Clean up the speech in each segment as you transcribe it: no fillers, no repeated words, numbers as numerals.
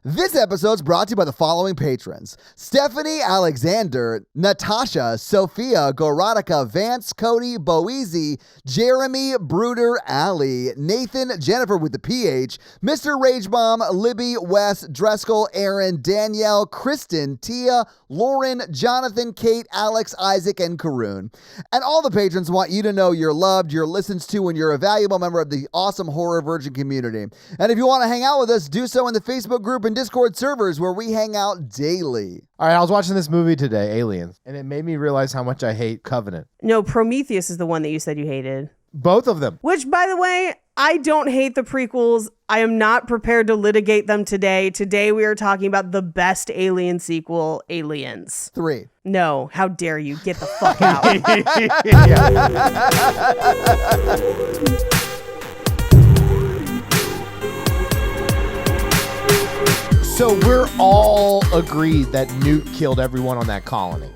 This episode's brought to you by the following patrons: Stephanie Alexander, Natasha, Sophia, Gorotica, Vance, Cody, Boezy, Jeremy, Bruder, Ali, Nathan, Jennifer with the PH, Mr. Ragebomb, Libby, Wes, Dreskel, Aaron, Danielle, Kristen, Tia, Lauren, Jonathan, Kate, Alex, Isaac, and Karoon. And all the patrons want you to know you're loved, you're listened to, and you're a valuable member of the awesome Horror Virgin community. And if you want to hang out with us, do so in the Facebook group and Discord servers where we hang out daily. All right, I was watching this movie today, Aliens, and it made me realize how much I hate Covenant. No, Prometheus is the one that you said you hated. Both of them. Which, by the way, I don't hate the prequels. I am not prepared to litigate them today. Today we are talking about the best Alien sequel, Aliens. 3. No, how dare you? Get the fuck out. So we're all agreed that Newt killed everyone on that colony.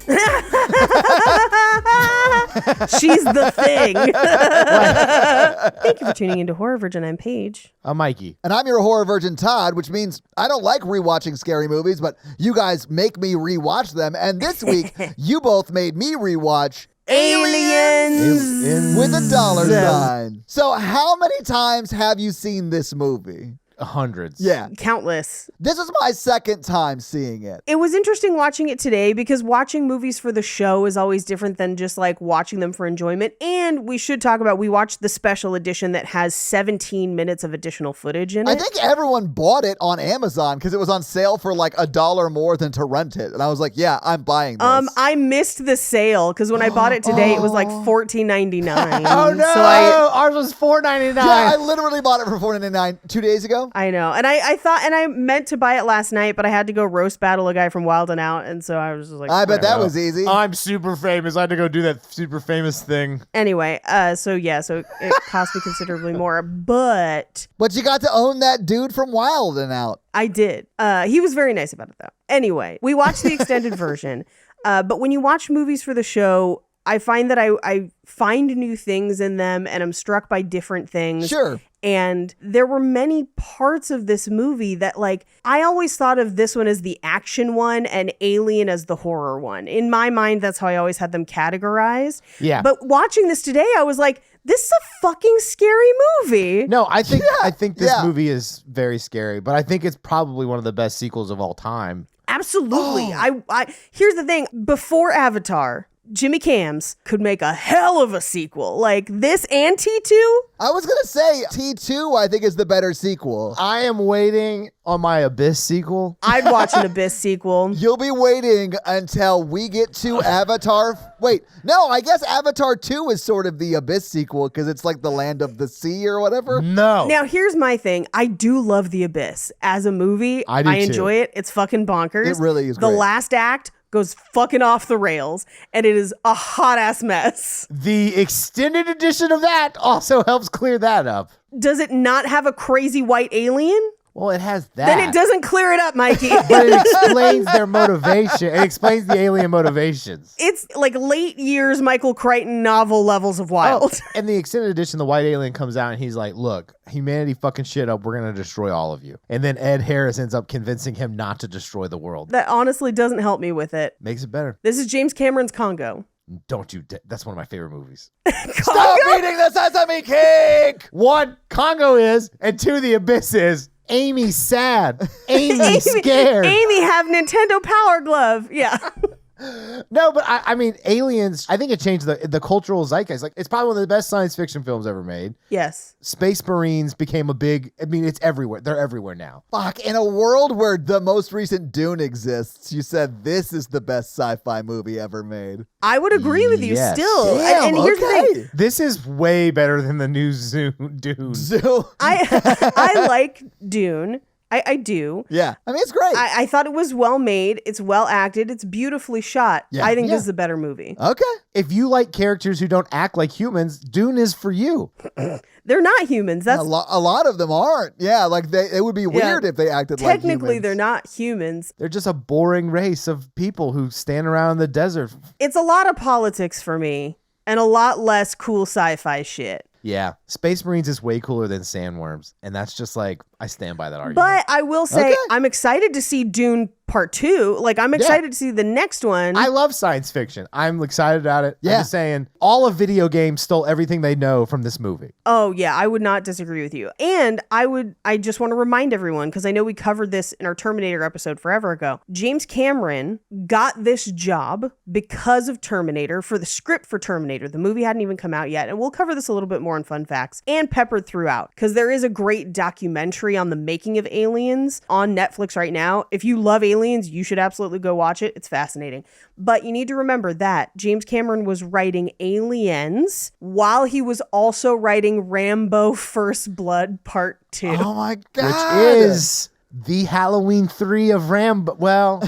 She's the thing. Thank you for tuning into Horror Virgin. I'm Paige. I'm Mikey. And I'm your Horror Virgin Todd, which means I don't like rewatching scary movies, but you guys make me rewatch them. And this week, you both made me rewatch Aliens with a dollar sign. So how many times have you seen this movie? Hundreds. Yeah. Countless. This is my second time seeing it. It was interesting watching it today because watching movies for the show is always different than just like watching them for enjoyment. And we should talk about, we watched the special edition that has 17 minutes of additional footage in it. I think everyone bought it on Amazon because it was on sale for like $1 more than to rent it. And I was like, yeah, I'm buying this. I missed the sale because when I bought it today, it was like $14.99. Oh no! So Ours was $4.99. Yeah, I literally bought it for $4.99 2 days ago. I know. And I thought, and I meant to buy it last night, but I had to go roast battle a guy from Wild and Out. And so I was just like, I bet whatever. that was easy. I'm super famous. I had to go do that super famous thing. Anyway, so it cost me considerably more, but But you got to own that dude from Wild and Out. I did. He was very nice about it, though. Anyway, we watched the extended version. But when you watch movies for the show, I find that I find new things in them and I'm struck by different things. Sure. And there were many parts of this movie that, like, I always thought of this one as the action one and Alien as the horror one. In my mind, that's how I always had them categorized. Yeah. But watching this today, I was like, this is a fucking scary movie. No, I think this Yeah. movie is very scary, but I think it's probably one of the best sequels of all time. Absolutely. I here's the thing. Before Avatar, Jimmy Cams could make a hell of a sequel. Like this and T2. I was going to say T2, I think, is the better sequel. I am waiting on my Abyss sequel. I'd watch an Abyss sequel. You'll be waiting until we get to Avatar. Wait, no, I guess Avatar 2 is sort of the Abyss sequel because it's like the land of the sea or whatever. No. Now, here's my thing. I do love The Abyss. As a movie, I do enjoy too. it. It's fucking bonkers. It really is The great. last act goes fucking off the rails, and it is a hot-ass mess. The extended edition of that also helps clear that up. Does it not have a crazy white alien? Well, it has that. Then it doesn't clear it up, Mikey. But it explains their motivation. It explains the alien motivations. It's like late years Michael Crichton novel levels of wild. And the extended edition, the white alien comes out and he's like, look, humanity fucking shit up. We're going to destroy all of you. And then Ed Harris ends up convincing him not to destroy the world. That honestly doesn't help me with it. Makes it better. This is James Cameron's Congo. Don't you? That's one of my favorite movies. Stop eating the sesame cake! One, Congo is, and two, The Abyss is. Amy's sad. Amy's scared. Amy have Nintendo Power Glove. Yeah. No, but I mean, Aliens, I think it changed the cultural zeitgeist. Like, it's probably one of the best science fiction films ever made. Yes. Space Marines became it's everywhere. They're everywhere now. Fuck, in a world where the most recent Dune exists, you said this is the best sci-fi movie ever made. I would agree with you Yes. still. Damn, and here's the okay. thing. This is way better than the new Dune. So, I like Dune. I do. yeah, I mean, it's great. I thought it was well made. It's well acted. It's beautifully shot. Yeah. I think Yeah. this is a better movie. Okay. If you like characters who don't act like humans, Dune is for you. They're not humans. That's A lot of them aren't. Yeah, like it would be weird if they acted like humans. technically they're not humans. They're just a boring race of people who stand around in the desert. It's a lot of politics for me and a lot less cool sci-fi shit. Yeah. Space Marines is way cooler than sandworms, and that's just like I stand by that argument. But I will say, Okay. I'm excited to see Dune Part 2. Like, I'm excited to see the next one. I love science fiction. I'm excited about it. Yeah. I'm just saying, all of video games stole everything they know from this movie. Oh, yeah, I would not disagree with you. And I just want to remind everyone, because I know we covered this in our Terminator episode forever ago. James Cameron got this job because of Terminator, for the script for Terminator. The movie hadn't even come out yet. And we'll cover this a little bit more in fun facts and peppered throughout, because there is a great documentary on the making of Aliens on Netflix right now. If you love Aliens, you should absolutely go watch it. It's fascinating. But you need to remember that James Cameron was writing Aliens while he was also writing Rambo First Blood Part 2. Oh my Which God. is the Halloween 3 of Rambo. Well,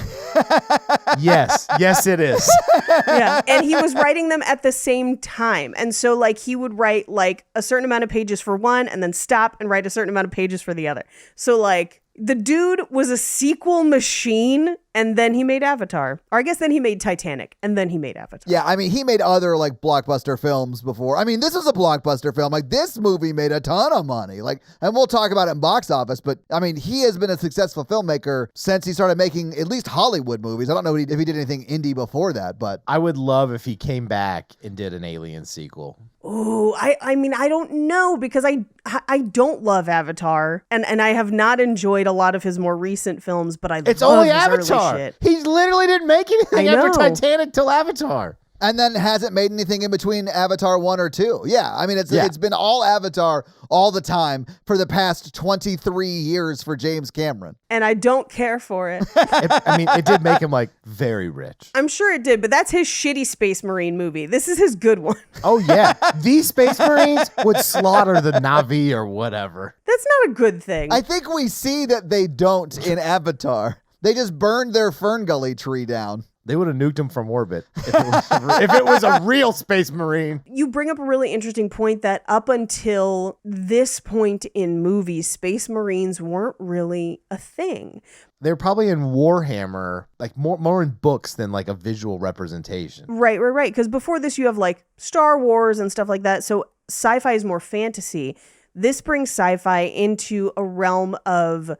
yes, it is. Yeah. And he was writing them at the same time. And so, like, he would write, like, a certain amount of pages for one and then stop and write a certain amount of pages for the other. So, like, the dude was a sequel machine, and then he made Avatar. Or I guess then he made Titanic, and then he made Avatar. Yeah, I mean, he made other like blockbuster films before. I mean, this was a blockbuster film. Like, this movie made a ton of money. Like, and we'll talk about it in box office, but I mean, he has been a successful filmmaker since he started making at least Hollywood movies. I don't know if he did anything indie before that, but I would love if he came back and did an Alien sequel. Ooh, I mean, I don't know, because I don't love Avatar, and I have not enjoyed a lot of his more recent films, but It's love only his early Avatar. shit. He literally didn't make anything I after know. Titanic till Avatar. and then hasn't made anything in between Avatar 1 or 2. Yeah, I mean, it's Yeah. it's been all Avatar all the time for the past 23 years for James Cameron. And I don't care for it. It did make him like very rich. I'm sure it did, but that's his shitty Space Marine movie. This is his good one. Oh yeah, these Space Marines would slaughter the Na'vi or whatever. That's not a good thing. I think we see that they don't in Avatar. They just burned their Fern Gully tree down. They would have nuked him from orbit if it was a real Space Marine. You bring up a really interesting point that up until this point in movies, Space Marines weren't really a thing. They're probably in Warhammer, like more in books than like a visual representation. Right. Because before this, you have like Star Wars and stuff like that. So sci-fi is more fantasy. This brings sci-fi into a realm of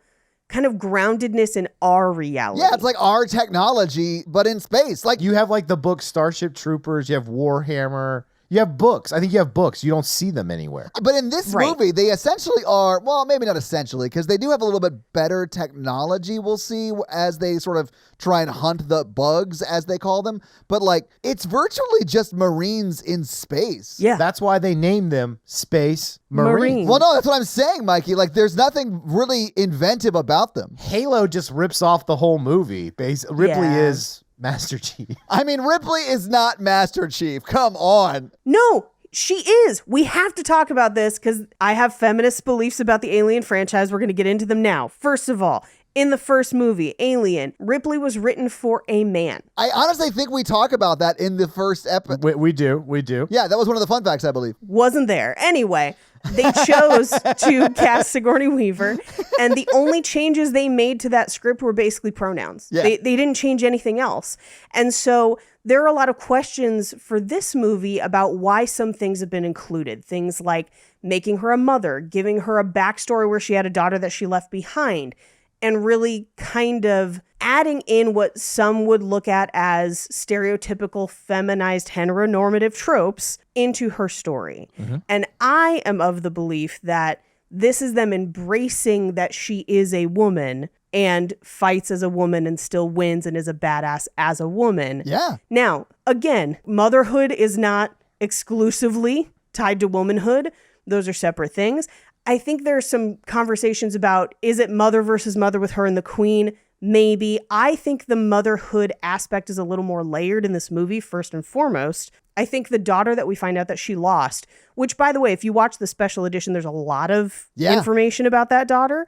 kind of groundedness in our reality. Yeah, it's like our technology, but in space. Like, You have like the book Starship Troopers, you have Warhammer, you have books. I think you have books. You don't see them anywhere. but in this Right. movie, they essentially are, well, maybe not essentially, because they do have a little bit better technology, we'll see, as they sort of try and hunt the bugs, as they call them. But, like, it's virtually just Marines in space. Yeah. That's why they named them Space Marines. Marine. Well, no, that's what I'm saying, Mikey. Like, there's nothing really inventive about them. Halo just rips off the whole movie. Ripley Yeah. is Master Chief. I mean, Ripley is not Master Chief. Come on. No, she is. We have to talk about this because I have feminist beliefs about the Alien franchise. We're going to get into them now. First of all, in the first movie, Alien, Ripley was written for a man. I honestly think we talk about that in the first episode. We do. Yeah, that was one of the fun facts, I believe. Wasn't there. Anyway, they chose to cast Sigourney Weaver, and the only changes they made to that script were basically pronouns. Yeah. They didn't change anything else. And so there are a lot of questions for this movie about why some things have been included. Things like making her a mother, giving her a backstory where she had a daughter that she left behind, and really kind of adding in what some would look at as stereotypical feminized heteronormative tropes into her story. And I am of the belief that this is them embracing that she is a woman and fights as a woman and still wins and is a badass as a woman. Yeah. Now, again, motherhood is not exclusively tied to womanhood. Those are separate things. I think there are some conversations about, is it mother versus mother with her and the queen? Maybe. I think the motherhood aspect is a little more layered in this movie, first and foremost. I think the daughter that we find out that she lost, which, by the way, if you watch the special edition, there's a lot of information about that daughter.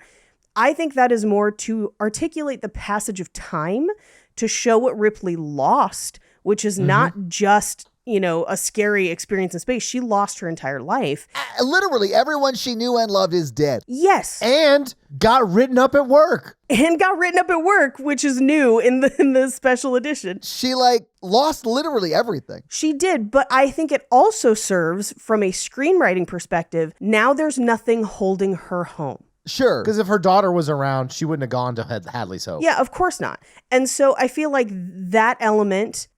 I think that is more to articulate the passage of time to show what Ripley lost, which is not just a scary experience in space. She lost her entire life. Literally, everyone she knew and loved is dead. Yes. And got written up at work. And got written up at work, which is new in the special edition. She lost literally everything. She did, but I think it also serves from a screenwriting perspective. Now there's nothing holding her home. Sure. Because if her daughter was around, she wouldn't have gone to Hadley's Hope. Yeah, of course not. And so I feel like that element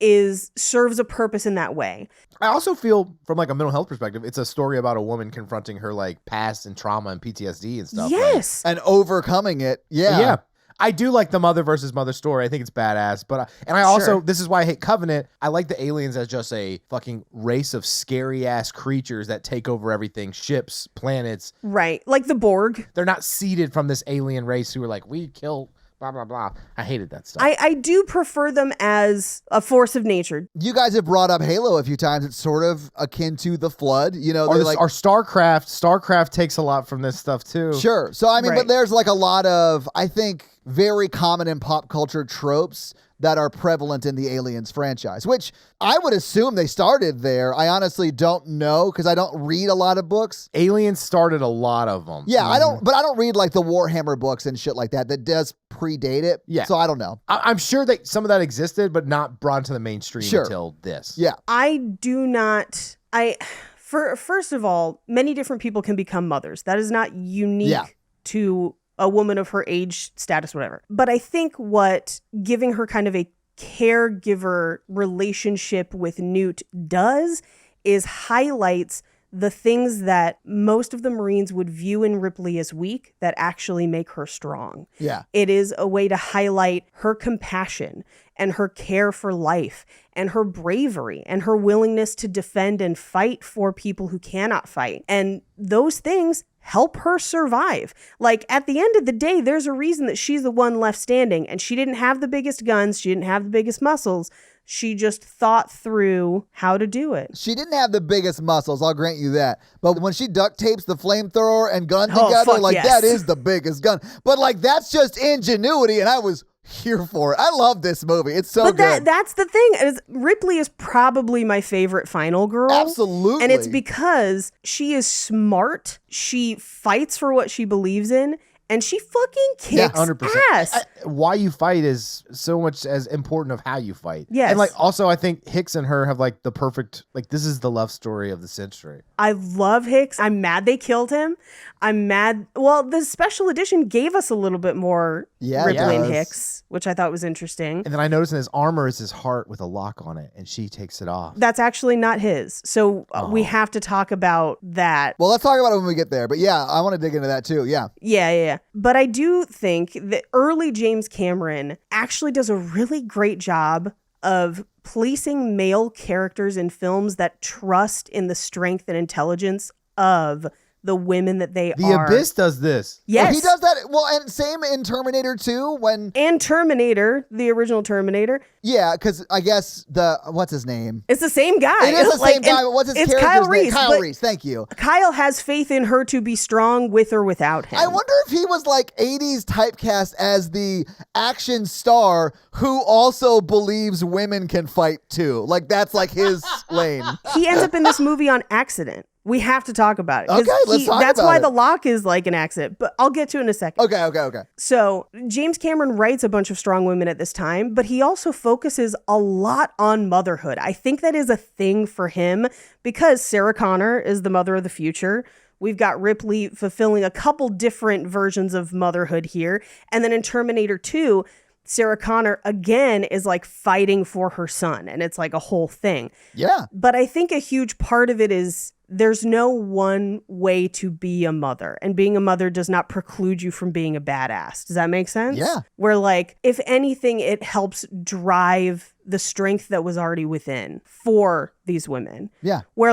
serves a purpose in that way. I also feel from a mental health perspective, it's a story about a woman confronting her past and trauma and PTSD and stuff. Yes. And overcoming it. Yeah. Yeah. I do like the mother versus mother story. I think it's badass. And I also, Sure. this is why I hate Covenant. I like the aliens as just a fucking race of scary ass creatures that take over everything, ships, planets. Right. Like the Borg. They're not seeded from this alien race who are we kill blah, blah, blah. I hated that stuff. I do prefer them as a force of nature. You guys have brought up Halo a few times. It's sort of akin to the Flood. Or StarCraft. StarCraft takes a lot from this stuff too. Sure. So, I mean, Right. but there's a lot of, I think, very common in pop culture tropes that are prevalent in the Aliens franchise, which I would assume they started there. I honestly don't know because I don't read a lot of books. Aliens started a lot of them. Yeah, I don't read the Warhammer books and shit like that. That does predate it. Yeah. So I don't know. I'm sure that some of that existed, but not brought to the mainstream Sure. until this. Yeah. I do not. First of all, many different people can become mothers. That is not unique Yeah. to a woman of her age, status, whatever. But I think what giving her kind of a caregiver relationship with Newt does is highlights the things that most of the Marines would view in Ripley as weak that actually make her strong. Yeah. It is a way to highlight her compassion and her care for life and her bravery and her willingness to defend and fight for people who cannot fight. And those things help her survive. At the end of the day, there's a reason that she's the one left standing, and she didn't have the biggest guns. She didn't have the biggest muscles. She just thought through how to do it. She didn't have the biggest muscles, I'll grant you that. But when she duct tapes the flamethrower and gun Oh, together, fuck yes. that is the biggest gun. But that's just ingenuity, and I was here for it. I love this movie. It's so But good. that's the thing, is Ripley is probably my favorite final girl. Absolutely. And it's because she is smart, she fights for what she believes in, and she fucking Yeah, kicks 100%. ass. Why you fight is so much as important of how you fight. Yes. And also I think Hicks and her have the perfect, this is the love story of the century. I love Hicks. I'm mad they killed him. I'm mad. Well, the special edition gave us a little bit more Yeah, it Ripley and does. Hicks, which I thought was interesting. And then I noticed in his armor is his heart with a lock on it, and she takes it off. That's actually not his. So we have to talk about that. Well, let's talk about it when we get there. But yeah, I want to dig into that too. Yeah. Yeah. But I do think that early James Cameron actually does a really great job of placing male characters in films that trust in the strength and intelligence of the women that they The are. Abyss does this. Yes. Well, he does that. Well, and same in Terminator 2 when, And Terminator, the original Terminator. yeah, because I guess what's his name? It's the same guy. It is the same guy, and but what's his it's character's Kyle name? Reese, Kyle but Reese, thank you. Kyle has faith in her to be strong with or without him. I wonder if he was 80s typecast as the action star who also believes women can fight too. That's his lane. He ends up in this movie on accident. We have to talk about it. 'cause Okay, let's talk that's about why it. the lock is an accident, but I'll get to it in a second. Okay. So James Cameron writes a bunch of strong women at this time, but he also focuses a lot on motherhood. I think that is a thing for him because Sarah Connor is the mother of the future. We've got Ripley fulfilling a couple different versions of motherhood here. And then in Terminator 2, Sarah Connor again is fighting for her son, and it's a whole thing. Yeah. But I think a huge part of it is there's no one way to be a mother, and being a mother does not preclude you from being a badass. Does that make sense? Yeah. Where if anything, it helps drive the strength that was already within for these women. Yeah. Where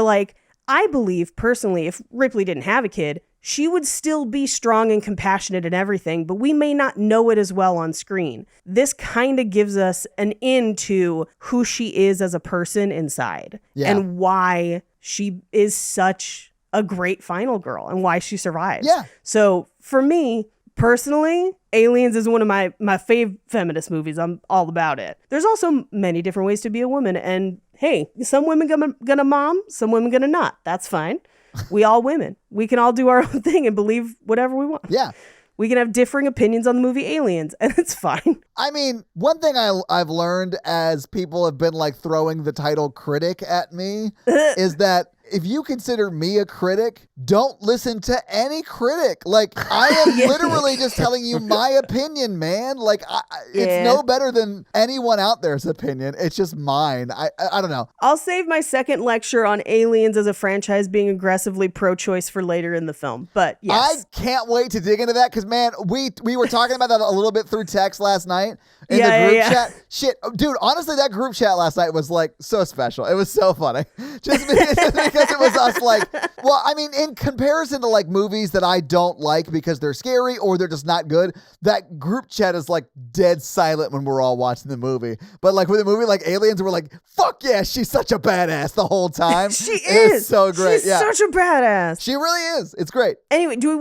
I believe personally, if Ripley didn't have a kid, she would still be strong and compassionate and everything, but we may not know it as well on screen. This kind of gives us an into who she is as a person inside and why she is such a great final girl and why she survives. Yeah. So for me, personally, Aliens is one of my fave feminist movies. I'm all about it. There's also many different ways to be a woman. And hey, some women gonna mom, some women gonna not. That's fine. We all women. We can all do our own thing and believe whatever we want. Yeah. We can have differing opinions on the movie Aliens, and it's fine. I mean, one thing I've learned as people have been like throwing the title critic at me is that if you consider me a critic, don't listen to any critic. Like, I am literally just telling you my opinion, man. Like, it's no better than anyone out there's opinion. It's just mine. I don't know. I'll save my second lecture on Aliens as a franchise being aggressively pro-choice for later in the film. But yes. I can't wait to dig into that because, man, we were talking about that a little bit through text last night in the group chat. Shit, dude, honestly, that group chat last night was like so special. It was so funny. Just because it was us like, well, I mean, in comparison to like movies that I don't like because they're scary or they're just not good, that group chat is like dead silent when we're all watching the movie. But like with a movie like Aliens, we're like, fuck yeah, she's such a badass the whole time. She is so great. She's such a badass. She really is. It's great. Anyway, do we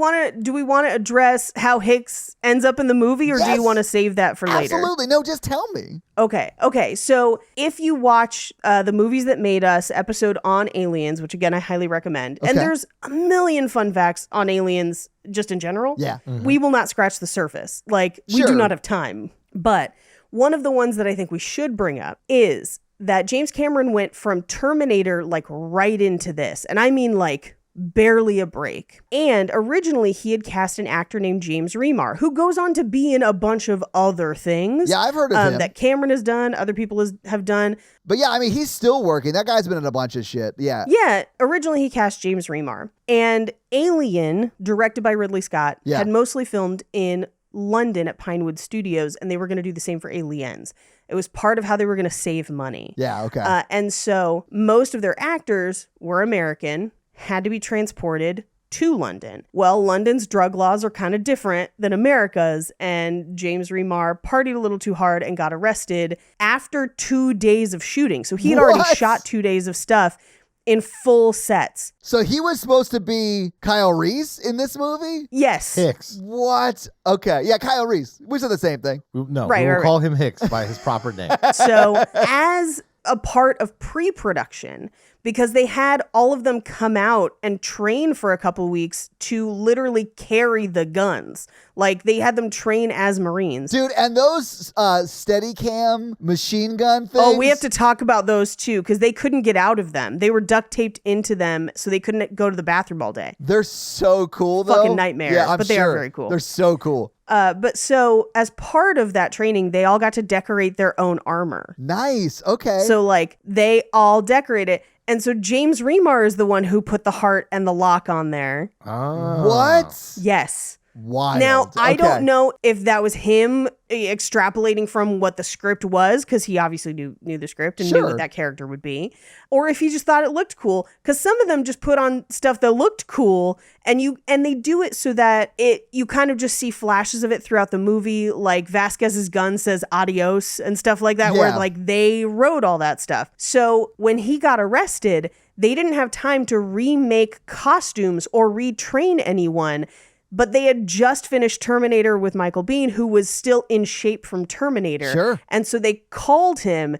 want to address how Hicks ends up in the movie, or do you want to save that for later? Absolutely. No, just tell me. Okay. So if you watch the Movies That Made Us episode on Aliens, which again I highly recommend, and there's a million fun facts on aliens just in general. Yeah. We will not scratch the surface. Like, we do not have time. But one of the ones that I think we should bring up is that James Cameron went from Terminator like right into this. And I mean like barely a break. And originally he had cast an actor named James Remar, who goes on to be in a bunch of other things. Yeah, I've heard of him. That Cameron has done, other people have done. But yeah, I mean, he's still working. That guy's been in a bunch of shit. Yeah. Yeah, originally he cast James Remar. And Alien, directed by Ridley Scott, had mostly filmed in London at Pinewood Studios, and they were going to do the same for Aliens. It was part of how they were going to save money. Yeah, okay. And so most of their actors were American, had to be transported to London. Well, London's drug laws are kind of different than America's, and James Remar partied a little too hard and got arrested after 2 days of shooting. So he had already shot 2 days of stuff in full sets. So he was supposed to be Kyle Reese in this movie? Yes. Hicks. What? Okay. Yeah, Kyle Reese. We said the same thing. We will call him Hicks by his proper name. So as a part of pre-production, because they had all of them come out and train for a couple weeks to literally carry the guns. Like, they had them train as Marines. Dude, and those Steadicam machine gun things. Oh, we have to talk about those too, because they couldn't get out of them. They were duct taped into them, so they couldn't go to the bathroom all day. They're so cool, though. Fucking nightmare. Yeah, but they are very cool. They're so cool. But so, as part of that training, they all got to decorate their own armor. Nice. Okay. So, like, they all decorate it. And so James Remar is the one who put the heart and the lock on there. Oh. What? Yes. Wild. Now, I Okay. don't know if that was him extrapolating from what the script was, because he obviously knew the script and knew what that character would be, or if he just thought it looked cool, because some of them just put on stuff that looked cool, and they do it so that you kind of just see flashes of it throughout the movie, like Vasquez's gun says adios and stuff like that, where like they wrote all that stuff. So when he got arrested, they didn't have time to remake costumes or retrain anyone. But they had just finished Terminator with Michael Biehn, who was still in shape from Terminator. Sure. And so they called him,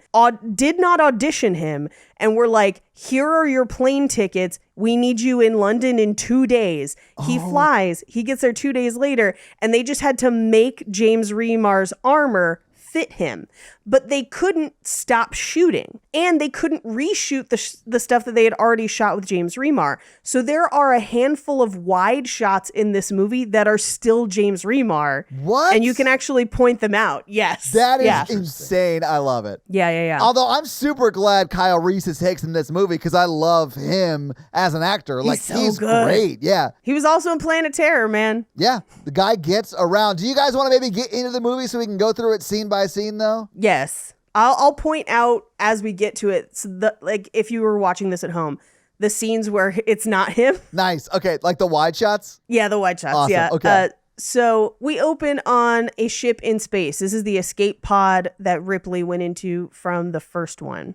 did not audition him, and were like, here are your plane tickets. We need you in London in 2 days. He flies. He gets there 2 days later, and they just had to make James Remar's armor fit him. But they couldn't stop shooting, and they couldn't reshoot the stuff that they had already shot with James Remar. So there are a handful of wide shots in this movie that are still James Remar. What? And you can actually point them out. Yes. That is insane. I love it. Yeah. Although I'm super glad Kyle Reese is Hicks in this movie because I love him as an actor. He's good. Great. Yeah. He was also in Planet Terror, man. Yeah. The guy gets around. Do you guys want to maybe get into the movie so we can go through it scene by scene, though? Yes. I'll point out as we get to it, so like if you were watching this at home, the scenes where it's not him. Nice. Okay. Like the wide shots? Yeah, the wide shots. Awesome. Yeah. Okay. So we open on a ship in space. This is the escape pod that Ripley went into from the first one.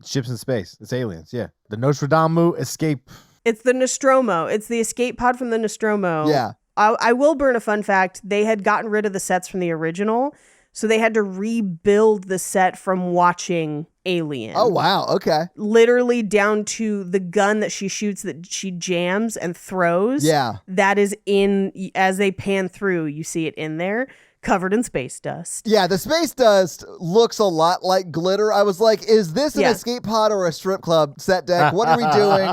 Ships in space. It's aliens. Yeah. The Nostradamus escape. It's the Nostromo. It's the escape pod from the Nostromo. Yeah. I will burn a fun fact. They had gotten rid of the sets from the original, so they had to rebuild the set from watching Alien. Oh, wow. Okay. Literally down to the gun that she shoots that she jams and throws. Yeah. That is in, as they pan through, you see it in there, covered in space dust. Yeah, the space dust looks a lot like glitter. I was like, is this an Yeah. escape pod or a strip club set deck? What are we doing?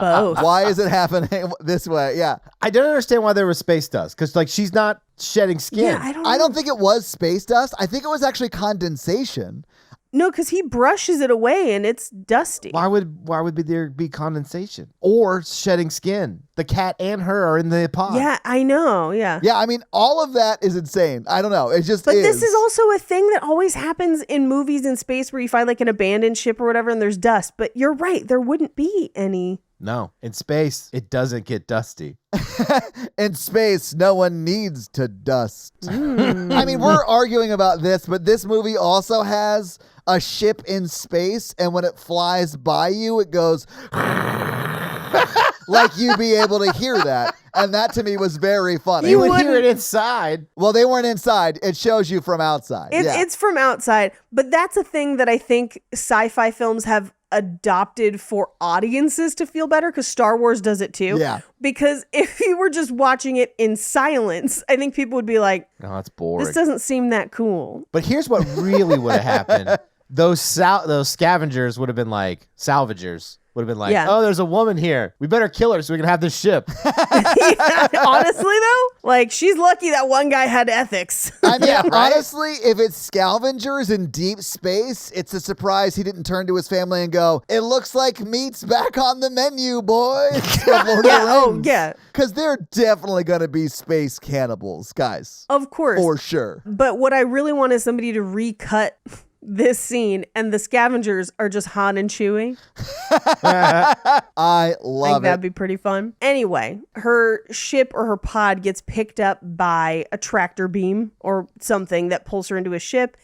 Both. Why is it happening this way? Yeah. I don't understand why there was space dust, because like she's not shedding skin. Yeah, I don't know. I don't think it was space dust. I think it was actually condensation. No, because he brushes it away and it's dusty. Why would there be condensation or shedding skin? The cat and her are in the pod. Yeah, I know. Yeah. Yeah, I mean, all of that is insane. I don't know. It just But is. this is also a thing that always happens in movies in space where you find like an abandoned ship or whatever and there's dust. But you're right. There wouldn't be any. No, in space it doesn't get dusty. In space, no one needs to dust. Hmm. I mean, we're arguing about this, but this movie also has a ship in space, and when it flies by you, it goes like you'd be able to hear that. And that to me was very funny. You would hear it inside. Well, they weren't inside. It shows you from outside. Yeah. It's from outside. But that's a thing that I think sci-fi films have adopted for audiences to feel better, because Star Wars does it too. Yeah. Because if you were just watching it in silence, I think people would be like, No, that's boring. this doesn't seem that cool. But here's what really would have happened. Those scavengers would have been like salvagers. Would have been like, Yeah. oh, there's a woman here. We better kill her so we can have this ship. Yeah, honestly though, like she's lucky that one guy had ethics. I mean, Yeah, right? honestly, if it's scavengers in deep space, it's a surprise he didn't turn to his family and go, it looks like meat's back on the menu, boys. Yeah. Because they're definitely going to be space cannibals, guys. Of course. For sure. But what I really want is somebody to recut this scene and the scavengers are just Han and Chewie. I I think love that'd it. be pretty fun. Anyway, her ship or her pod gets picked up by a tractor beam or something that pulls her into a ship.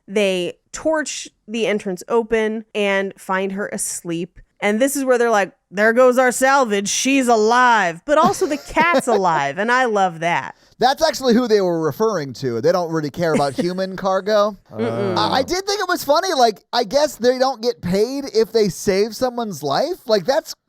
They torch the entrance open and find her asleep. And this is where they're like, there goes our salvage. She's alive. But also the cat's alive. And I love that. That's actually who they were referring to. They don't really care about human cargo. I did think it was funny. Like, I guess they don't get paid if they save someone's life. Like,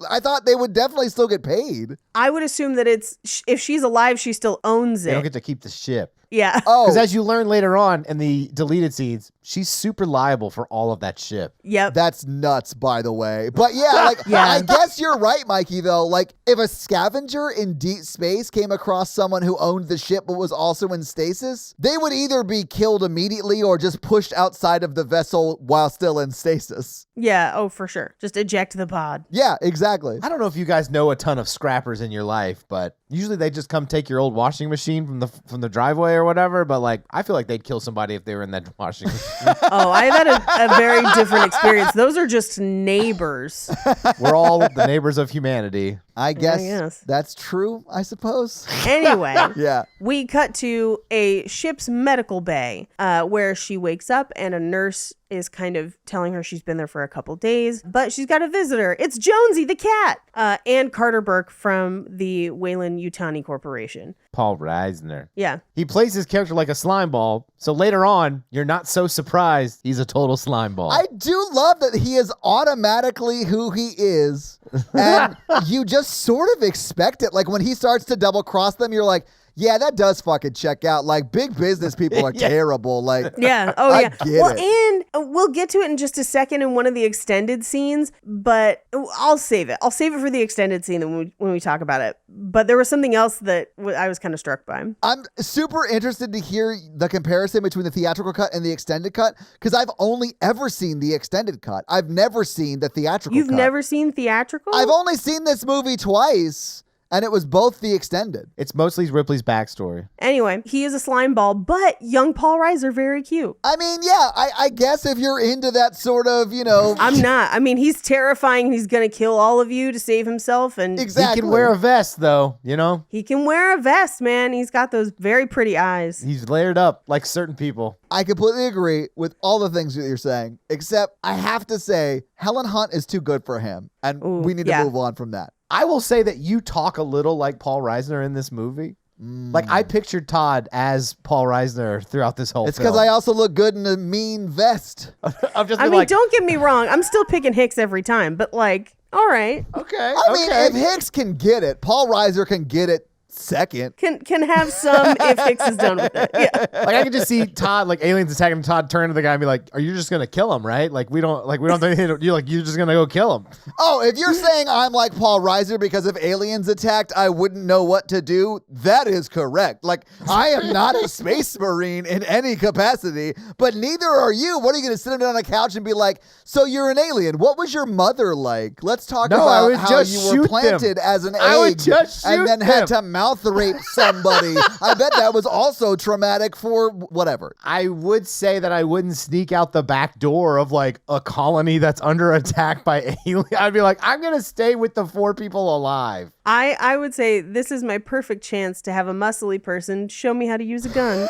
I thought they would definitely still get paid. I would assume that if she's alive, she still owns They don't it. get to keep the ship. Yeah. Oh, Because as you learn later on in the deleted scenes, she's super liable for all of that ship. Yep. that's nuts, by the way. But yeah, like, Yeah. I guess you're right, Mikey, though. Like, if a scavenger in deep space came across someone who owned the ship but was also in stasis, they would either be killed immediately or just pushed outside of the vessel while still in stasis. Yeah. Oh, for sure. Just eject the pod. Yeah, exactly. I don't know if you guys know a ton of scrappers in your life, but usually they just come take your old washing machine from the driveway or whatever. But like, I feel like they'd kill somebody if they were in that washing machine. Oh, I've had a very different experience. Those are just neighbors. We're all the neighbors of humanity. I guess guess. that's true, I suppose. Anyway, Yeah. we cut to a ship's medical bay where she wakes up and a nurse is kind of telling her she's been there for a couple days, but she's got a visitor. It's Jonesy the cat and Carter Burke from the Weyland-Yutani Corporation. Paul Reisner. Yeah. He plays his character like a slime ball, so later on, you're not so surprised he's a total slime ball. I do love that he is automatically who he is, and you just sort of expect it. Like, when he starts to double cross them, you're like, yeah, that does fucking check out. Like, big business people are Yeah. terrible. Like, Yeah. Oh, I yeah. get Well, it. and we'll get to it in just a second in one of the extended scenes, but I'll save it. I'll save it for the extended scene when we talk about it. But there was something else that I was kind of struck by. I'm super interested to hear the comparison between the theatrical cut and the extended cut, because I've only ever seen the extended cut. I've never seen the theatrical You've cut. never seen theatrical? I've only seen this movie twice, and it was both the extended. It's mostly Ripley's backstory. Anyway, he is a slime ball, but young Paul Reiser, very cute. I mean, yeah, I guess if you're into that sort of, I'm not. I mean, he's terrifying. He's going to kill all of you to save himself. And exactly. He can wear a vest, though, you know? he can wear a vest, man. He's got those very pretty eyes. He's layered up like certain people. I completely agree with all the things that you're saying, except I have to say Helen Hunt is too good for him, and Ooh, we need yeah. to move on from that. I will say that you talk a little like Paul Reisner in this movie. Like I pictured Todd as Paul Reisner throughout this whole It's film. because I also look good in a mean vest. I've just I been mean, like, don't get me wrong. I'm still picking Hicks every time, but like, all right, okay, I mean, okay. if Hicks can get it, Paul Reiser can get it second. can have some if Hicks is done with it. Yeah. Like I could just see Todd, like aliens attacking Todd, turn to the guy and be like, "Are you just gonna kill him, right? Like we don't think you're just gonna go kill him." Oh, if you're saying I'm like Paul Reiser because if aliens attacked, I wouldn't know what to do, that is correct. Like, I am not a space marine in any capacity, but neither are you. What are you going to sit him down on a couch and be like, so you're an alien? What was your mother like? Let's talk No, I about would how just you were shoot planted as an I would egg just and shoot then had them. to mouth rape somebody. I bet that was also traumatic for whatever. I would say that I wouldn't sneak out the back door of like a colony that's under attack by aliens. I'd be like, I'm gonna stay with the 4 people alive. I would say this is my perfect chance to have a muscly person show me how to use a gun.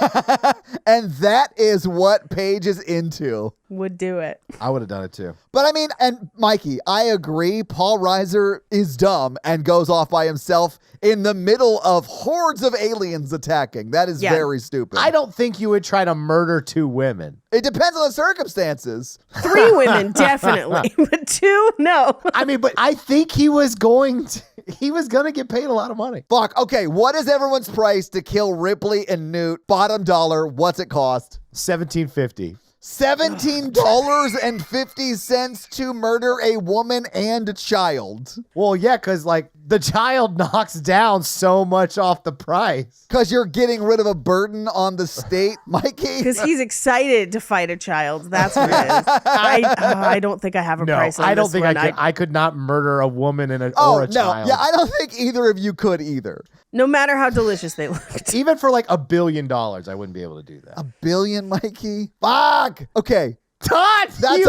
And that is what Paige is into. Would do it. I would have done it too. But I mean, and Mikey, I agree. Paul Reiser is dumb and goes off by himself in the middle of hordes of aliens attacking. That is Yeah. very stupid. I don't think you would try to murder 2 women. It depends on the circumstances. 3 women, definitely. But 2, no. I mean, but I think he was going to get paid a lot of money. Fuck. Okay, what is everyone's price to kill Ripley and Newt? Bottom dollar. What's it cost? $17.50. $17.50 to murder a woman and a child. Well, yeah, because like the child knocks down so much off the price. Because you're getting rid of a burden on the state, Mikey. Because he's excited to fight a child. That's what it is. I don't think I have a No, price on I don't this think one. I could not murder a woman and Oh, or a no. child. Yeah, I don't think either of you could either. No matter how delicious they looked. Even for like $1 billion, I wouldn't be able to do that. $1 billion, Mikey? Fuck. Okay. Todd, That's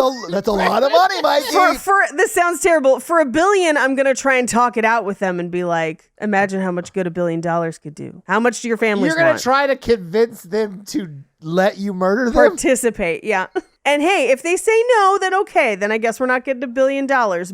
a lot of money, Mikey. For this sounds terrible. For $1 billion, I'm gonna try and talk it out with them and be like, imagine how much good $1 billion could do. How much do your families you're gonna want? try to convince them to let you murder them. Participate, yeah. And hey, if they say no, then okay. Then I guess we're not getting $1 billion.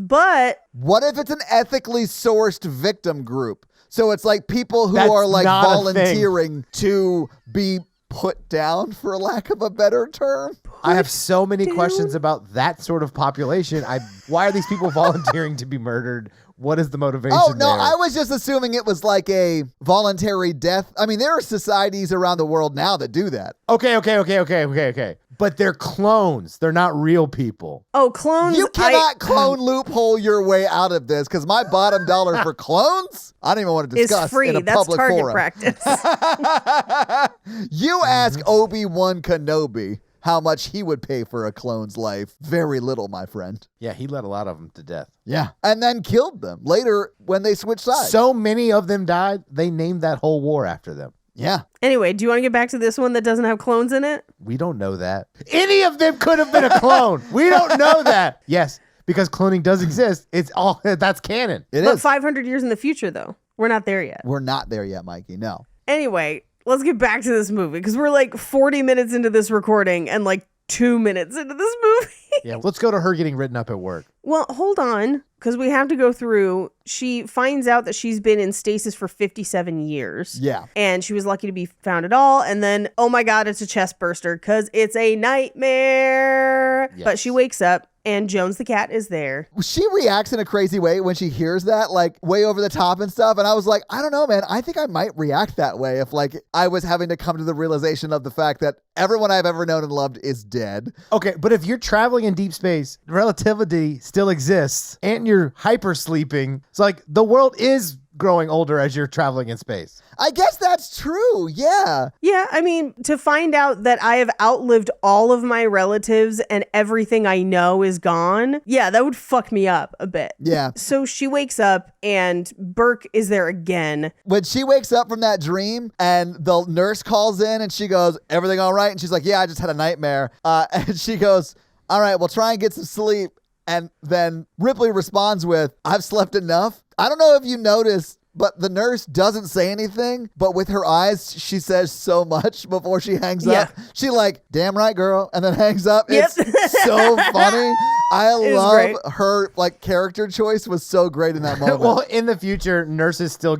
But What if it's an ethically sourced victim group? So it's like people who That's are like not a thing. volunteering to be put down, for lack of a better term. I have so many Dude. questions about that sort of population. Why are these people volunteering to be murdered? What is the motivation? Oh, no, there? I was just assuming it was like a voluntary death. I mean, there are societies around the world now that do that. Okay. But they're clones. They're not real people. oh, clones. You cannot clone loophole your way out of this because my bottom dollar for clones, I don't even want to is discuss free. in a That's public target forum. practice. You ask Obi-Wan Kenobi how much he would pay for a clone's life. Very little, my friend. Yeah, he let a lot of them to death. Yeah. And then killed them later when they switched sides. So many of them died, they named that whole war after them. yeah. Anyway, do you want to get back to this one that doesn't have clones in it? We don't know that. Any of them could have been a clone. We don't know that. Yes, because cloning does exist. It's all that's canon. It But is. 500 years in the future, though. We're not there yet. We're not there yet, Mikey. No. Anyway, let's get back to this movie because we're like 40 minutes into this recording and like 2 minutes into this movie. Yeah, let's go to her getting written up at work. Well, hold on, because we have to go through. She finds out that she's been in stasis for 57 years. Yeah. And she was lucky to be found at all. And then, oh my God, it's a chest burster because it's a nightmare. Yes. But she wakes up and Jones the cat is there. She reacts in a crazy way when she hears that, like way over the top and stuff. And I was like, I don't know, man. I think I might react that way if like I was having to come to the realization of the fact that everyone I've ever known and loved is dead. Okay, but if you're traveling in deep space, relativity still exists, and you're hyper sleeping. It's like the world is growing older as you're traveling in space. I guess that's true. Yeah. Yeah, I mean, to find out that I have outlived all of my relatives and everything I know is gone, yeah, that would fuck me up a bit. Yeah. So she wakes up and Burke is there again. When she wakes up from that dream and the nurse calls in and she goes, everything all right? And she's like, yeah, I just had a nightmare. And she goes, all right, well, try and get some sleep. And then Ripley responds with, I've slept enough. I don't know if you noticed, but the nurse doesn't say anything, but with her eyes, she says so much before she hangs Yeah. up. She like, damn right, girl, and then hangs up. Yep. It's so funny. I It was love great. her like character choice was so great in that moment. Well, in the future, nurses still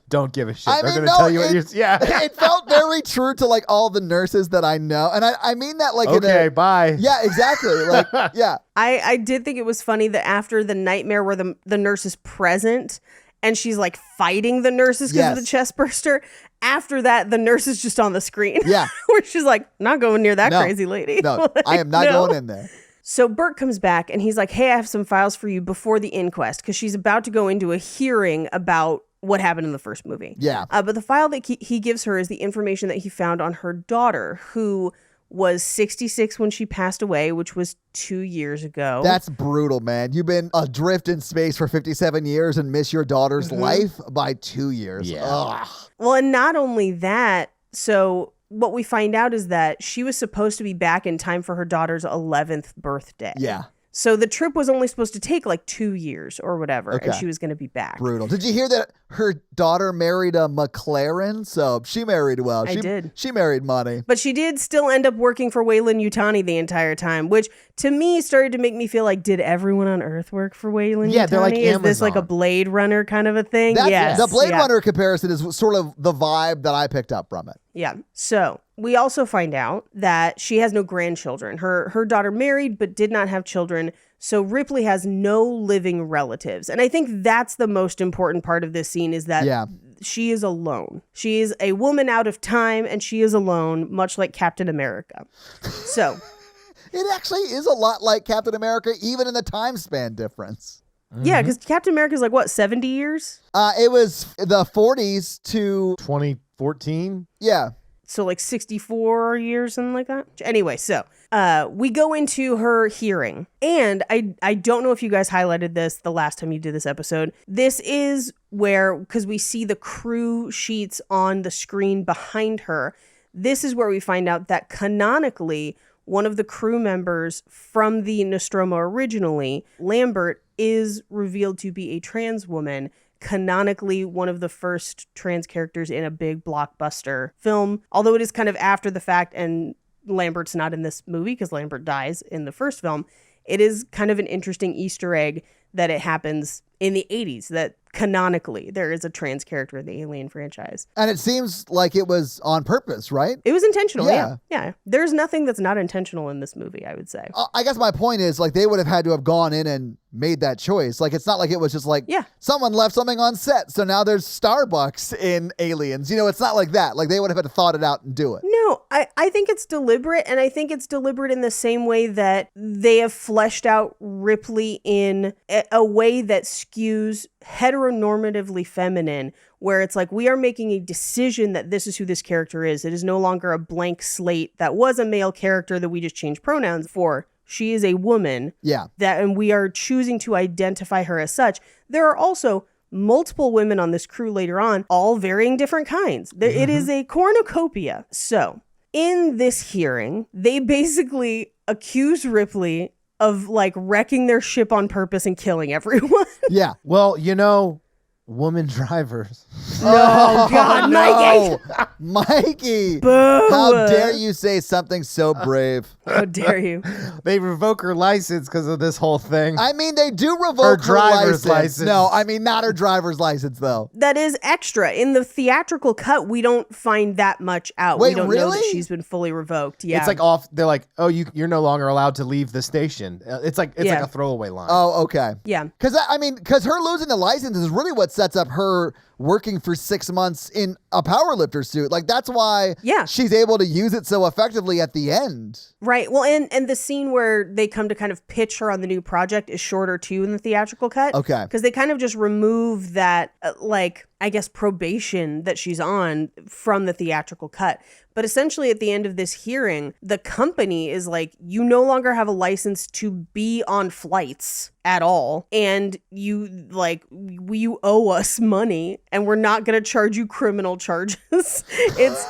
don't give a shit. I They're mean, going to no, tell you what you're... Yeah. It felt very true to like all the nurses that I know. And I mean that like Okay, bye. Yeah, exactly. Like, yeah. I did think it was funny that after the nightmare where the nurse is present and she's like fighting the nurses because of the chest burster, after that, the nurse is just on the screen. Yeah. Where she's like, not going near that No. crazy lady. No, Like, I am not no. going in there. So Bert comes back and he's like, hey, I have some files for you before the inquest because she's about to go into a hearing about what happened in the first movie. Yeah. But the file that he gives her is the information that he found on her daughter, who was 66 when she passed away, which was 2 years ago. That's brutal, man. You've been adrift in space for 57 years and miss your daughter's life by 2 years. Yeah. Ugh. Well, and not only that, so what we find out is that she was supposed to be back in time for her daughter's 11th birthday. Yeah. So the trip was only supposed to take like 2 years or whatever, and Okay. she was going to be back. Brutal. Did you hear that her daughter married a McLaren? So she married well. I did. She married money. But she did still end up working for Weyland Yutani the entire time, which to me started to make me feel like, did everyone on Earth work for Weyland Yutani? Yeah, they're like Is this like a Amazon. Blade Runner kind of a thing? Yes. The Blade yeah. Runner comparison is sort of the vibe that I picked up from it. Yeah. So we also find out that she has no grandchildren. Her daughter married but did not have children. So Ripley has no living relatives. And I think that's the most important part of this scene is that Yeah. she is alone. She is a woman out of time and she is alone, much like Captain America. So It actually is a lot like Captain America, even in the time span difference. yeah, because Captain America is like what, 70 years? It was the 40s to 2014? yeah. So like 64 years, something like that. Anyway, so we go into her hearing. And I don't know if you guys highlighted this the last time you did this episode. This is where, because we see the crew sheets on the screen behind her, this is where we find out that canonically, one of the crew members from the Nostromo originally, Lambert, is revealed to be a trans woman. Canonically one of the first trans characters in a big blockbuster film, although it is kind of after the fact and Lambert's not in this movie because Lambert dies in the first film. It is kind of an interesting Easter egg that it happens in the 80s, that canonically there is a trans character in the Alien franchise. And it seems like it was on purpose, right? It was intentional. Yeah. Yeah. There's nothing that's not intentional in this movie, I would say. I guess my point is like they would have had to have gone in and made that choice. Like it's not like it was just like someone left something on set, so now there's Starbucks in Aliens. It's not like that. Like they would have had to thought it out and do it. No, I think it's deliberate, and I think it's deliberate in the same way that they have fleshed out Ripley in a way that skews heteronormatively feminine, where it's like we are making a decision that this is who this character is. It is no longer a blank slate that was a male character that we just changed pronouns for. She is a woman. Yeah. And we are choosing to identify her as such. There are also multiple women on this crew later on, all varying different kinds. It is a cornucopia. So in this hearing, they basically accuse Ripley of like wrecking their ship on purpose and killing everyone. Yeah. Well, woman drivers. Oh, God, Mikey. Mikey. Boo. How dare you say something so brave? How dare you? They revoke her license because of this whole thing. I mean, they do revoke Her her driver's license. No, I mean, not her driver's license, though. That is extra. In the theatrical cut, we don't find that much out. Wait, we don't know that really? she's been fully revoked. Yeah. It's like off. They're like, oh, you're no longer allowed to leave the station. It's like a throwaway line. Oh, okay. Yeah. Because her losing the license is really what sets up her working for 6 months in a powerlifter suit. Like, that's why she's able to use it so effectively at the end. Right. Well, and the scene where they come to kind of pitch her on the new project is shorter too in the theatrical cut. Okay. Because they kind of just remove that, I guess, probation that she's on from the theatrical cut. But essentially at the end of this hearing, the company is like, you no longer have a license to be on flights at all. And you owe us money and we're not going to charge you criminal charges. It's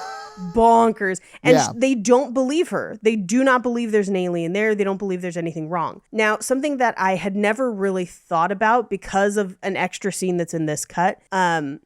bonkers. And they don't believe her. They do not believe there's an alien there. They don't believe there's anything wrong. Now, something that I had never really thought about because of an extra scene that's in this cut,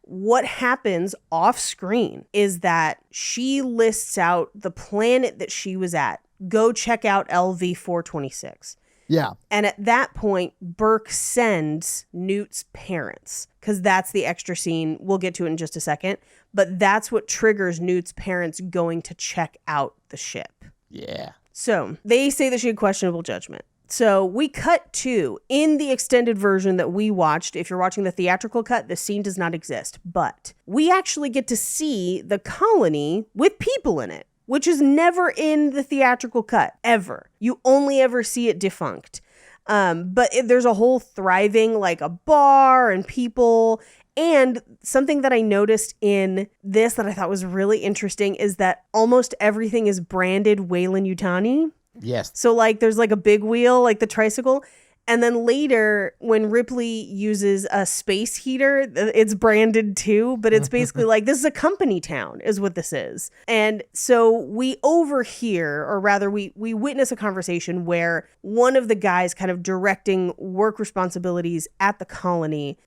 what happens off screen is that she lists out the planet that she was at. Go check out LV-426. Yeah. And at that point, Burke sends Newt's parents, because that's the extra scene. We'll get to it in just a second. But that's what triggers Newt's parents going to check out the ship. Yeah. So they say that she had questionable judgment. So we cut to, in the extended version that we watched, if you're watching the theatrical cut, the scene does not exist. But we actually get to see the colony with people in it, which is never in the theatrical cut, ever. You only ever see it defunct. There's a whole thriving, like a bar and people. And something that I noticed in this that I thought was really interesting is that almost everything is branded Weyland-Yutani. Yes. So like there's like a big wheel, like the tricycle. And then later when Ripley uses a space heater, it's branded too, but it's basically like this is a company town is what this is. And so we overhear, or rather we witness a conversation where one of the guys kind of directing work responsibilities at the colony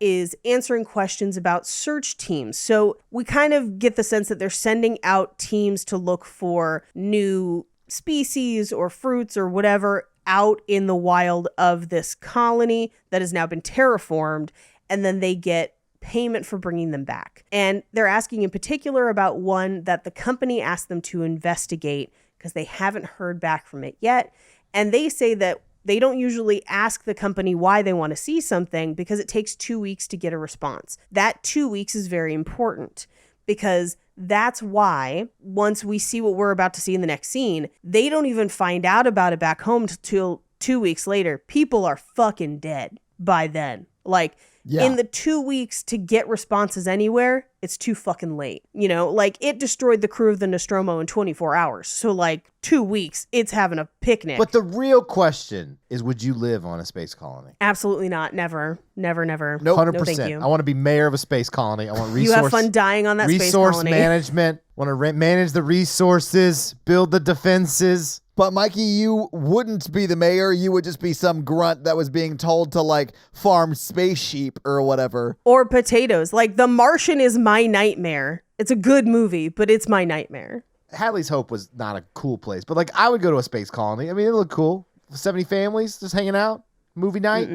is answering questions about search teams. So we kind of get the sense that they're sending out teams to look for new species or fruits or whatever out in the wild of this colony that has now been terraformed, and then they get payment for bringing them back. And they're asking in particular about one that the company asked them to investigate because they haven't heard back from it yet. And they say that they don't usually ask the company why they want to see something because it takes 2 weeks to get a response. That 2 weeks is very important, because that's why once we see what we're about to see in the next scene, they don't even find out about it back home till 2 weeks later. People are fucking dead by then. Like, in the 2 weeks to get responses anywhere, it's too fucking late. You know, like it destroyed the crew of the Nostromo in 24 hours. So like 2 weeks, it's having a picnic. But the real question is, would you live on a space colony? Absolutely not. Never. Never, never. Nope. 100%. No, thank you. I want to be mayor of a space colony. I want You have fun dying on that space resource colony. management. Want to manage the resources, build the defenses. But Mikey, you wouldn't be the mayor. You would just be some grunt that was being told to like farm space sheep or whatever. Or potatoes. Like The Martian is my nightmare. It's a good movie, but it's my nightmare. Hadley's Hope was not a cool place, but like I would go to a space colony. I mean, it looked cool. 70 families just hanging out, movie night.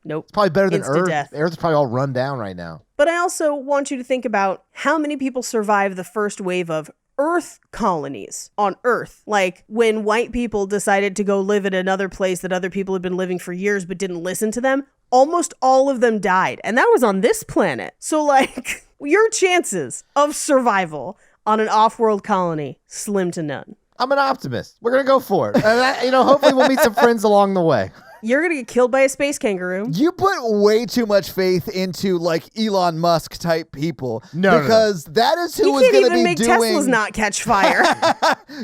Nope. It's probably better than Insta Earth. death. Earth's probably all run down right now. But I also want you to think about how many people survived the first wave of Earth colonies on Earth. Like when white people decided to go live at another place that other people had been living for years but didn't listen to them, almost all of them died. And that was on this planet. So like your chances of survival on an off-world colony, slim to none. I'm an optimist. We're going to go for it. And hopefully we'll meet some friends along the way. You're going to get killed by a space kangaroo. You put way too much faith into like Elon Musk type people. No, because that is who You is can't going to even be make doing. Teslas not catch fire.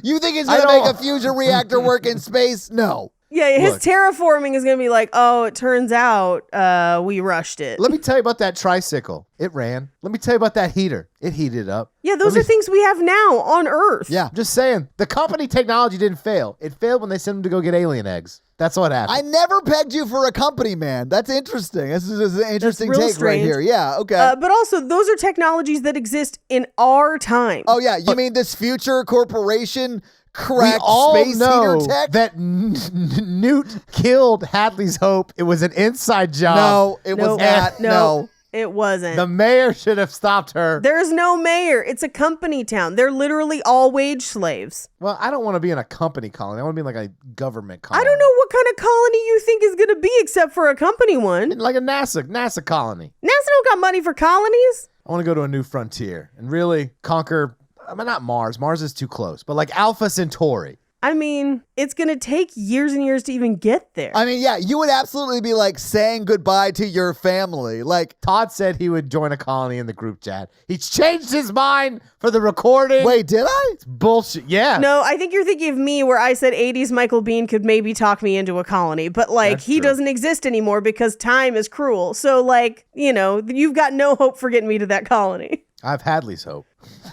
You think it's I going to don't- make a fusion reactor work in space? No. Yeah, his Look. terraforming is going to be like, oh, it turns out we rushed it. Let me tell you about that tricycle. It ran. Let me tell you about that heater. It heated up. Yeah, those are things we have now on Earth. Yeah. I'm just saying, the company technology didn't fail. It failed when they sent them to go get alien eggs. That's what happened. I never pegged you for a company man. That's interesting. This is an interesting real take strange. right here. Yeah, okay. But also, those are technologies that exist in our time. Oh, yeah. You mean this future corporation we cracked all space know heater tech? that Newt killed Hadley's Hope. It was an inside job. No, it was Nope. not. No. It wasn't. The mayor should have stopped her. There's no mayor. It's a company town. They're literally all wage slaves. Well, I don't want to be in a company colony. I want to be in like a government colony. I don't know what kind of colony you think is going to be except for a company one. Like a NASA colony. NASA don't got money for colonies. I want to go to a new frontier and really conquer, I mean, not Mars. Mars is too close, but like Alpha Centauri. I mean, it's going to take years and years to even get there. I mean, yeah, you would absolutely be like saying goodbye to your family. Like, Todd said he would join a colony in the group chat. He's changed his mind for the recording. wait, did I? It's bullshit. Yeah. No, I think you're thinking of me where I said 80s Michael Biehn could maybe talk me into a colony, but like That's he true. doesn't exist anymore because time is cruel. So like, you know, you've got no hope for getting me to that colony. I have Hadley's Hope.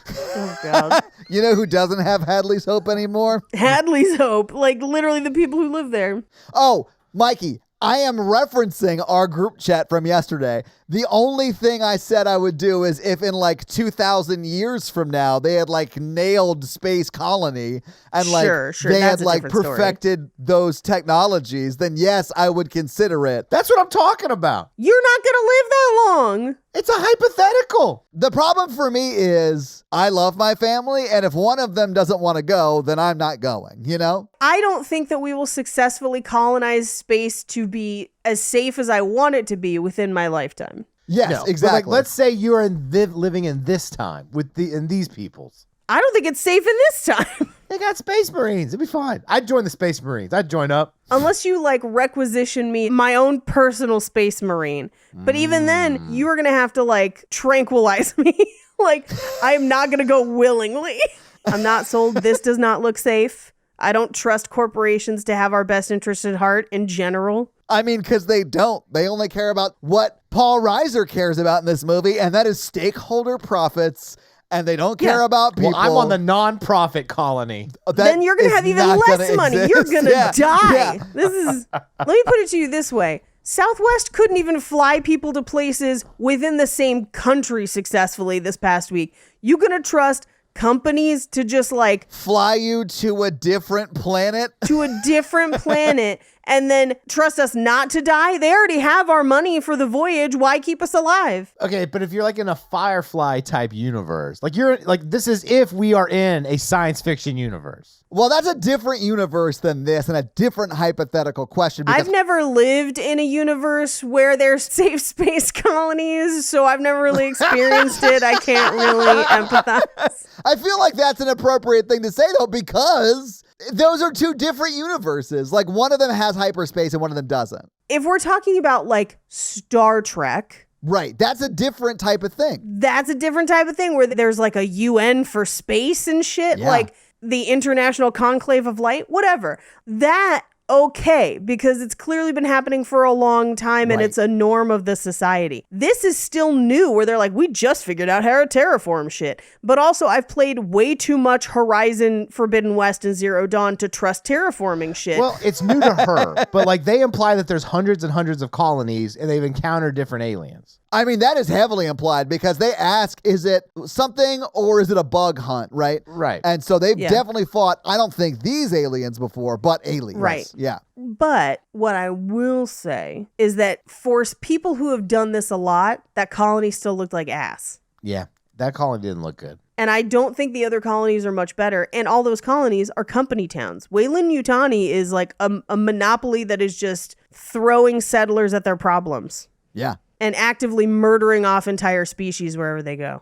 Oh God. You know who doesn't have Hadley's Hope anymore? Hadley's Hope, like literally the people who live there. Oh, Mikey, I am referencing our group chat from yesterday. The only thing I said I would do is if in like 2,000 years from now they had like nailed space colony and like Sure, they that's had a like different story. perfected those technologies, then yes, I would consider it. That's what I'm talking about. You're not going to live that long. It's a hypothetical. The problem for me is I love my family, and if one of them doesn't want to go, then I'm not going, you know? I don't think that we will successfully colonize space to be as safe as I want it to be within my lifetime. Yes, No, but, exactly. like, let's say you're living in this time with these peoples. I don't think it's safe in this time. They got space marines. It'd be fine. I'd join the space marines. I'd join up. Unless you like requisition me my own personal space marine. But even then, you are going to have to like tranquilize me. Like, I'm not going to go willingly. I'm not sold. This does not look safe. I don't trust corporations to have our best interest at heart in general. I mean, because they don't. They only care about what Paul Reiser cares about in this movie, and that is stakeholder profits, and they don't care Yeah. about people. Well, I'm on the non-profit colony. That Then you're going is to have even not less gonna money. exist. You're going to Yeah. die. Yeah. This is, let me put it to you this way. Southwest couldn't even fly people to places within the same country successfully this past week. You going to trust companies to just like Fly you to a different planet. to a different planet and then trust us not to die? They already have our money for the voyage. Why keep us alive? Okay, but if you're like in a Firefly type universe, like you're like this is if we are in a science fiction universe. Well, that's a different universe than this and a different hypothetical question. Because I've never lived in a universe where there's safe space colonies, so I've never really experienced it. I can't really empathize. I feel like that's an appropriate thing to say, though, because those are two different universes. Like, one of them has hyperspace and one of them doesn't. If we're talking about like Star Trek, Right. That's a different type of thing. that's a different type of thing where there's like a UN for space and shit, Yeah. like the International Conclave of Light, whatever. That okay, because it's clearly been happening for a long time and Right. it's a norm of the society. This is still new where they're like, we just figured out how to terraform shit. But also, I've played way too much Horizon Forbidden West and Zero Dawn to trust terraforming shit. Well, it's new to her, but like they imply that there's hundreds and hundreds of colonies and they've encountered different aliens. I mean, that is heavily implied because they ask, is it something or is it a bug hunt, right? Right. And so they've Yeah. definitely fought, I don't think these aliens before, but aliens. Right. Yeah. But what I will say is that for people who have done this a lot, that colony still looked like ass. Yeah, that colony didn't look good. And I don't think the other colonies are much better. And all those colonies are company towns. Weyland-Yutani is like a monopoly that is just throwing settlers at their problems Yeah. and actively murdering off entire species wherever they go.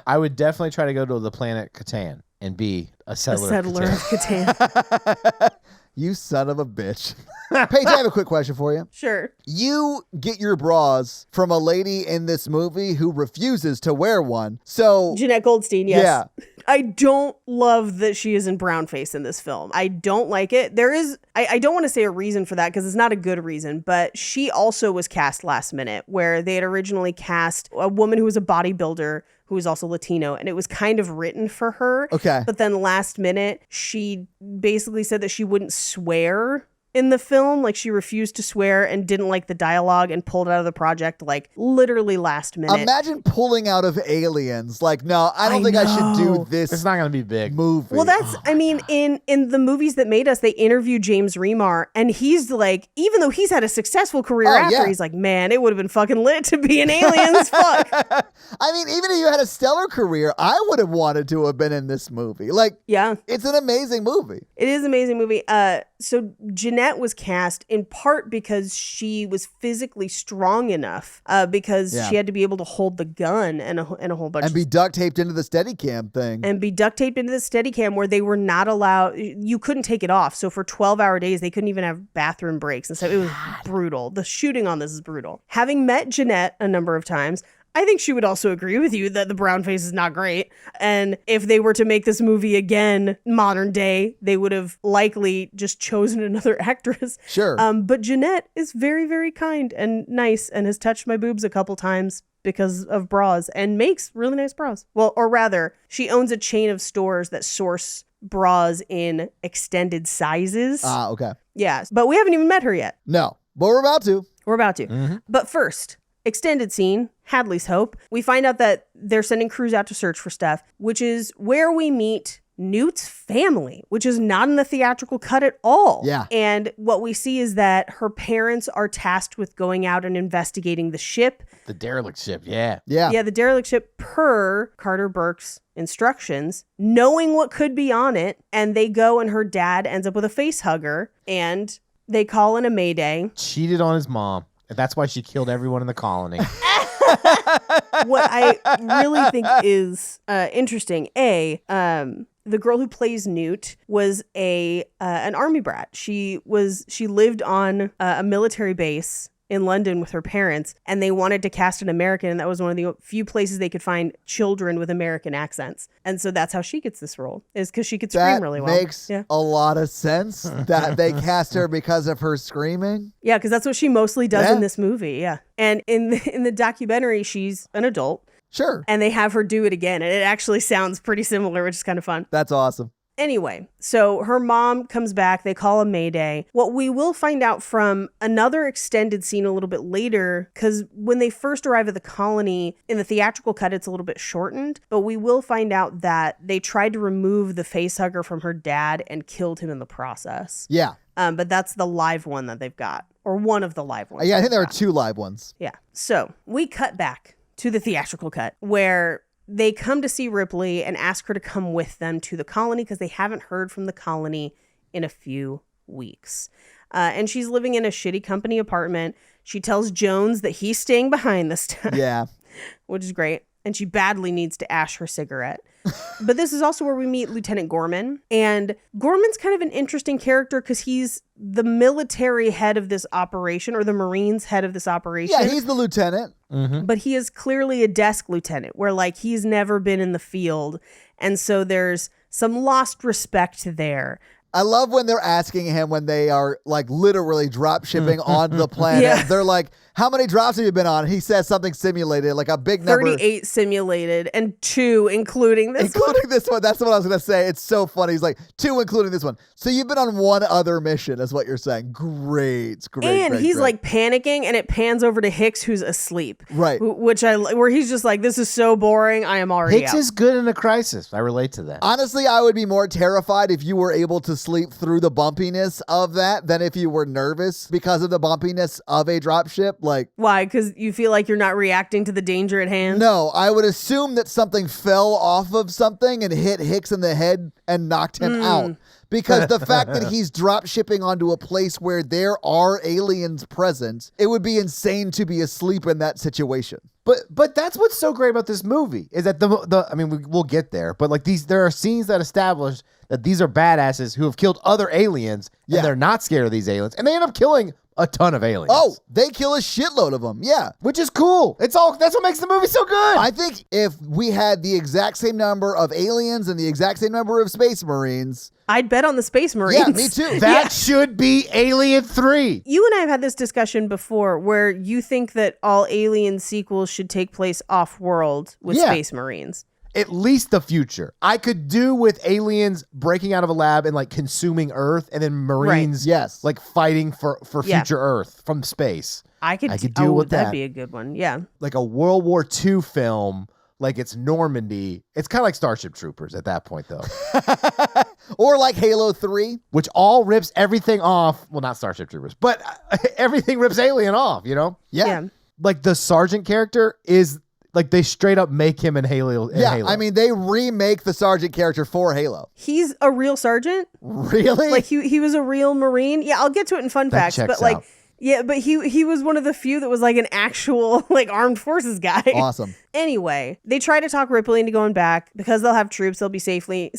I would definitely try to go to the planet Catan and be a A settler. settler Of of Catan. Catan. You son of a bitch. Paige, I have a quick question for you. Sure. You get your bras from a lady in this movie who refuses to wear one. So, Jeanette Goldstein, yes. yeah. I don't love that she is in brownface in this film. I don't like it. There is, I don't want to say a reason for that because it's not a good reason, but she also was cast last minute where they had originally cast a woman who was a bodybuilder who was also Latino, and it was kind of written for her. Okay. But then last minute, she basically said that she wouldn't swear in the film. Like, she refused to swear and didn't like the dialogue and pulled out of the project, like, literally last minute. Imagine pulling out of Aliens. Like, no, I don't think I should do know. this It's not going to be big. movie. Well, that's, I mean, in the movies that made us, they interview James Remar, and he's like, even though he's had a successful career Oh, after, yeah. he's like, man, it would have been fucking lit to be an Aliens. Fuck. I mean, even if you had a stellar career, I would have wanted to have been in this movie. Like, Yeah, it's an amazing movie. it is an amazing movie. So Jeanette was cast in part because she was physically strong enough, because Yeah. she had to be able to hold the gun and a whole bunch And of be duct taped into the Steadicam thing. and be duct taped into the Steadicam where they were not allowed, you couldn't take it off. So for 12-hour days, they couldn't even have bathroom breaks. And so it was brutal. The shooting on this is brutal. Having met Jeanette a number of times, I think she would also agree with you that the brown face is not great. And if they were to make this movie again, modern day, they would have likely just chosen another actress. Sure. But Jeanette is very, very kind and nice and has touched my boobs a couple times because of bras and makes really nice bras. Well, or rather, she owns a chain of stores that source bras in extended sizes. Okay. Yeah, but we haven't even met her yet. No, but we're about to. We're about to. But first, extended scene, Hadley's Hope, we find out that they're sending crews out to search for stuff, which is where we meet Newt's family, which is not in the theatrical cut at all. Yeah. And what we see is that her parents are tasked with going out and investigating the ship. The derelict ship, yeah. Yeah, the derelict ship per Carter Burke's instructions, knowing what could be on it. And they go and her dad ends up with a face hugger and they call in a mayday. Cheated on his mom. And that's why she killed everyone in the colony. What I really think is interesting, the girl who plays Newt was an army brat. She lived on a military base in London with her parents, and they wanted to cast an American, and that was one of the few places they could find children with American accents. And so that's how she gets this role, is because she could scream really well. That makes a lot of sense that they cast her because of her screaming. Yeah, because that's what she mostly does in this movie. Yeah, and in the documentary, she's an adult. Sure. And they have her do it again, and it actually sounds pretty similar, which is kind of fun. That's awesome. Anyway, so her mom comes back. They call a mayday. What we will find out from another extended scene a little bit later, because when they first arrive at the colony, in the theatrical cut, it's a little bit shortened, but we will find out that they tried to remove the facehugger from her dad and killed him in the process. Yeah. But that's the live one that they've got, or one of the live ones. Yeah, I think there are 2 live ones. Yeah. So we cut back to the theatrical cut where they come to see Ripley and ask her to come with them to the colony because they haven't heard from the colony in a few weeks. And she's living in a shitty company apartment. She tells Jones that he's staying behind this time. Yeah. Which is great. And she badly needs to ash her cigarette. But this is also where we meet Lieutenant Gorman. And Gorman's kind of an interesting character because he's the military head of this operation, or the Marines head of this operation. Yeah, he's the lieutenant. Mm-hmm. But he is clearly a desk lieutenant where like he's never been in the field. And so there's some lost respect there. I love when they're asking him when they are like literally drop shipping onto the planet. Yeah. They're like, how many drops have you been on? He says something simulated, like a big number. 38 simulated and 2 including this one. Including this one. That's what I was going to say. It's so funny. He's like, 2 including this one. So you've been on 1 other mission is what you're saying. Great. And he's like panicking and it pans over to Hicks who's asleep. Right. Where he's just like, this is so boring. I am already Hicks out. is good in a crisis. I relate to that. Honestly, I would be more terrified if you were able to sleep through the bumpiness of that than if you were nervous because of the bumpiness of a dropship. Like, why? Because you feel like you're not reacting to the danger at hand? no, I would assume that something fell off of something and hit Hicks in the head and knocked him out. Because the fact that he's drop shipping onto a place where there are aliens present, it would be insane to be asleep in that situation. But that's what's so great about this movie is that we'll get there, but like there are scenes that establish that these are badasses who have killed other aliens and they're not scared of these aliens, and they end up killing a ton of aliens. Oh, they kill a shitload of them. Yeah. Which is cool. That's what makes the movie so good. I think if we had the exact same number of aliens and the exact same number of space marines. I'd bet on the Space Marines. Yeah, me too. That should be Alien 3. You and I have had this discussion before where you think that all Alien sequels should take place off-world with Space Marines. At least the future. I could do with aliens breaking out of a lab and like consuming Earth, and then Marines like fighting for future Earth from space. I could deal with that'd that. be a good one. Yeah. Like a World War II film, like it's Normandy. It's kind of like Starship Troopers at that point, though. Or like Halo 3. Which all rips everything off. Well, not Starship Troopers, but everything rips Alien off, you know? Yeah. Like the Sergeant character is... Like, they straight up make him in Halo. Yeah, I mean, they remake the Sergeant character for Halo. He's a real sergeant? Really? Like, he was a real Marine? Yeah, I'll get to it in fun facts. But, like, yeah, but he was one of the few that was, like, an actual, like, armed forces guy. Awesome. Anyway, they try to talk Ripley into going back because they'll have troops, they'll be safety.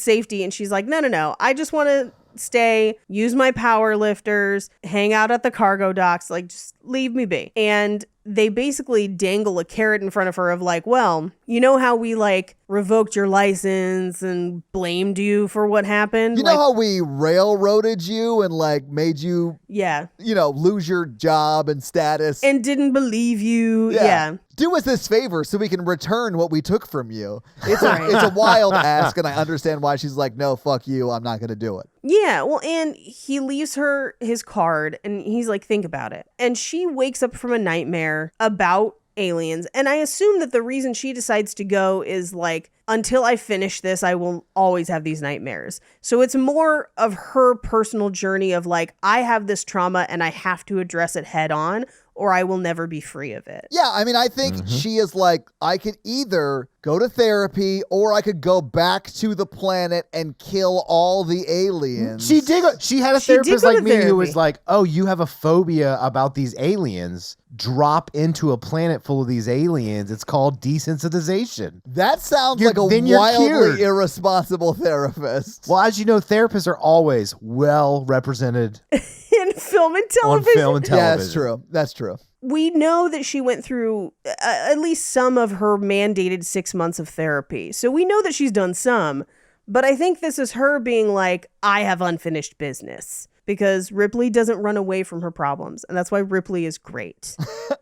And she's like, no. I just want to stay, use my power lifters, hang out at the cargo docks, like, just leave me be. And they basically dangle a carrot in front of her of like, well, you know how we like revoked your license and blamed you for what happened? You know how we railroaded you and like made you, lose your job and status? And didn't believe you. Yeah. Do us this favor so we can return what we took from you. It's a wild ask, and I understand why she's like, no, fuck you, I'm not going to do it. Yeah, well, and he leaves her his card, and he's like, think about it. And she wakes up from a nightmare about aliens. And I assume that the reason she decides to go is like, until I finish this, I will always have these nightmares. So it's more of her personal journey of like, I have this trauma and I have to address it head on, or I will never be free of it. Yeah, I mean, I think she is like, I could either go to therapy or I could go back to the planet and kill all the aliens. She did. She had a She did therapist go to like me who therapy. was like, "Oh, you have a phobia about these aliens. Drop into a planet full of these aliens. It's called desensitization." That sounds You're- like a then you're wildly cured. irresponsible therapist. Well, as you know, therapists are always well represented In film and on television. film and Yeah, television. that's true. That's true. We know that she went through at least some of her mandated 6 months of therapy. So we know that she's done some, but I think this is her being like, I have unfinished business, because Ripley doesn't run away from her problems. And that's why Ripley is great.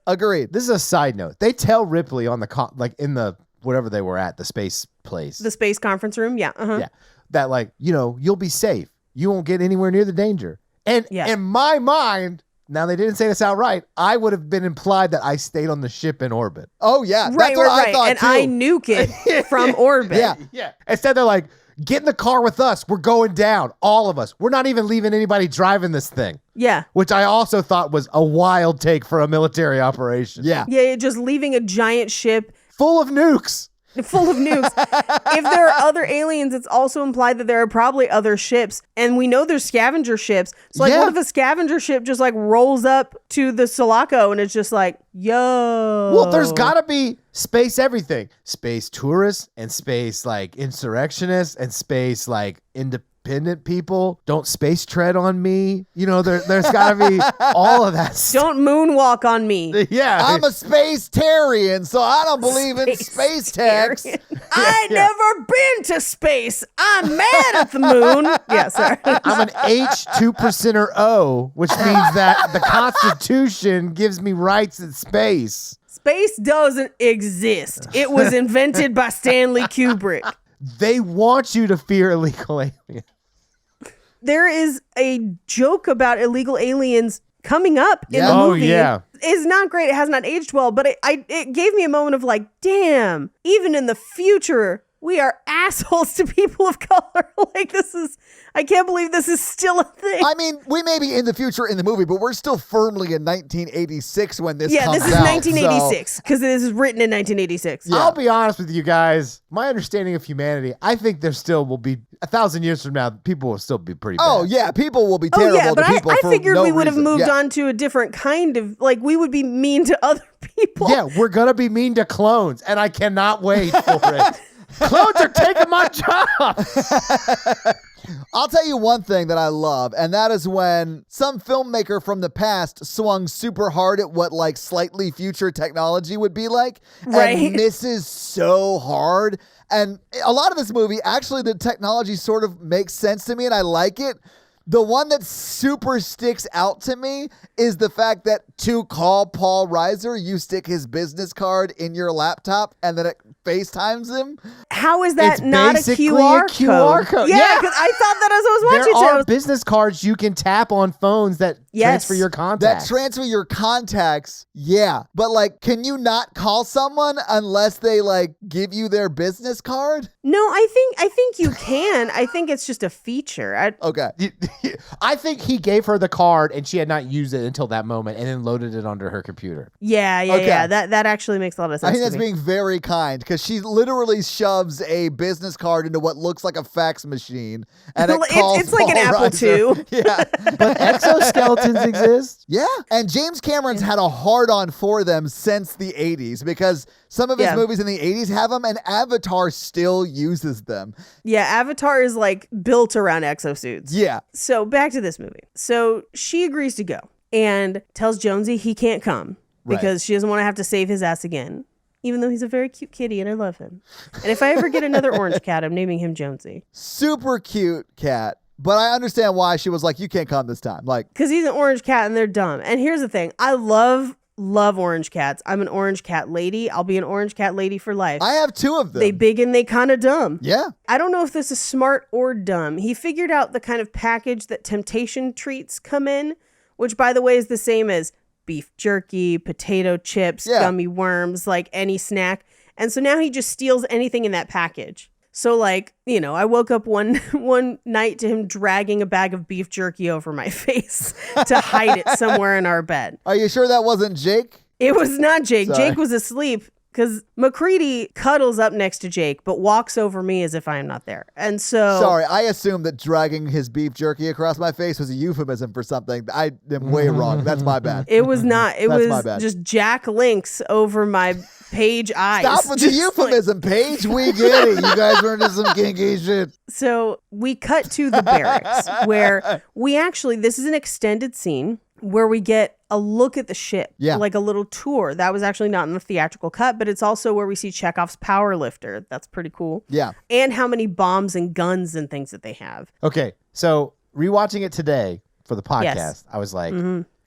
Agreed. This is a side note. They tell Ripley on the like in the whatever they were at, the space place. The space conference room. Yeah. Uh-huh. Yeah. That like, you'll be safe. You won't get anywhere near the danger. And Yeah. in my mind, now they didn't say this outright, I would have been implied that I stayed on the ship in orbit. Oh, yeah. Right, That's what right, I right. thought, And too. I nuke it from orbit. Yeah. Yeah. Instead they're like, get in the car with us. We're going down. All of us. We're not even leaving anybody driving this thing. Yeah. Which I also thought was a wild take for a military operation. Yeah. Yeah. Just leaving a giant ship Full of nukes. full of nukes. If there are other aliens, it's also implied that there are probably other ships. And we know there's scavenger ships. So like, Yeah. what if a scavenger ship just like rolls up to the Sulaco and it's just like, yo. Well, there's got to be space everything. Space tourists and space like insurrectionists and space like independent people. Don't space tread on me. There's got to be all of that stuff. Don't moonwalk on me. Yeah. I'm a space-tarian, so I don't believe in space tax. I never been to space. I'm mad at the moon. Yeah, sorry. I'm an H2%er O, which means that the Constitution gives me rights in space. Space doesn't exist. It was invented by Stanley Kubrick. They want you to fear illegal aliens. There is a joke about illegal aliens coming up in Yeah. the Oh, movie. yeah. It's not great. It has not aged well, but it gave me a moment of like, damn, even in the future, we are assholes to people of color. Like, I can't believe this is still a thing. I mean, we may be in the future in the movie, but we're still firmly in 1986 when this Yeah, comes this is out. 1986 because this is written in 1986. Yeah. I'll be honest with you guys. My understanding of humanity, I think there still will be 1,000 years from now, people will still be pretty bad. Oh, yeah. People will be Oh terrible yeah, but to people I for figured no we would have reason. moved Yeah. on to a different kind of like we would be mean to other people. Yeah, we're going to be mean to clones, and I cannot wait for it. Clones are taking my job. I'll tell you one thing that I love, and that is when some filmmaker from the past swung super hard at what like slightly future technology would be like, Right. and misses so hard. And a lot of this movie, actually, the technology sort of makes sense to me, and I like it. The one that super sticks out to me is the fact that to call Paul Reiser, you stick his business card in your laptop, and then it FaceTimes him. How is that It's not a basically QR, a QR code. Yeah, Yeah. because I thought that as I was There watching are it. business cards you can tap on phones that Yes. transfer your That contacts. transfer your contacts, yeah. But like, can you not call someone unless they like give you their business card? No, I think you can. I think it's just a feature. Okay. I think he gave her the card and she had not used it until that moment and then loaded it onto her computer. Yeah. Okay. That actually makes a lot of sense. I think to that's me. being very kind because she literally shoves a business card into what looks like a fax machine, and it It's- calls it's like an Paul Apple Reiser. II. Yeah, But exoskeletons exist. yeah. And James Cameron's had a hard on for them since the 80s because some of his Yeah. movies in the 80s have them, and Avatar still uses them. Yeah, Avatar is like built around exosuits. Yeah, So back to this movie. So she agrees to go and tells Jonesy he can't come because she doesn't want to have to save his ass again, even though he's a very cute kitty and I love him. And if I ever get another orange cat, I'm naming him Jonesy super cute cat. But I understand why she was like, you can't come this time. Like, because he's an orange cat and they're dumb. And here's the thing. I love orange cats. I'm an orange cat lady. I'll be an orange cat lady for life. I have two of them. They big and they kind of dumb. Yeah. I don't know if this is smart or dumb. He figured out the kind of package that temptation treats come in, which by the way is the same as beef jerky, potato chips, Yeah. gummy worms, like any snack. And so now he just steals anything in that package. So like, I woke up one night to him dragging a bag of beef jerky over my face to hide it somewhere in our bed. Are you sure that wasn't Jake? It was not Jake. Sorry. Jake was asleep because McCready cuddles up next to Jake, but walks over me as if I am not there. And so... Sorry, I assumed that dragging his beef jerky across my face was a euphemism for something. I am way wrong. That's my bad. It was not. It That's my was bad. just Jack Links over my Paige eyes. Stop with the Just like- euphemism, Paige. We get it. You guys were into some kinky shit. So we cut to the barracks where this is an extended scene where we get a look at the ship, Yeah. like a little tour. That was actually not in the theatrical cut, but it's also where we see Chekhov's power lifter. That's pretty cool. Yeah. And how many bombs and guns and things that they have. Okay, so rewatching it today for the podcast, Yes. I was like,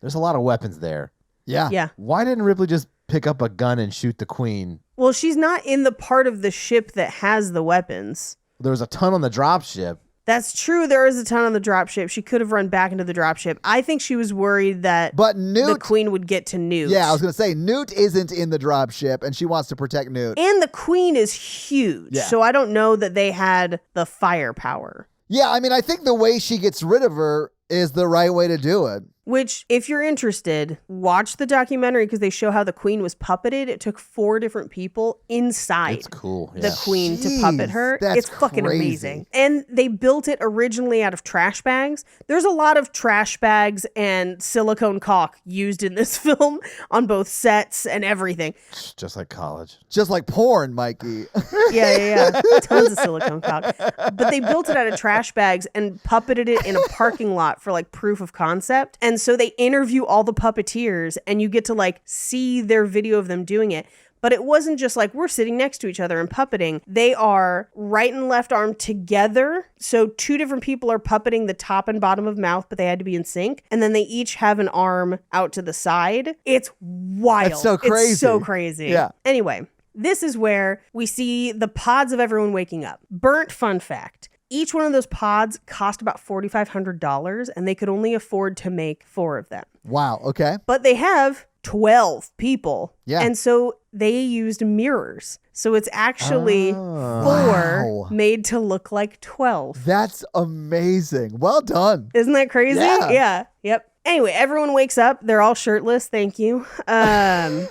there's a lot of weapons there. Yeah. Yeah. Why didn't Ripley just pick up a gun and shoot the queen? Well, she's not in the part of the ship that has the weapons. There was a ton on the drop ship. That's true. There is a ton on the dropship. She could have run back into the dropship. I think she was worried that But the Newt... queen would get to Newt. Yeah, I was going to say, Newt isn't in the dropship, and she wants to protect Newt. And the queen is huge. Yeah. So I don't know that they had the firepower. Yeah, I mean, I think the way she gets rid of her is the right way to do it. Which, if you're interested, watch the documentary because they show how the queen was puppeted. It took 4 different people inside It's cool. the Yeah. queen to Jeez, puppet her. that's It's fucking crazy. amazing. And they built it originally out of trash bags. There's a lot of trash bags and silicone caulk used in this film on both sets and everything. Just like college. Just like porn, Mikey. Yeah. Tons of silicone caulk. But they built it out of trash bags and puppeted it in a parking lot for like proof of concept. And so they interview all the puppeteers and you get to like see their video of them doing it. But it wasn't just like we're sitting next to each other and puppeting. They are right and left arm together. So 2 different people are puppeting the top and bottom of mouth, but they had to be in sync. And then they each have an arm out to the side. It's wild. That's so crazy. It's so crazy. Yeah. Anyway, this is where we see the pods of everyone waking up. Burnt fun fact. Each one of those pods cost about $4,500 and they could only afford to make 4 of them. Wow, okay. But they have 12 people. Yeah. And so they used mirrors. So it's actually 4 Wow. made to look like 12. That's amazing. Well done. Isn't that crazy? Yeah. Yep. Anyway, everyone wakes up. They're all shirtless. Thank you. I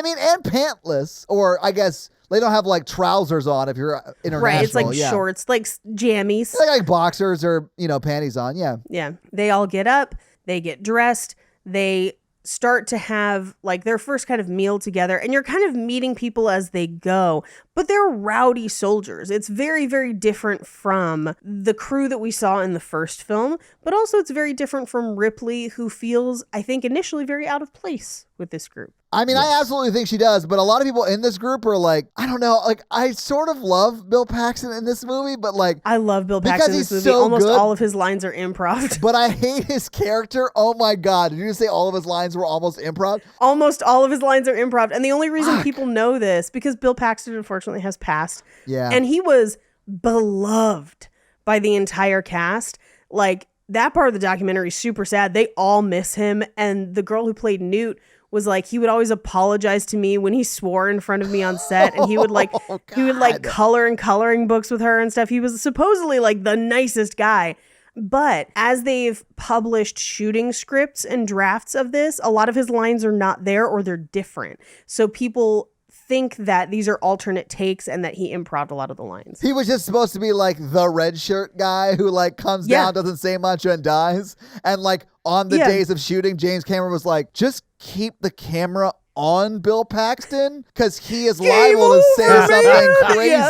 mean, and pantless, or I guess they don't have like trousers on if you're international. Right. It's like yeah. shorts, like jammies. Like boxers or, panties on. Yeah. Yeah. They all get up, they get dressed, they start to have like their first kind of meal together, and you're kind of meeting people as they go, but they're rowdy soldiers. It's very, very different from the crew that we saw in the first film, but also it's very different from Ripley, who feels, I think, initially very out of place with this group. I mean, I absolutely think she does, but a lot of people in this group are like, I don't know, like I sort of love Bill Paxton in this movie, but like, I love Bill Because Paxton in this he's movie. so Almost good. all of his lines are improv. but I hate his character. Oh my God. Did you just say all of his lines were almost improv? Almost all of his lines are improv. And the only reason Fuck. people know this, because Bill Paxton unfortunately has passed. Yeah. And he was beloved by the entire cast. Like, that part of the documentary is super sad. They all miss him. And the girl who played Newt was like, he would always apologize to me when he swore in front of me on set. And he would like, Oh, he would like God. color in coloring books with her and stuff. He was supposedly like the nicest guy. But as they've published shooting scripts and drafts of this, a lot of his lines are not there or they're different. So people think that these are alternate takes and that he improv a lot of the lines. He was just supposed to be like the red shirt guy who like comes Yeah. down, doesn't say much, and dies. And like on the Yeah. days of shooting, James Cameron was like, just keep the camera on Bill Paxton because he is liable to say over, something man.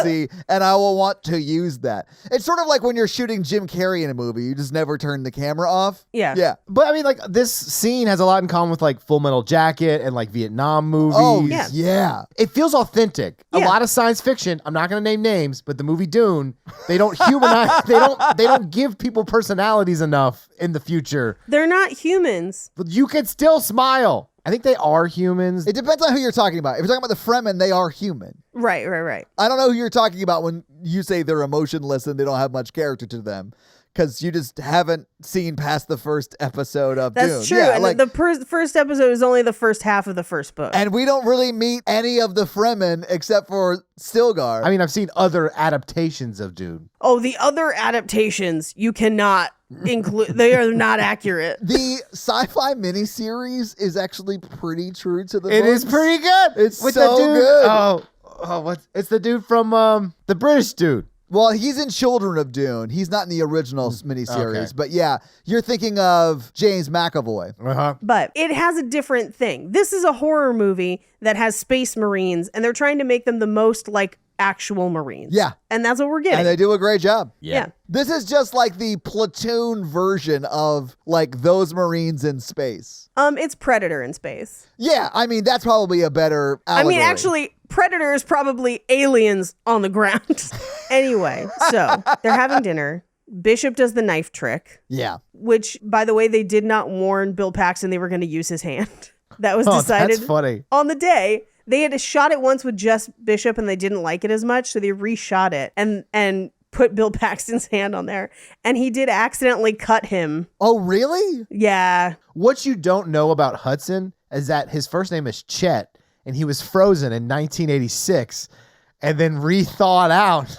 crazy and I will want to use that. It's sort of like when you're shooting Jim Carrey in a movie, you just never turn the camera off. Yeah. Yeah. But I mean, like, this scene has a lot in common with like Full Metal Jacket and like Vietnam movies. Oh, Yeah. yeah. It feels authentic. A Yeah. lot of science fiction. I'm not going to name names, but the movie Dune, they don't humanize. they don't give people personalities enough in the future. They're not humans. But you can still smile. I think they are humans. It depends on who you're talking about. If you're talking about the Fremen, they are human. Right. I don't know who you're talking about when you say they're emotionless and they don't have much character to them. because you just haven't seen past the first episode of Dune. That's true. Yeah, and the first episode is only the first half of the first book. and we don't really meet any of the Fremen except for Stilgar. I mean, I've seen other adaptations of Dune. Oh, the other adaptations you cannot include. They are not accurate. the sci-fi miniseries is actually pretty true to the It is books. pretty good. It's With so the dude, good. What's it's the dude from the British dude. Well, he's in Children of Dune. He's not in the original miniseries. Okay. But yeah, you're thinking of James McAvoy. Uh-huh. But it has a different thing. This is a horror movie that has space marines, and they're trying to make them the most like actual marines. Yeah. And that's what we're getting. And they do a great job. yeah. This is just like the Platoon version of like those Marines in space. It's Predator in space. Yeah, I mean, that's probably a better I allegory. mean, actually, Predator is probably aliens on the ground. Anyway, so they're having dinner. Bishop does the knife trick, Yeah. which, by the way, they did not warn Bill Paxton they were going to use his hand. That was decided That's funny. on the day. They had shot it once with just Bishop and they didn't like it as much, so they reshot it and put Bill Paxton's hand on there. And he did accidentally cut him. Oh, really? Yeah. What you don't know about Hudson is that his first name is Chet, and he was frozen in 1986 and then rethawed out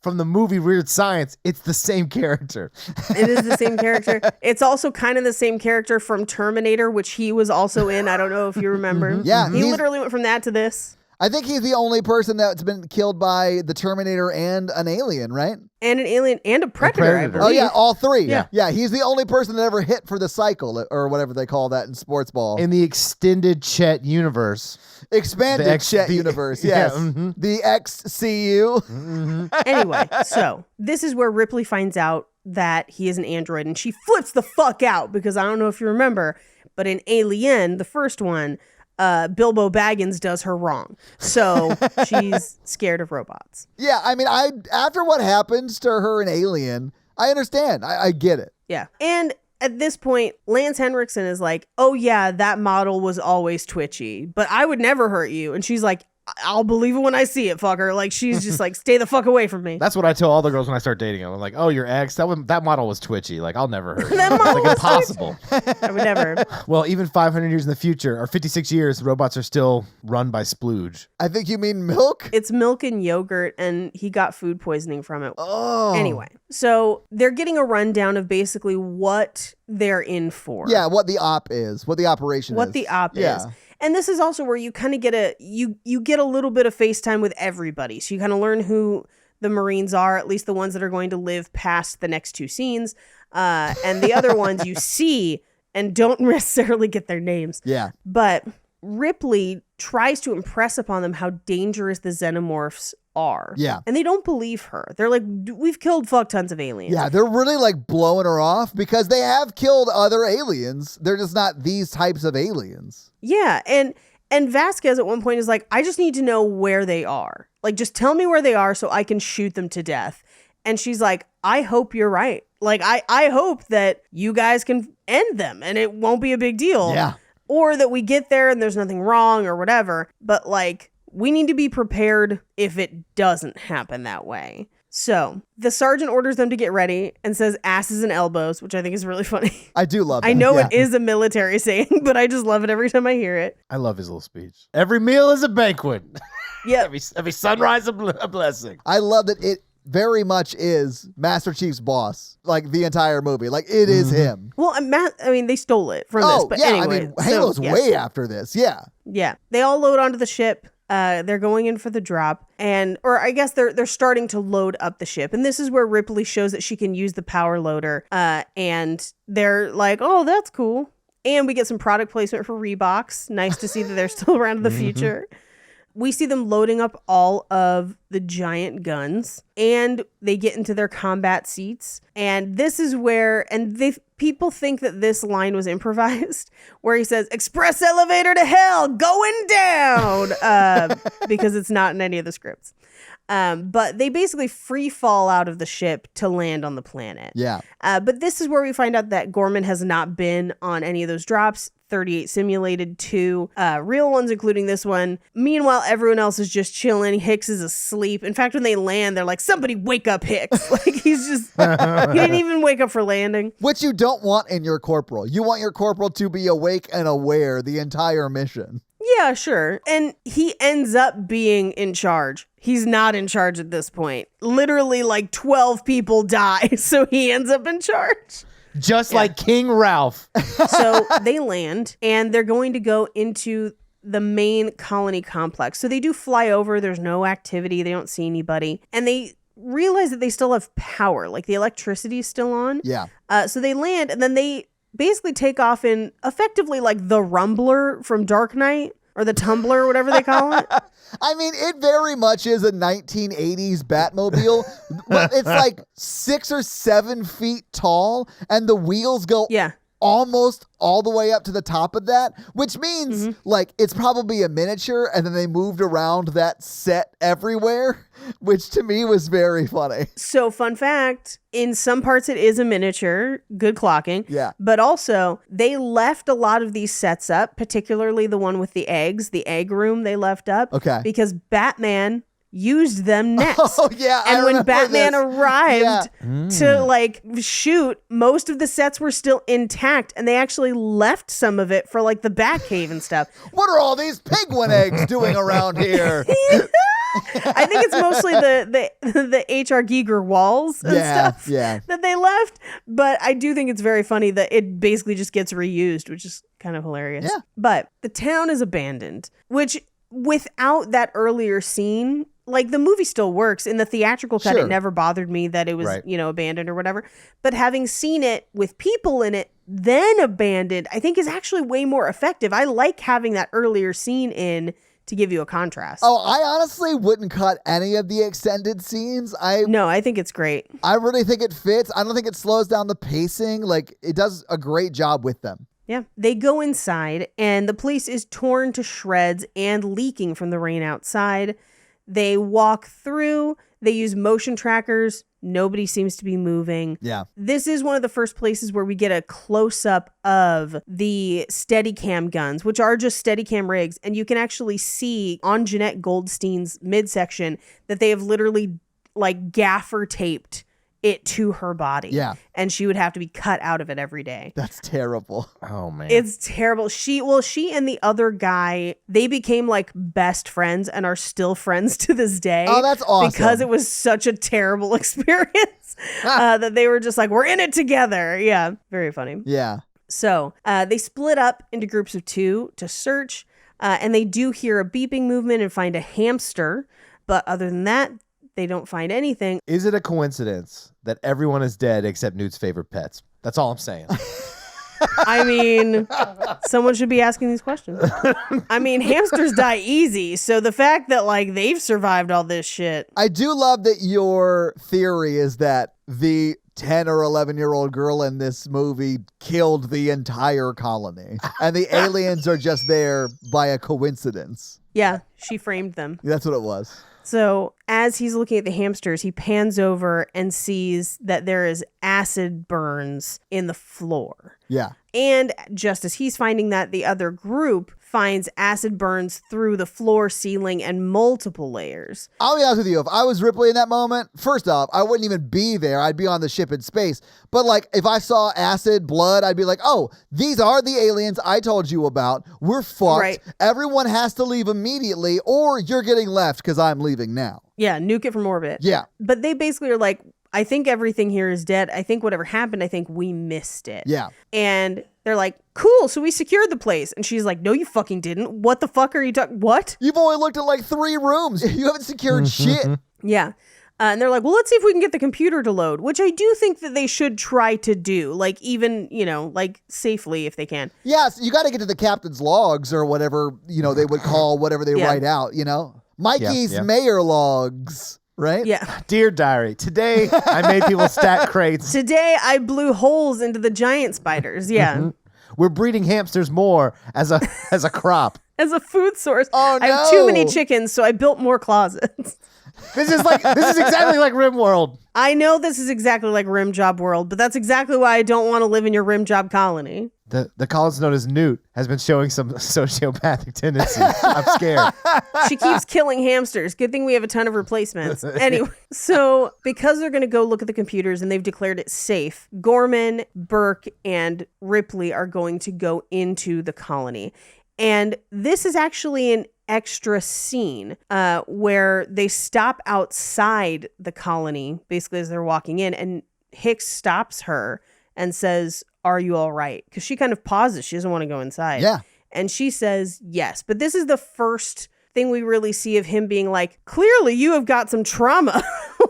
from the movie Weird Science. It's the same character. It is the same character. It's also kind of the same character from Terminator, which he was also in. I don't know if you remember. Yeah, He he's- literally went from that to this. I think he's the only person that's been killed by the Terminator and an alien, right? And an alien and a predator, I predator. Oh, believe. yeah, all three. Yeah. Yeah, he's the only person that ever hit for the cycle or whatever they call that in sports ball. In the extended Chet universe. Expanded The X- Chet the- universe, yeah, yes. mhm. The XCU. Anyway, so this is where Ripley finds out that he is an android and she flips the fuck out because I don't know if you remember, but in Alien, the first one, Bilbo Baggins does her wrong. So she's scared of robots. Yeah, I mean, after what happens to her in Alien, I understand. I get it. Yeah. And at this point, Lance Henriksen is like, oh yeah, that model was always twitchy, but I would never hurt you. And she's like, I'll believe it when I see it, fucker. Like, she's just like, stay the fuck away from me. That's what I tell all the girls when I start dating them. I'm like, oh, your ex, that model was twitchy. Like, I'll never hurt you. That It's model like was impossible. I would never. Well, even 500 years in the future, or 56 years, robots are still run by splooge. I think you mean milk? It's milk and yogurt, and he got food poisoning from it. Oh. Anyway, so they're getting a rundown of basically what they're in for. Yeah, what the op is, what the operation is. What the op Yeah. is. And this is also where you kind of get you get a little bit of FaceTime with everybody. So you kind of learn who the Marines are, at least the ones that are going to live past the next two scenes. And the other ones you see and don't necessarily get their names. Yeah. But Ripley tries to impress upon them how dangerous the xenomorphs are. Yeah. And they don't believe her. They're like, we've killed fuck tons of aliens. Yeah, they're really like blowing her off because they have killed other aliens. They're just not these types of aliens. Yeah, and Vasquez at one point is like, I just need to know where they are. Like, just tell me where they are so I can shoot them to death. And she's like, I hope you're right. Like, I hope that you guys can end them and it won't be a big deal. Yeah. Or that we get there and there's nothing wrong or whatever. But like, we need to be prepared if it doesn't happen that way. So the sergeant orders them to get ready and says asses and elbows, which I think is really funny. I do love that. I know yeah. it is a military saying, but I just love it every time I hear it. I love his little speech. Every meal is a banquet. Yeah. Every sunrise a blessing. I love that it very much is Master Chief's boss, like the entire movie. Like it is him. Well, they stole it from this, Oh, but yeah. anyway. I mean, Halo's so, yes. way after this. Yeah. Yeah. They all load onto the ship. They're going in for the drop, or I guess they're starting to load up the ship. And this is where Ripley shows that she can use the power loader. And they're like, oh, that's cool. And we get some product placement for Reeboks. Nice to see that they're still around in the future. We see them loading up all of the giant guns, and they get into their combat seats. And this is where, people think that this line was improvised, where he says, "Express elevator to hell, going down," because it's not in any of the scripts. But they basically free fall out of the ship to land on the planet. Yeah. But this is where we find out that Gorman has not been on any of those drops. 38 simulated, 2 real ones, including this one. Meanwhile, everyone else is just chilling. Hicks is asleep. In fact, when they land, they're like, somebody wake up Hicks. Like, he's just, he didn't even wake up for landing. Which you don't want in your corporal. You want your corporal to be awake and aware the entire mission. Yeah, sure. And he ends up being in charge. He's not in charge at this point. Literally, like 12 people die, so he ends up in charge. Just like King Ralph. So they land, and they're going to go into the main colony complex. So they do fly over. There's no activity. They don't see anybody. And they realize that they still have power. Like, the electricity is still on. Yeah. So they land, and then they basically take off in effectively like the Rumbler from Dark Knight, or the Tumbler, whatever they call it. I mean, it very much is a 1980s Batmobile, but it's like 6 or 7 feet tall, and the wheels go Yeah. almost all the way up to the top of that, which means like it's probably a miniature, and then they moved around that set everywhere, which to me was very funny. So, fun fact, in some parts it is a miniature, good clocking. Yeah. But also, they left a lot of these sets up, particularly the one with the eggs, the egg room they left up. Okay. Because Batman used them next. Oh, yeah. I And when remember Batman this. arrived Yeah. to like shoot, most of the sets were still intact, and they actually left some of it for like the Batcave and stuff. What are all these penguin eggs doing around here? I think it's mostly the H.R. Giger walls and stuff that they left. But I do think it's very funny that it basically just gets reused, which is kind of hilarious. Yeah. But the town is abandoned, which without that earlier scene, like, the movie still works. In the theatrical cut, Sure. it never bothered me that it was, Right. Abandoned or whatever. But having seen it with people in it, then abandoned, I think is actually way more effective. I like having that earlier scene in to give you a contrast. Oh, I honestly wouldn't cut any of the extended scenes. No, I think it's great. I really think it fits. I don't think it slows down the pacing. Like, it does a great job with them. Yeah. They go inside, and the place is torn to shreds and leaking from the rain outside. They walk through. They use motion trackers. Nobody seems to be moving. Yeah. This is one of the first places where we get a close-up of the Steadicam guns, which are just Steadicam rigs. And you can actually see on Jeanette Goldstein's midsection that they have literally, like, gaffer taped it to her body. Yeah. And she would have to be cut out of it every day. That's terrible. Oh, man. It's terrible. She and the other guy, they became like best friends and are still friends to this day. Oh, that's awesome. Because it was such a terrible experience that they were just like, we're in it together. Yeah, very funny. Yeah. So they split up into groups of 2 to search, and they do hear a beeping movement and find a hamster. But other than that, they don't find anything. Is it a coincidence that everyone is dead except Newt's favorite pets? That's all I'm saying. I mean, someone should be asking these questions. I mean, hamsters die easy. So the fact that, like, they've survived all this shit. I do love that your theory is that the 10 or 11-year-old girl in this movie killed the entire colony. And the aliens are just there by a coincidence. Yeah, she framed them. That's what it was. So as he's looking at the hamsters, he pans over and sees that there is acid burns in the floor. Yeah. And just as he's finding that, the other group finds acid burns through the floor, ceiling, and multiple layers. I'll be honest with you. If I was Ripley in that moment, first off, I wouldn't even be there. I'd be on the ship in space. But like, if I saw acid, blood, I'd be like, oh, these are the aliens I told you about. We're fucked. Right. Everyone has to leave immediately, or you're getting left because I'm leaving now. Yeah, nuke it from orbit. Yeah. But they basically are like, I think everything here is dead. I think whatever happened, I think we missed it. Yeah. And they're like, cool, so we secured the place. And she's like, no, you fucking didn't. What the fuck are you talking? What? You've only looked at like 3 rooms. You haven't secured shit. Yeah. And they're like, well, let's see if we can get the computer to load, which I do think that they should try to do, like, even, like, safely if they can. Yes, you got to get to the captain's logs or whatever, they would call whatever they write out, Mikey's Yeah. Mayor logs, right? Yeah. Dear diary, today I made people stack crates. Today I blew holes into the giant spiders. Yeah. We're breeding hamsters more as a crop. As a food source. Oh, I have too many no. chickens, so I built more closets. This is exactly like RimWorld. I know this is exactly like Rim Job World, but that's exactly why I don't want to live in your Rim Job colony. The college known as Newt has been showing some sociopathic tendencies. I'm scared. She keeps killing hamsters. Good thing we have a ton of replacements. Anyway, so because they're going to go look at the computers and they've declared it safe, Gorman, Burke, and Ripley are going to go into the colony. And this is actually an extra scene where they stop outside the colony, basically as they're walking in, and Hicks stops her and says, "Are you all right?" Because she kind of pauses. She doesn't want to go inside. Yeah. And she says yes. But this is the first thing we really see of him being like, clearly you have got some trauma.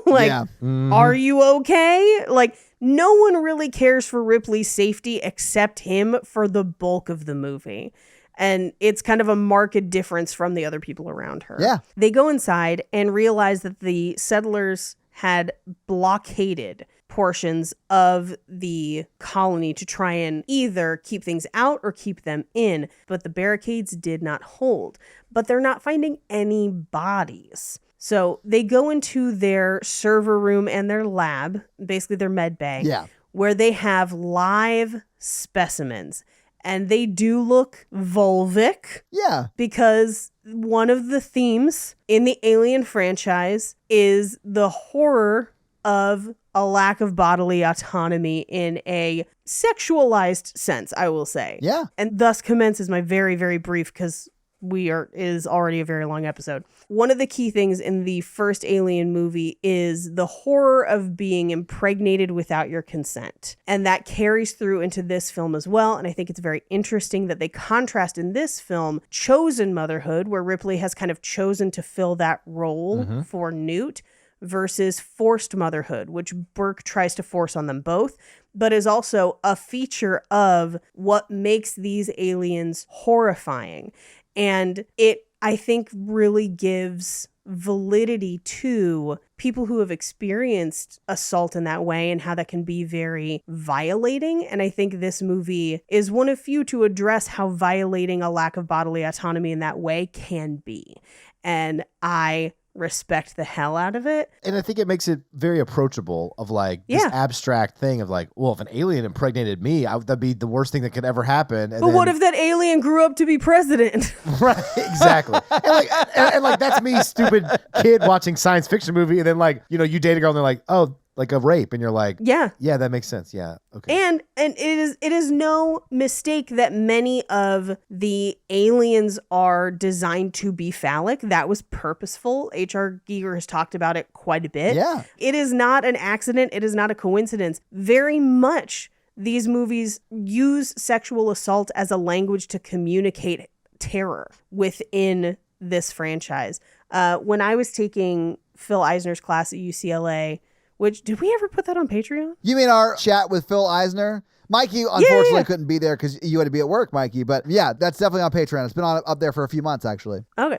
Like, Yeah. are you okay? Like, no one really cares for Ripley's safety except him for the bulk of the movie. And it's kind of a marked difference from the other people around her. Yeah. They go inside and realize that the settlers had blockaded portions of the colony to try and either keep things out or keep them in, but the barricades did not hold. But they're not finding any bodies. So they go into their server room and their lab, basically their med bay, Yeah. where they have live specimens. And they do look vulvic Yeah. because one of the themes in the Alien franchise is the horror of a lack of bodily autonomy in a sexualized sense, I will say. Yeah. And thus commences my very, very brief, because it is already a very long episode. One of the key things in the first Alien movie is the horror of being impregnated without your consent. And that carries through into this film as well. And I think it's very interesting that they contrast in this film chosen motherhood, where Ripley has kind of chosen to fill that role for Newt, versus forced motherhood, which Burke tries to force on them both, but is also a feature of what makes these aliens horrifying. And it, I think, really gives validity to people who have experienced assault in that way and how that can be very violating. And I think this movie is one of few to address how violating a lack of bodily autonomy in that way can be. And I respect the hell out of it. And I think it makes it very approachable of like this Yeah. abstract thing of like, well, if an alien impregnated me, that'd be the worst thing that could ever happen. And But what if that alien grew up to be president? Right, exactly. and like that's me, stupid kid watching science fiction movie, and then like, you know, you date a girl and they're like, oh, like a rape, and you're like, Yeah. yeah, that makes sense. Yeah, okay. And it is no mistake that many of the aliens are designed to be phallic. That was purposeful. H.R. Giger has talked about it quite a bit. Yeah. It is not an accident. It is not a coincidence. Very much these movies use sexual assault as a language to communicate terror within this franchise. When I was taking Phil Eisner's class at UCLA, which, did we ever put that on Patreon? You mean our chat with Phil Eisner? Mikey, unfortunately, yeah. couldn't be there because you had to be at work, Mikey. But yeah, that's definitely on Patreon. It's been up there for a few months, actually. Okay.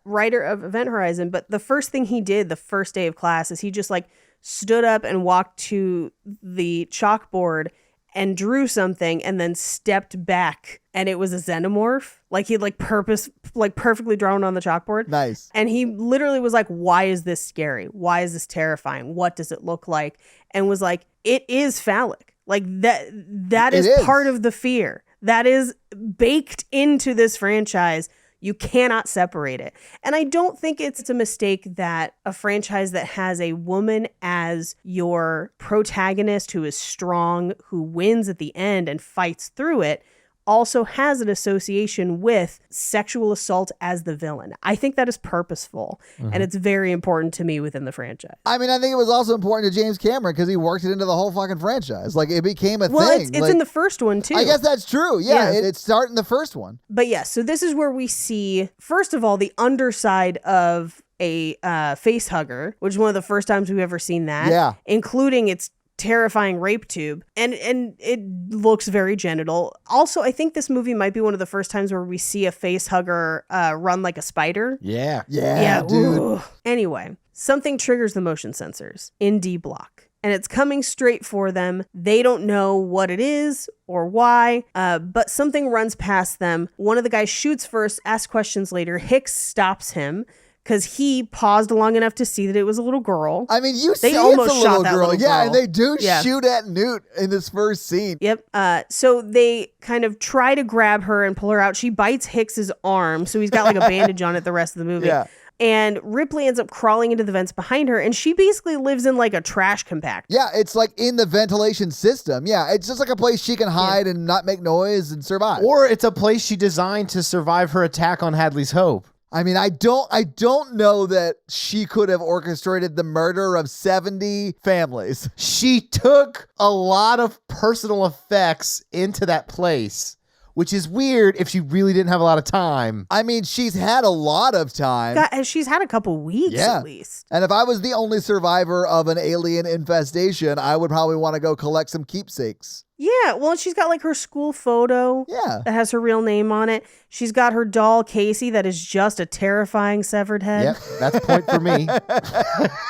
Writer of Event Horizon. But the first thing he did the first day of class is he just like stood up and walked to the chalkboard and drew something and then stepped back, and it was a xenomorph. Like he'd perfectly drawn on the chalkboard. Nice. And he literally was like, why is this scary? Why is this terrifying? What does it look like? And was like, it is phallic. Like that is part of the fear. That is baked into this franchise. You cannot separate it. And I don't think it's a mistake that a franchise that has a woman as your protagonist who is strong, who wins at the end and fights through it, also has an association with sexual assault as the villain. I think that is purposeful, and it's very important to me within the franchise. I mean, I think it was also important to James Cameron because he worked it into the whole fucking franchise. Like, it became a Well, thing. it's in the first one, too. I guess that's true. Yeah, Yeah. it started in the first one. But yes, so this is where we see, first of all, the underside of a face hugger, which is one of the first times we've ever seen that. Yeah. Including its terrifying rape tube. And it looks very genital. Also, I think this movie might be one of the first times where we see a face hugger run like a spider. Yeah. Yeah, dude. Ooh. Anyway, something triggers the motion sensors in D block. And it's coming straight for them. They don't know what it is or why, but something runs past them. One of the guys shoots first, asks questions later. Hicks stops him because he paused long enough to see that it was a little girl. I mean, you They see almost it's a shot little that girl. little Yeah, girl. and they do Yeah. shoot at Newt in this first scene. Yep. So they kind of try to grab her and pull her out. She bites Hicks's arm, so he's got like a bandage on it the rest of the movie. Yeah. And Ripley ends up crawling into the vents behind her, and she basically lives in like a trash compactor. Yeah, it's like in the ventilation system. Yeah, it's just like a place she can hide and not make noise and survive. Or it's a place she designed to survive her attack on Hadley's Hope. I mean, I don't know that she could have orchestrated the murder of 70 families. She took a lot of personal effects into that place, which is weird if she really didn't have a lot of time. I mean, she's had a lot of time. She's had a couple weeks Yeah. at least. And if I was the only survivor of an alien infestation, I would probably want to go collect some keepsakes. Yeah, well, she's got like her school photo Yeah. that has her real name on it. She's got her doll Casey that is just a terrifying severed head. Yep, that's a point for me.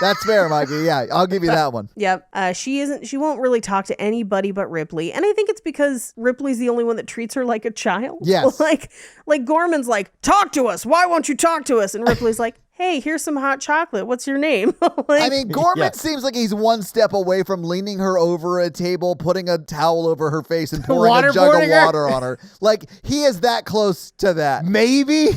That's fair, Mikey. Yeah, I'll give you that one. Yep. She won't really talk to anybody but Ripley. And I think it's because Ripley's the only one that treats her like a child. Yes. Like Gorman's like, talk to us. Why won't you talk to us? And Ripley's like, hey, here's some hot chocolate. What's your name? I mean, Gorman Yeah. seems like he's one step away from leaning her over a table, putting a towel over her face, and pouring a jug of Waterboarding her. water on her. Like, he is that close to that. Maybe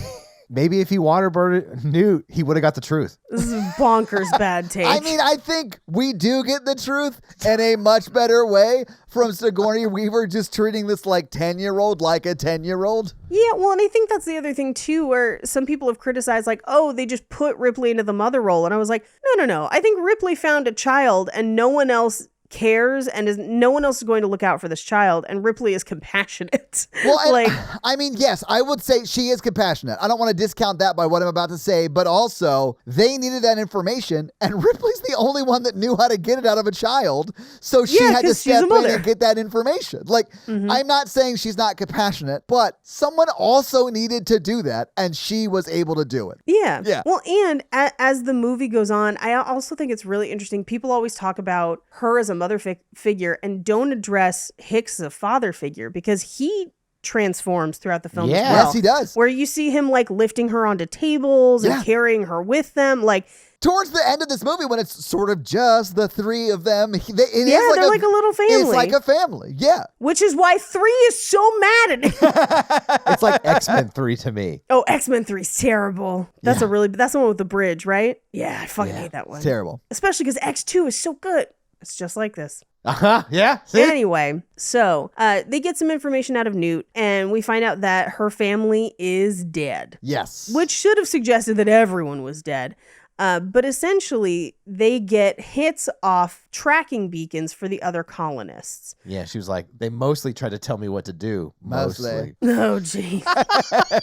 if he waterboarded Newt, he would have got the truth. this is bonkers bad take. I mean, I think we do get the truth in a much better way from Sigourney Weaver just treating this like 10-year-old like a 10-year-old. Yeah, well, and I think that's the other thing too, where some people have criticized, like, oh, they just put Ripley into the mother role. And I was like, no. I think Ripley found a child and no one else cares no one else is going to look out for this child, and Ripley is compassionate. Well, and, like, I mean, yes, I would say she is compassionate. I don't want to discount that by what I'm about to say, but also they needed that information, and Ripley's the only one that knew how to get it out of a child, so she Yeah, had to 'cause she's a step in mother. and get that information. Like, I'm not saying she's not compassionate, but someone also needed to do that, and she was able to do it. yeah. Yeah. Well, and as the movie goes on, I also think it's really interesting. People always talk about her as a mother figure and don't address Hicks as a father figure, because he transforms throughout the film as Yeah. well. Yes, he does. Where you see him like lifting her onto tables Yeah. and carrying her with them. Like, Towards the end of this movie, when it's sort of just the three of them, it is they're like a little family. It's like a family, yeah. which is why 3 is so mad at him. It's like X-Men 3 to me. Oh, X-Men 3 is terrible. That's the one with the bridge, right? Yeah, I fucking hate that one. It's terrible. Especially because X2 is so good. It's just like this. Uh-huh. Yeah. See? Anyway, so they get some information out of Newt, and we find out that her family is dead, Yes. which should have suggested that everyone was dead. But essentially, they get hits off tracking beacons for the other colonists. Yeah, she was like, they mostly tried to tell me what to do. Mostly. Oh, gee.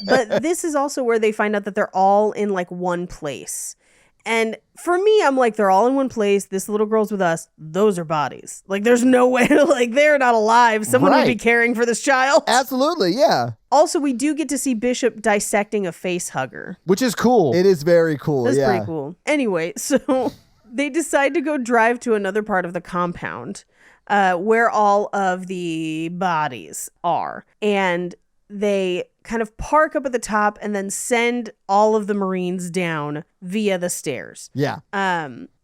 But this is also where they find out that they're all in like one place. And for me, I'm like, they're all in one place. This little girl's with us. Those are bodies. Like, there's no way, like, they're not alive. Someone would be Right. caring for this child. Absolutely, yeah. Also, we do get to see Bishop dissecting a face hugger. Which is cool. It is very cool, That's yeah. pretty cool. Anyway, so they decide to go drive to another part of the compound where all of the bodies are. And they kind of park up at the top and then send all of the Marines down via the stairs. Yeah.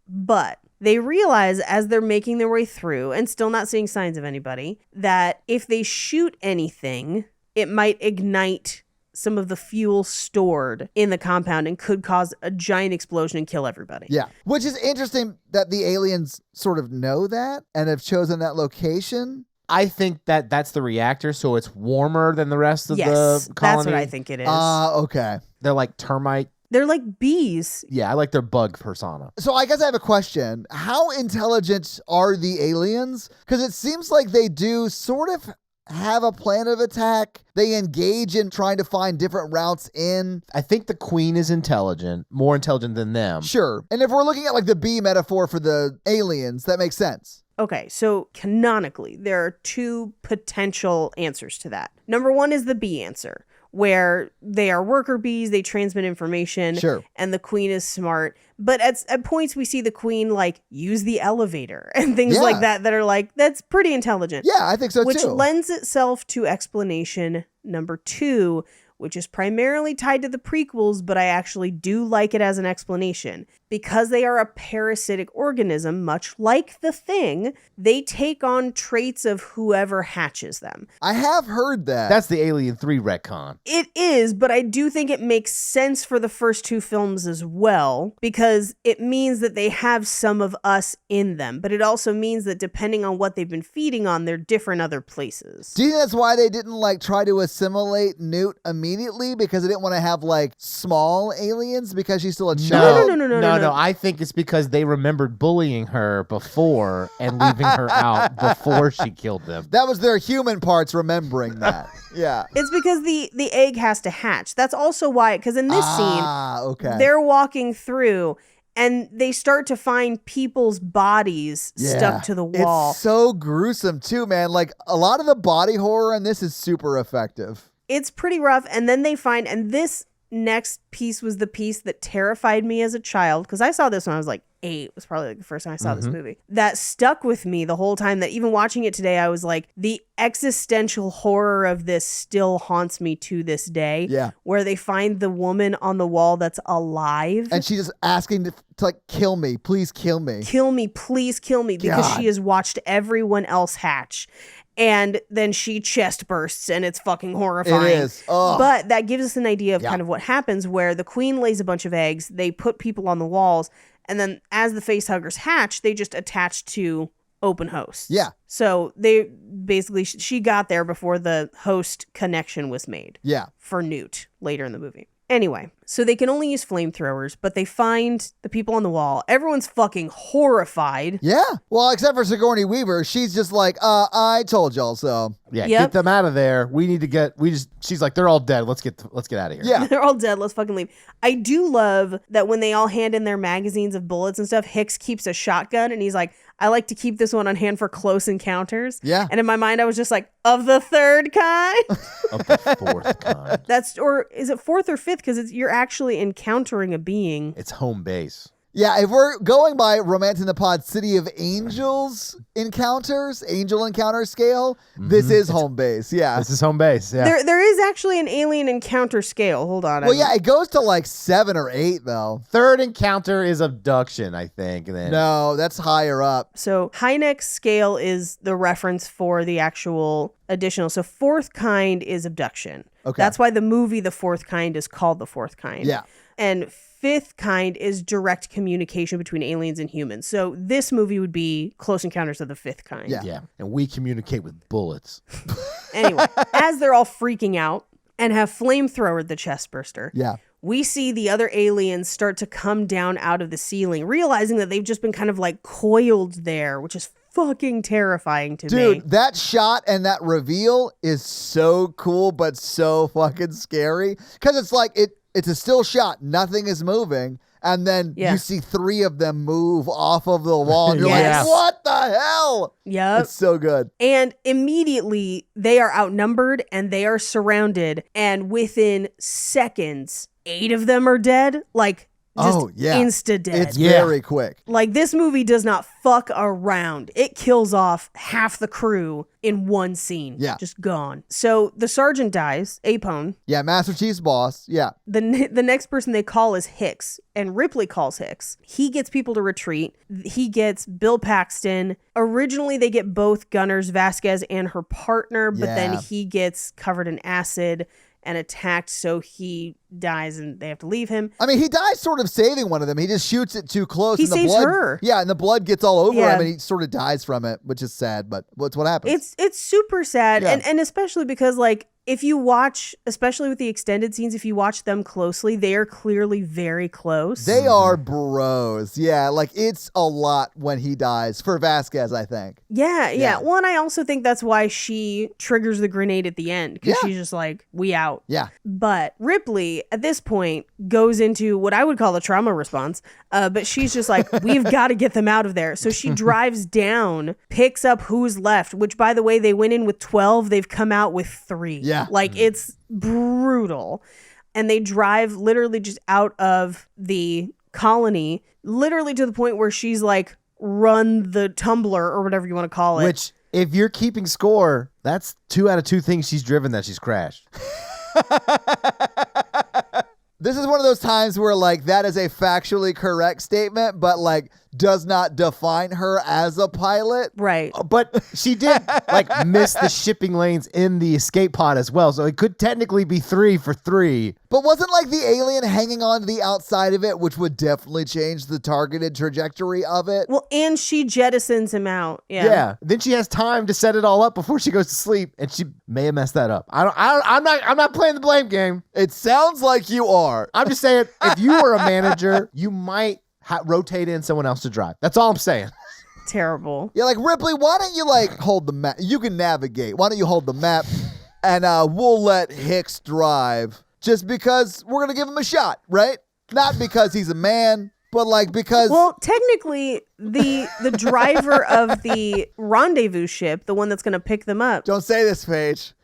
But they realize as they're making their way through and still not seeing signs of anybody that if they shoot anything, it might ignite some of the fuel stored in the compound and could cause a giant explosion and kill everybody. Yeah. Which is interesting that the aliens sort of know that and have chosen that location. I think that that's the reactor, so it's warmer than the rest of Yes, the colony. that's what I think it is. Okay. They're like termite. They're like bees. Yeah, I like their bug persona. So I guess I have a question. How intelligent are the aliens? Because it seems like they do sort of have a plan of attack. They engage in trying to find different routes in. I think the queen is intelligent, more intelligent than them. Sure. And if we're looking at like the bee metaphor for the aliens, that makes sense. Okay, so canonically, there are two potential answers to that. Number one is the bee answer, where they are worker bees, they transmit information, Sure. and the queen is smart. But at points, we see the queen, like, use the elevator and things Yeah. like that are like, that's pretty intelligent. Yeah, I think so Which too. lends itself to explanation number two, which is primarily tied to the prequels, but I actually do like it as an explanation. Because they are a parasitic organism, much like the Thing, they take on traits of whoever hatches them. I have heard that. That's the Alien 3 retcon. It is, but I do think it makes sense for the first two films as well, because it means that they have some of us in them, but it also means that depending on what they've been feeding on, they're different other places. Do you think that's why they didn't like try to assimilate Newt immediately, because they didn't want to have like small aliens because she's still a child? No. I think it's because they remembered bullying her before and leaving her out before she killed them. That was their human parts remembering that. Yeah. It's because the egg has to hatch. That's also why, because in this scene, okay. they're walking through and they start to find people's bodies stuck to the wall. It's so gruesome too, man. Like a lot of the body horror in this is super effective. It's pretty rough. And then they find, and this next piece was the piece that terrified me as a child, because I saw this when I was like 8. It was probably like the first time I saw this movie. That stuck with me the whole time, that even watching it today, I was like, the existential horror of this still haunts me to this day. Yeah. Where they find the woman on the wall that's alive. And she's just asking to like, kill me, please kill me. Kill me, please kill me, because God. she has watched everyone else hatch. And then she chest bursts, and it's fucking horrifying. It is. Ugh. But that gives us an idea of kind of what happens, where the queen lays a bunch of eggs, they put people on the walls, and then as the facehuggers hatch, they just attach to open hosts. Yeah. So they basically, she got there before the host connection was made. Yeah. For Newt later in the movie. Anyway, so they can only use flamethrowers, but they find the people on the wall. Everyone's fucking horrified. Yeah. Well, except for Sigourney Weaver, she's just like, I told y'all so. Yeah, Yep. get them out of there. We need to get. She's like, they're all dead. Let's get out of here. Yeah. They're all dead. Let's fucking leave. I do love that when they all hand in their magazines of bullets and stuff, Hicks keeps a shotgun and he's like, I like to keep this one on hand for close encounters. Yeah. And in my mind, I was just like, of the third kind? Of the fourth kind. Or is it fourth or fifth? Because you're actually encountering a being. It's home base. Yeah, if we're going by Romance in the Pod City of Angels encounters, angel encounter scale, this is home base. Yeah. This is home base. Yeah. There is actually an alien encounter scale. Hold on. Well, yeah, it goes to like 7 or 8 though. Third encounter is abduction, I think. Then No, that's higher up. So Hynek scale is the reference for the actual additional. So fourth kind is abduction. Okay. That's why the movie The Fourth Kind is called The Fourth Kind. Yeah. And fifth kind is direct communication between aliens and humans. So this movie would be Close Encounters of the Fifth Kind. Yeah. Yeah, and we communicate with bullets. Anyway, as they're all freaking out and have flamethrowered the chest burster, Yeah. we see the other aliens start to come down out of the ceiling, realizing that they've just been kind of like coiled there, which is fucking terrifying to me. Dude, that shot and that reveal is so cool, but so fucking scary. Because it's like, it's a still shot. Nothing is moving. And then you see 3 of them move off of the wall. And you're Yes. like, what the hell? Yep. It's so good. And immediately they are outnumbered and they are surrounded. And within seconds, 8 of them are dead. Like, just insta dead. It's very quick. Like, this movie does not fuck around. It kills off half the crew in one scene. Yeah. Just gone. So the sergeant dies, Apone. Yeah, Master Chief's boss. Yeah. The next person they call is Hicks, and Ripley calls Hicks. He gets people to retreat. He gets Bill Paxton. Originally, they get both Gunners, Vasquez, and her partner, but then he gets covered in acid and attacked, so he dies and they have to leave him. I mean, he dies sort of saving one of them. He just shoots it too close. He and the saves blood, her. Yeah, and the blood gets all over Yeah. him, and he sort of dies from it, which is sad, but what's what happens. It's super sad, Yeah. and especially because, like, if you watch, especially with the extended scenes, if you watch them closely, they are clearly very close. They are bros. Yeah, like it's a lot when he dies for Vasquez, I think. Yeah. Well, and I also think that's why she triggers the grenade at the end, because she's just like, we out. Yeah. But Ripley, at this point, goes into what I would call a trauma response. But she's just like, we've got to get them out of there. So she drives down, picks up who's left, which, by the way, they went in with 12. They've come out with 3. Yeah. Like, it's brutal. And they drive literally just out of the colony, literally to the point where she's like, run the tumbler or whatever you want to call it. Which, if you're keeping score, that's 2 out of 2 things she's driven that she's crashed. This is one of those times where, like, that is a factually correct statement, but, like, does not define her as a pilot. Right. But she did, like, miss the shipping lanes in the escape pod as well. So it could technically be 3 for 3. But wasn't, like, the alien hanging on to the outside of it, which would definitely change the targeted trajectory of it? Well, and she jettisons him out. Yeah. Yeah. Then she has time to set it all up before she goes to sleep, and she may have messed that up. I'm not playing the blame game. It sounds like you are. I'm just saying, if you were a manager, you might rotate in someone else to drive. That's all I'm saying. Terrible. Yeah, like, Ripley, why don't you, like, hold the map? You can navigate. Why don't you hold the map, and we'll let Hicks drive, just because we're going to give him a shot, right? Not because he's a man, but, like, because... Well, technically, the driver of the rendezvous ship, the one that's going to pick them up. Don't say this, Paige.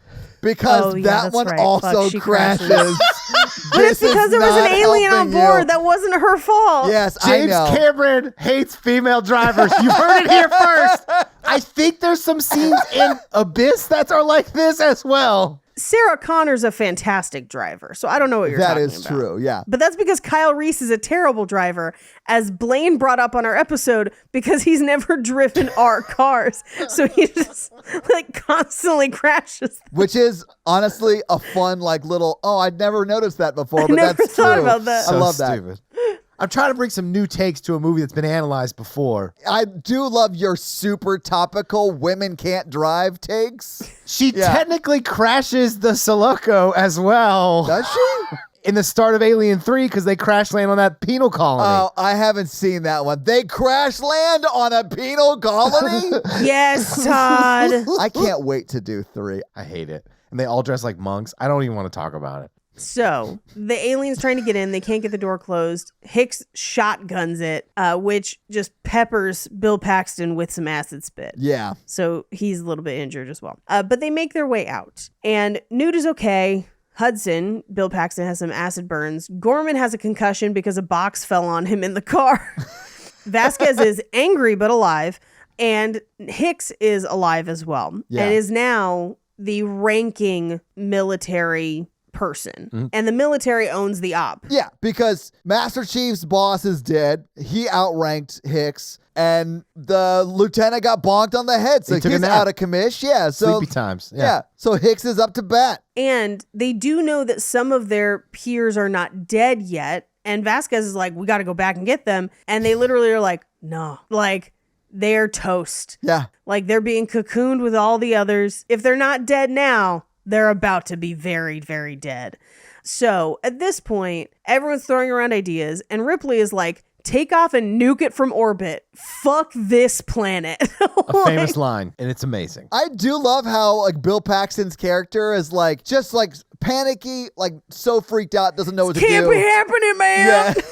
Because Oh, yeah, that that's one right. also Fuck, she crashes. But it's because there was an alien on board. That wasn't her fault. Yes, James I know. Cameron hates female drivers. You heard it here first. I think there's some scenes in Abyss that are like this as well. Sarah Connor's a fantastic driver, so I don't know what you're That talking is about. true, yeah. But that's because Kyle Reese is a terrible driver, as Blaine brought up on our episode, because he's never driven our cars. So he just, like, constantly crashes. Which is, honestly, a fun, like, little, oh, I'd never noticed that before, I but never that's thought true. about that. I So love that. stupid. I'm trying to bring some new takes to a movie that's been analyzed before. I do love your super topical women can't drive takes. She Yeah. technically crashes the Soloco as well Does she? in the start of Alien 3 because they crash land on that penal colony. Oh, I haven't seen that one. They crash land on a penal colony? Yes, Todd. I can't wait to do 3. I hate it. And they all dress like monks. I don't even want to talk about it. So the alien's trying to get in. They can't get the door closed. Hicks shotguns it, which just peppers Bill Paxton with some acid spit. Yeah. So he's a little bit injured as well. But they make their way out. And Newt is okay. Hudson, Bill Paxton, has some acid burns. Gorman has a concussion because a box fell on him in the car. Vasquez is angry but alive. And Hicks is alive as well. Yeah. And is now the ranking military person. Mm-hmm. And the military owns the op. Yeah, because Master Chief's boss is dead. He outranked Hicks, and the lieutenant got bonked on the head, so He took a he's nap. out of commish. Yeah, so Sleepy times. yeah, so Hicks is up to bat. And they do know that some of their peers are not dead yet. And Vasquez is like, we got to go back and get them. And they literally are like, no, like they're toast. Yeah, Like they're being cocooned with all the others. If they're not dead now, they're about to be very, very dead. So at this point, everyone's throwing around ideas. And Ripley is like, take off and nuke it from orbit. Fuck this planet. A famous line, and it's amazing. I do love how like Bill Paxton's character is like just like panicky, like so freaked out, doesn't know what to do. Can't be happening, man. Yeah.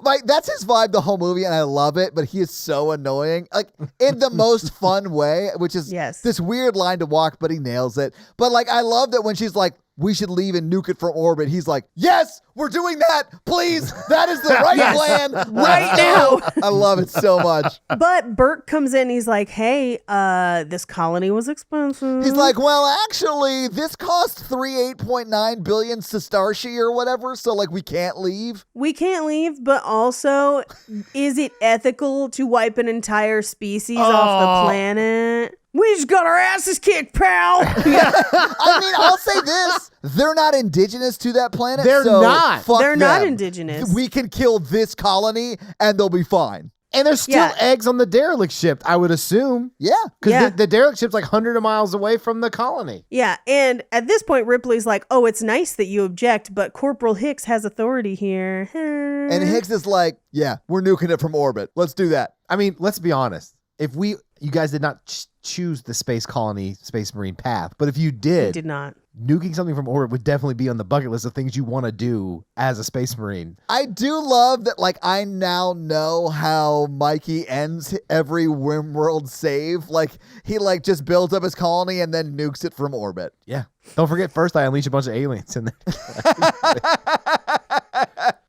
Like, that's his vibe the whole movie, and I love it, but he is so annoying. Like, in the most fun way, which is Yes. this weird line to walk, but he nails it. But, like, I love that when she's like, we should leave and nuke it from orbit, he's like, yes, we're doing that. Please. That is the right Yes. plan. Right now. I love it so much. But Bert comes in. He's like, hey, this colony was expensive. He's like, well, actually, this cost 8.9 billion sestertii or whatever, so, like, we can't leave. we can't leave, but also, is it ethical to wipe an entire species off the planet? We just got our asses kicked, pal. I mean, I'll say this. They're not indigenous to that planet. They're so not. fuck They're not them. indigenous. We can kill this colony and they'll be fine. And there's still Yeah. eggs on the derelict ship, I would assume. Yeah. Because Yeah. the derelict ship's like hundreds of miles away from the colony. Yeah, and at this point, Ripley's like, oh, it's nice that you object, but Corporal Hicks has authority here. And Hicks is like, yeah, we're nuking it from orbit. Let's do that. I mean, let's be honest. If you guys did not choose the space colony, space marine path, but if you He did, did not. nuking something from orbit would definitely be on the bucket list of things you want to do as a space marine. I do love that, like, I now know how Mikey ends every Rimworld save. Like, he, like, just builds up his colony and then nukes it from orbit. Yeah. Don't forget, first I unleash a bunch of aliens in there.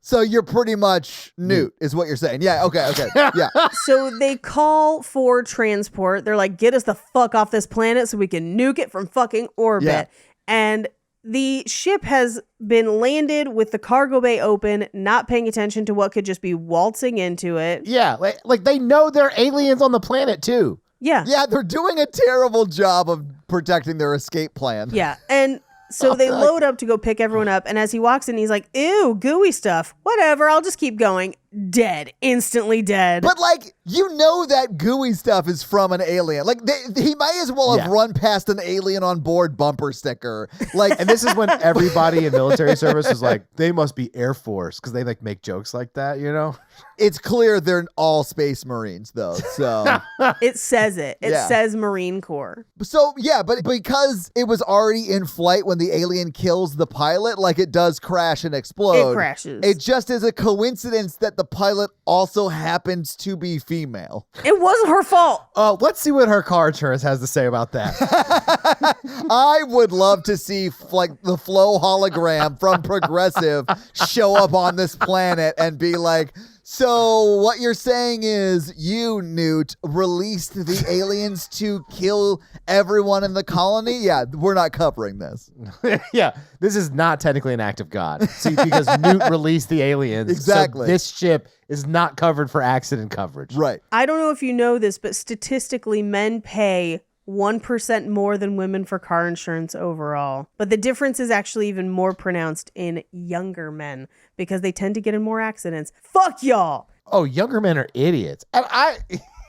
So you're pretty much Newt, is what you're saying. Yeah, okay. Yeah. So they call for transport. They're like, get us the fuck off this planet so we can nuke it from fucking orbit. Yeah. And The ship has been landed with the cargo bay open, not paying attention to what could just be waltzing into it. Yeah, like they know there are aliens on the planet too. Yeah. Yeah, they're doing a terrible job of protecting their escape plan. Yeah. And so they load up to go pick everyone up. And as he walks in, he's like, ew, gooey stuff. Whatever. I'll just keep going. Dead. Instantly dead. But like, you know that gooey stuff is from an alien. Like he might as well have run past an alien on board bumper sticker. Like, And this is when everybody in military service is like, they must be Air Force because they like make jokes like that, you know? it's clear they're all Space Marines though. So it says it. It Yeah. says Marine Corps. yeah, but because it was already in flight when the alien kills the pilot, like it does crash and explode. It crashes. It just is a coincidence that the pilot also happens to be female. It wasn't her fault. Let's see what her car insurance has to say about that. I would love to see like the Flow hologram from Progressive show up on this planet and be like, so what you're saying is you, Newt, released the aliens to kill everyone in the colony? Yeah, we're not covering this. Yeah, this is not technically an act of God. See, because Newt released the aliens. Exactly. So this ship is not covered for accident coverage. Right. I don't know if you know this, but statistically, men pay 1% more than women for car insurance overall. But the difference is actually even more pronounced in younger men because they tend to get in more accidents. Fuck y'all. Oh, younger men are idiots. And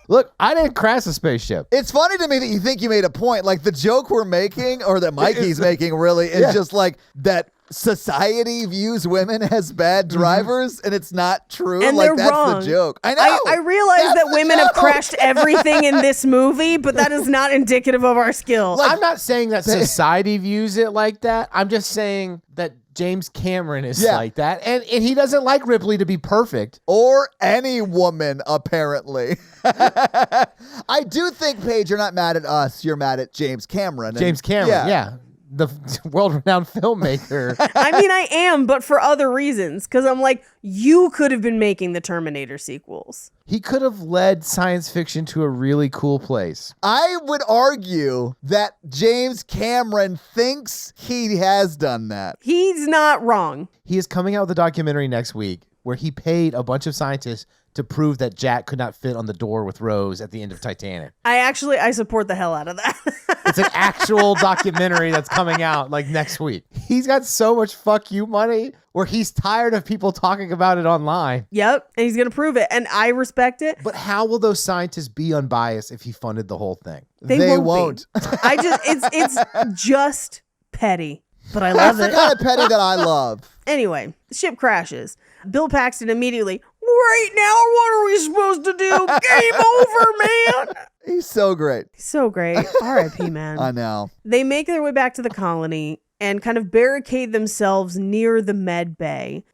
look, I didn't crash a spaceship. It's funny to me that you think you made a point. Like the joke we're making, or that Mikey's making really, is just like that society views women as bad drivers, and it's not true. And like they're that's wrong. the joke. I know. I realize That's that the women have joke. crashed everything in this movie, but that is not indicative of our skill. I'm not saying that society views it like that. I'm just saying that James Cameron is like that. And he doesn't like Ripley to be perfect. Or any woman, apparently. I do think, Paige, you're not mad at us. You're mad at James Cameron. And- James Cameron, yeah. The world-renowned filmmaker. I mean, I am, but for other reasons. Because I'm like, you could have been making the Terminator sequels. He could have led science fiction to a really cool place. I would argue that James Cameron thinks he has done that. He's not wrong. He is coming out with a documentary next week where he paid a bunch of scientists to prove that Jack could not fit on the door with Rose at the end of Titanic. I support the hell out of that. It's an actual documentary that's coming out like next week. He's got so much fuck you money where he's tired of people talking about it online. Yep. And he's going to prove it. And I respect it. But how will those scientists be unbiased if he funded the whole thing? They won't. It's just petty. But I love That's it. the kind of petty that I love. Anyway, the ship crashes. Bill Paxton immediately, right now, what are we supposed to do? Game over, man. He's so great. So great. R.I.P., man. I know. They make their way back to the colony and kind of barricade themselves near the med bay,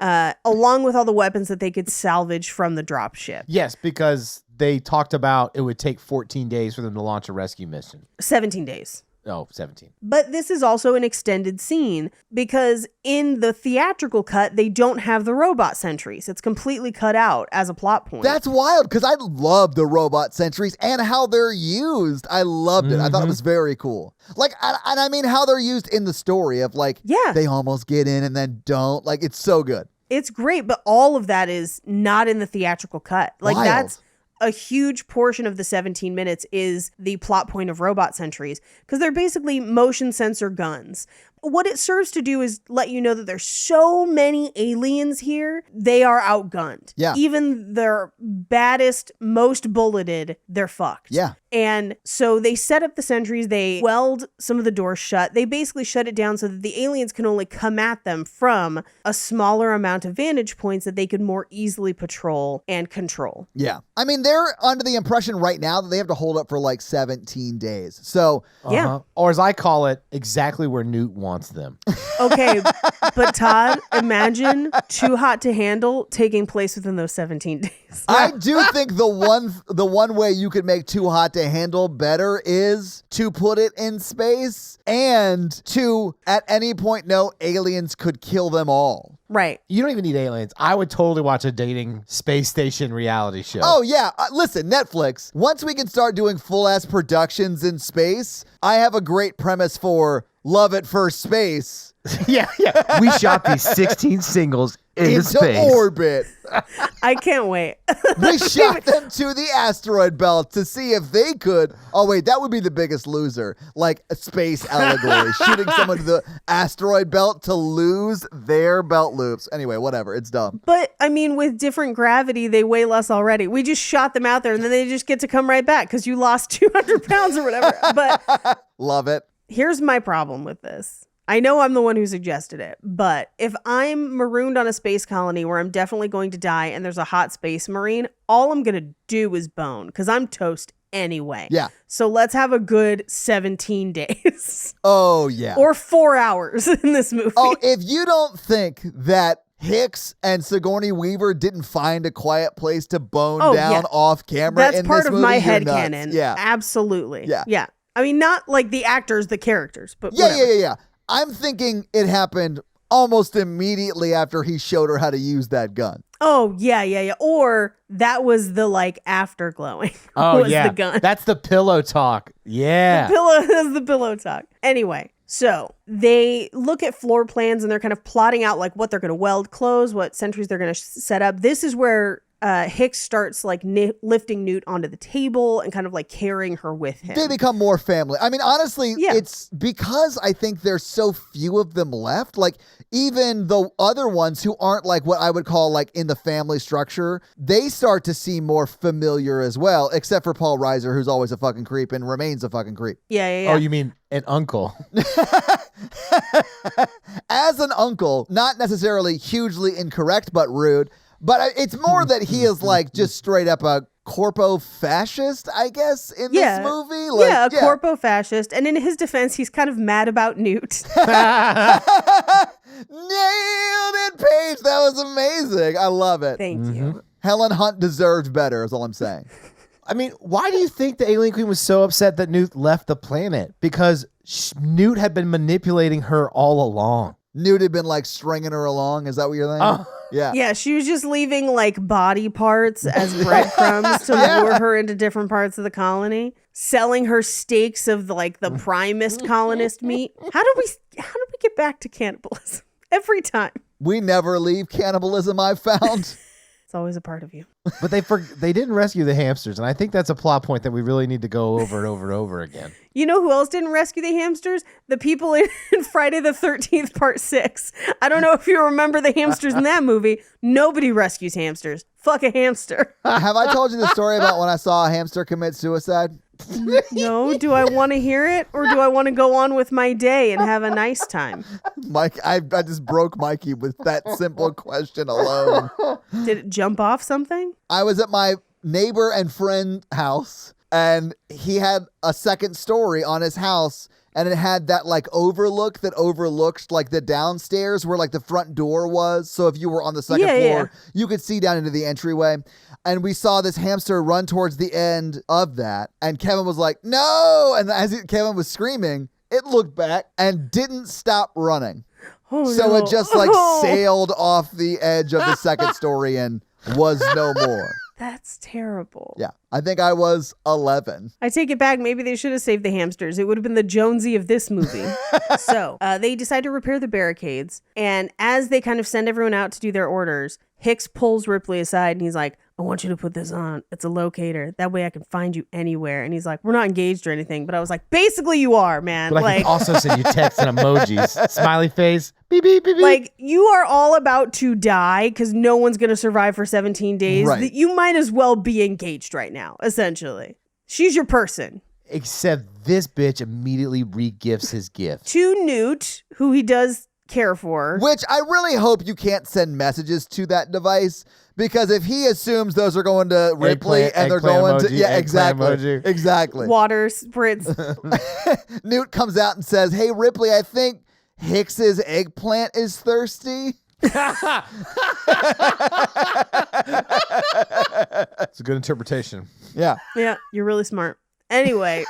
along with all the weapons that they could salvage from the drop ship. Yes, because they talked about it would take 14 days for them to launch a rescue mission. 17 days. Oh, 17. But this is also an extended scene because in the theatrical cut, they don't have the robot sentries. It's completely cut out as a plot point. That's wild because I love the robot sentries and how they're used. I loved it. I thought it was very cool. Like, and I mean how they're used in the story of like, they almost get in and then don't. Like, it's so good. It's great, but all of that is not in the theatrical cut. Like, Wild. that's a huge portion of the 17 minutes is the plot point of robot sentries because they're basically motion sensor guns. What it serves to do is let you know that there's so many aliens here, they are outgunned. Yeah. Even their baddest, most bulleted, they're fucked. Yeah. And so they set up the sentries, they weld some of the doors shut. They basically shut it down so that the aliens can only come at them from a smaller amount of vantage points that they could more easily patrol and control. Yeah. I mean, they're under the impression right now that they have to hold up for like 17 days. So, Yeah. Or as I call it, exactly where Newt wants them. Okay, but Todd, imagine Too Hot to Handle taking place within those 17 days. I do think the one way you could make Too Hot to Handle better is to put it in space and to at any point know aliens could kill them all. Right. You don't even need aliens. I would totally watch a dating space station reality show. Oh yeah, listen, Netflix, once we can start doing full-ass productions in space, I have a great premise for Love at First Space, Yeah. We shot these 16 singles into space. orbit. I can't wait. We shot them to the asteroid belt to see if they could. Oh, wait, that would be the biggest loser. Like a space allegory, shooting someone to the asteroid belt to lose their belt loops. Anyway, whatever. It's dumb. But I mean, with different gravity, they weigh less already. We just shot them out there and then they just get to come right back because you lost 200 pounds or whatever. But Love it. here's my problem with this. I know I'm the one who suggested it, but if I'm marooned on a space colony where I'm definitely going to die and there's a hot space marine, all I'm going to do is bone because I'm toast anyway. Yeah. So let's have a good 17 days Oh, yeah. or 4 hours in this movie. Oh, if you don't think that Hicks and Sigourney Weaver didn't find a quiet place to bone Oh, down yeah. off camera That's in part this of movie, my you're nuts. headcanon. Yeah. Absolutely. Yeah. Yeah. I mean, not like the actors, the characters, but Yeah, whatever. yeah. I'm thinking it happened almost immediately after he showed her how to use that gun. Oh, yeah. Or that was the like afterglowing. Oh, was yeah. the gun. That's the pillow talk. Yeah. That's the pillow talk. Anyway, so they look at floor plans and they're kind of plotting out like what they're going to weld close, what sentries they're going to set up. This is where Hicks starts like lifting Newt onto the table and kind of like carrying her with him. They become more family. I mean, honestly, Yeah. it's because I think there's so few of them left. Like, even the other ones who aren't like what I would call like in the family structure, they start to seem more familiar as well, except for Paul Reiser, who's always a fucking creep and remains a fucking creep. Yeah. Oh, you mean an uncle? As an uncle, not necessarily hugely incorrect, but rude. But it's more that he is like just straight up a corpo fascist, I guess, in Yeah. this movie. Like, yeah, a corpo fascist. And in his defense, he's kind of mad about Newt. Nailed it, Paige. That was amazing. I love it. Thank you. Helen Hunt deserved better, is all I'm saying. I mean, why do you think the alien queen was so upset that Newt left the planet? Because Newt had been manipulating her all along. Newt had been like stringing her along. Is that what you're thinking? Oh. Yeah. Yeah, she was just leaving like body parts as breadcrumbs to lure her into different parts of the colony, selling her steaks of like the primest colonist meat. How do we get back to cannibalism? Every time. We never leave cannibalism, I've found. It's always a part of you. But they didn't rescue the hamsters, and I think that's a plot point that we really need to go over and over and over again. You know who else didn't rescue the hamsters? The people in Friday the 13th Part 6. I don't know if you remember the hamsters in that movie. Nobody rescues hamsters. Fuck a hamster. Have I told you the story about when I saw a hamster commit suicide? No, do I want to hear it or do I want to go on with my day and have a nice time? Mike, I just broke Mikey with that simple question alone. Did it jump off something? I was at my neighbor and friend house, and he had a second story on his house, and it had that like overlook that overlooked like the downstairs where like the front door was. So if you were on the second floor, you could see down into the entryway. And we saw this hamster run towards the end of that. And Kevin was like, no. And as Kevin was screaming, it looked back and didn't stop running. Oh, So no. it just like sailed off the edge of the second story and was no more. That's terrible. Yeah. I think I was 11. I take it back. Maybe they should have saved the hamsters. It would have been the Jonesy of this movie. So they decide to repair the barricades. And as they kind of send everyone out to do their orders, Hicks pulls Ripley aside and he's like, I want you to put this on. It's a locator. That way I can find you anywhere. And he's like, we're not engaged or anything. But I was like, basically you are, man. But I can also send you text and emojis. Smiley face. Beep, beep, beep, beep. Like, you are all about to die because no one's going to survive for 17 days. Right. You might as well be engaged right now, essentially. She's your person. Except this bitch immediately re-gifts his gift. To Newt, who he does care for. Which I really hope you can't send messages to that device, because if he assumes those are going to Ripley Eggplant- and they're eggplant going emoji, to... Yeah, eggplant exactly. emoji. Exactly. Water spritz. Newt comes out and says, hey, Ripley, I think Hicks's eggplant is thirsty. It's a good interpretation. Yeah. Yeah, you're really smart. Anyway,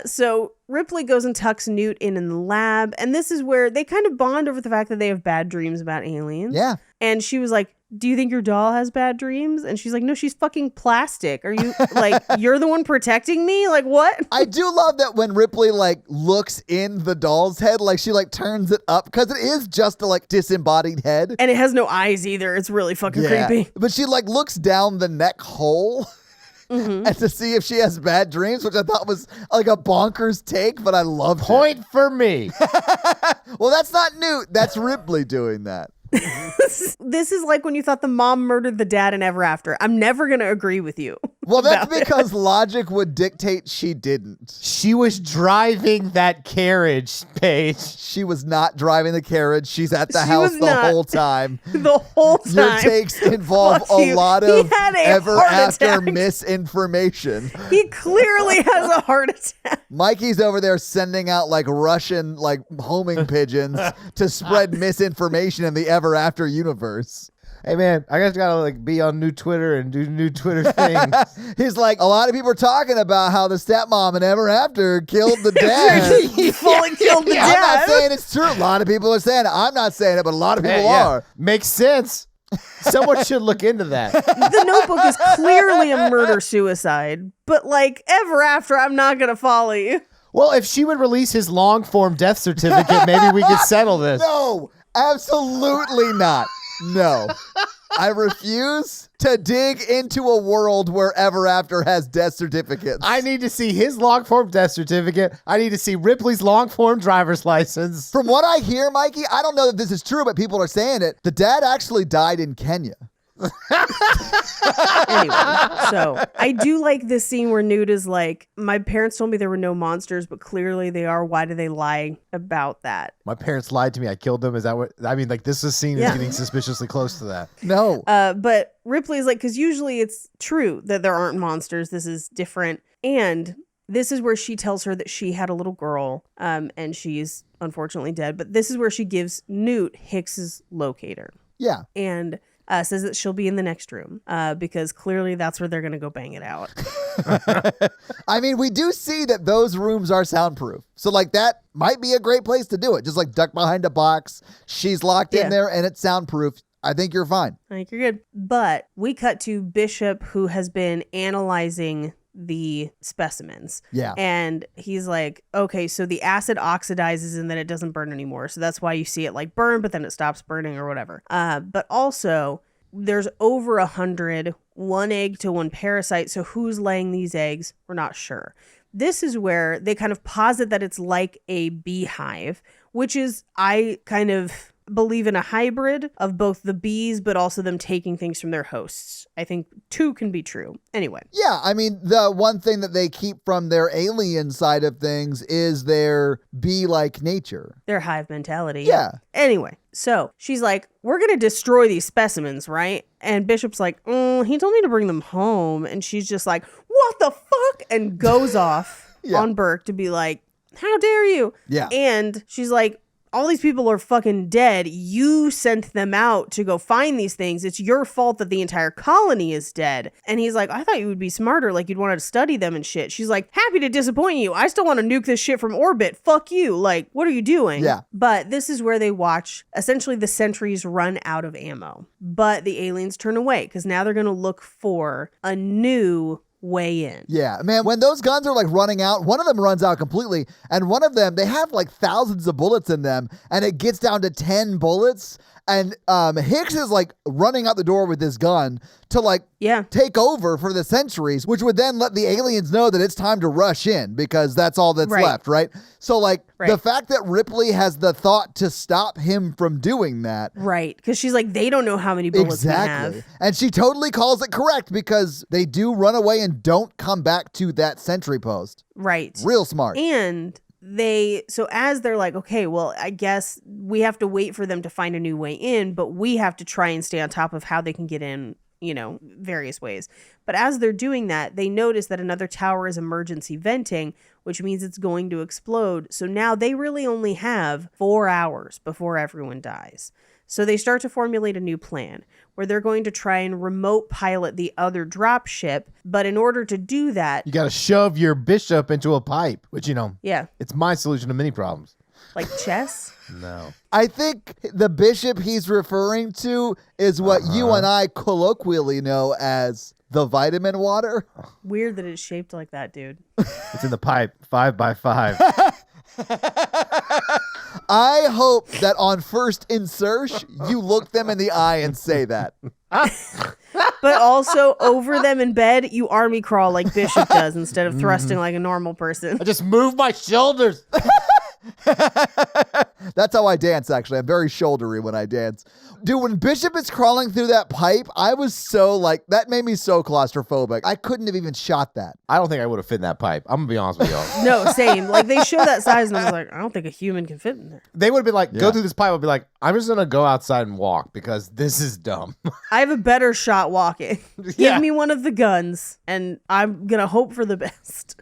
so Ripley goes and tucks Newt in the lab. And this is where they kind of bond over the fact that they have bad dreams about aliens. Yeah. And she was like, do you think your doll has bad dreams? And she's like, no, she's fucking plastic. Are you like, you're the one protecting me? Like, what? I do love that when Ripley like looks in the doll's head, like she like turns it up because it is just a like disembodied head. And it has no eyes either. It's really fucking creepy. But she like looks down the neck hole. And to see if she has bad dreams, which I thought was like a bonkers take, but I loved Point for me. it. Well, that's not Newt. That's Ripley doing that. This is like when you thought the mom murdered the dad in Ever After. I'm never going to agree with you. Well, that's about it. because logic would dictate she didn't. She was driving that carriage, Paige. She was not driving the carriage. She's at the She house was the not. whole time. The whole time. Your takes involve Fuck a you. lot He of had a Ever heart After attack. misinformation. He clearly has a heart attack. Mikey's over there sending out like Russian like homing pigeons to spread misinformation in the Ever After universe. Hey man, I guess gotta like be on new Twitter and do new Twitter things. He's like, a lot of people are talking about how the stepmom in Ever After killed the dad. He fully killed the I'm not dad. saying it's true. A lot of people are saying it. I'm not saying it, but a lot of people are. Makes sense. Someone should look into that. The Notebook is clearly a murder-suicide, but like Ever After, I'm not going to follow you. Well, if she would release his long form death certificate, maybe we could settle this. No, absolutely not. No. I refuse to dig into a world where Ever After has death certificates. I need to see his long form death certificate. I need to see Ripley's long form driver's license. From what I hear, Mikey, I don't know that this is true, but people are saying it. The dad actually died in Kenya. Anyway, so I do like this scene where Newt is like, my parents told me there were no monsters, but clearly they are. Why do they lie about that? My parents lied to me. I killed them. Is that what? I mean, like this scene is getting suspiciously close to that. No. But Ripley's like, because usually it's true that there aren't monsters. This is different. And this is where she tells her that she had a little girl, and she's unfortunately dead. But this is where she gives Newt Hicks's locator Yeah. and says that she'll be in the next room because clearly that's where they're going to go bang it out. I mean, we do see that those rooms are soundproof. So, like, that might be a great place to do it. Just, like, duck behind a box. She's locked in there, and it's soundproof. I think you're fine. I think you're good. But we cut to Bishop, who has been analyzing the specimens. Yeah. And he's like, okay, so the acid oxidizes and then it doesn't burn anymore. So that's why you see it like burn, but then it stops burning or whatever. But also there's over 100, one egg to one parasite. So who's laying these eggs? We're not sure. This is where they kind of posit that it's like a beehive, which is, I kind of believe in a hybrid of both the bees, but also them taking things from their hosts. I think two can be true. Anyway. Yeah, I mean, the one thing that they keep from their alien side of things is their bee-like nature. Their hive mentality. Yeah. Anyway, so she's like, we're going to destroy these specimens, right? And Bishop's like, he told me to bring them home. And she's just like, what the fuck? And goes off on Burke to be like, how dare you? Yeah. And she's like, all these people are fucking dead. You sent them out to go find these things. It's your fault that the entire colony is dead. And he's like, I thought you would be smarter. Like you'd want to study them and shit. She's like, happy to disappoint you. I still want to nuke this shit from orbit. Fuck you. Like, what are you doing? Yeah. But this is where they watch essentially the sentries run out of ammo. But the aliens turn away because now they're going to look for a new way in. Yeah, man, when those guns are like running out, one of them runs out completely, and one of them, they have like thousands of bullets in them, and it gets down to 10 bullets, and Hicks is like running out the door with this gun to like take over for the sentries, which would then let the aliens know that it's time to rush in because that's all that's left, right? So like the fact that Ripley has the thought to stop him from doing that. Right, because she's like, they don't know how many bullets we have. And she totally calls it correct because they do run away and don't come back to that sentry post. Right. Real smart. And so as they're like, okay, well, I guess we have to wait for them to find a new way in, but we have to try and stay on top of how they can get in, you know, various ways. But as they're doing that, they notice that another tower is emergency venting, which means it's going to explode. So now they really only have 4 hours before everyone dies. So they start to formulate a new plan where they're going to try and remote pilot the other drop ship. But in order to do that, you got to shove your Bishop into a pipe, which, you know, yeah, it's my solution to many problems. Like chess? No. I think the bishop he's referring to is what you and I colloquially know as the vitamin water. Weird that it's shaped like that, dude. It's in the pipe, 5 by 5. I hope that on first insert, you look them in the eye and say that. But also over them in bed, you army crawl like Bishop does instead of thrusting like a normal person. I just move my shoulders. That's how I dance, actually. I'm very shouldery when I dance. Dude, when Bishop is crawling through that pipe, I was so like, that made me so claustrophobic. I couldn't have even shot that. I don't think I would have fit in that pipe. I'm going to be honest with y'all. No, same. Like they show that size and I was like, I don't think a human can fit in there. They would have been like, go Yeah. through this pipe. I'd be like, I'm just going to go outside and walk because this is dumb. I have a better shot walking. Yeah. Give me one of the guns and I'm going to hope for the best.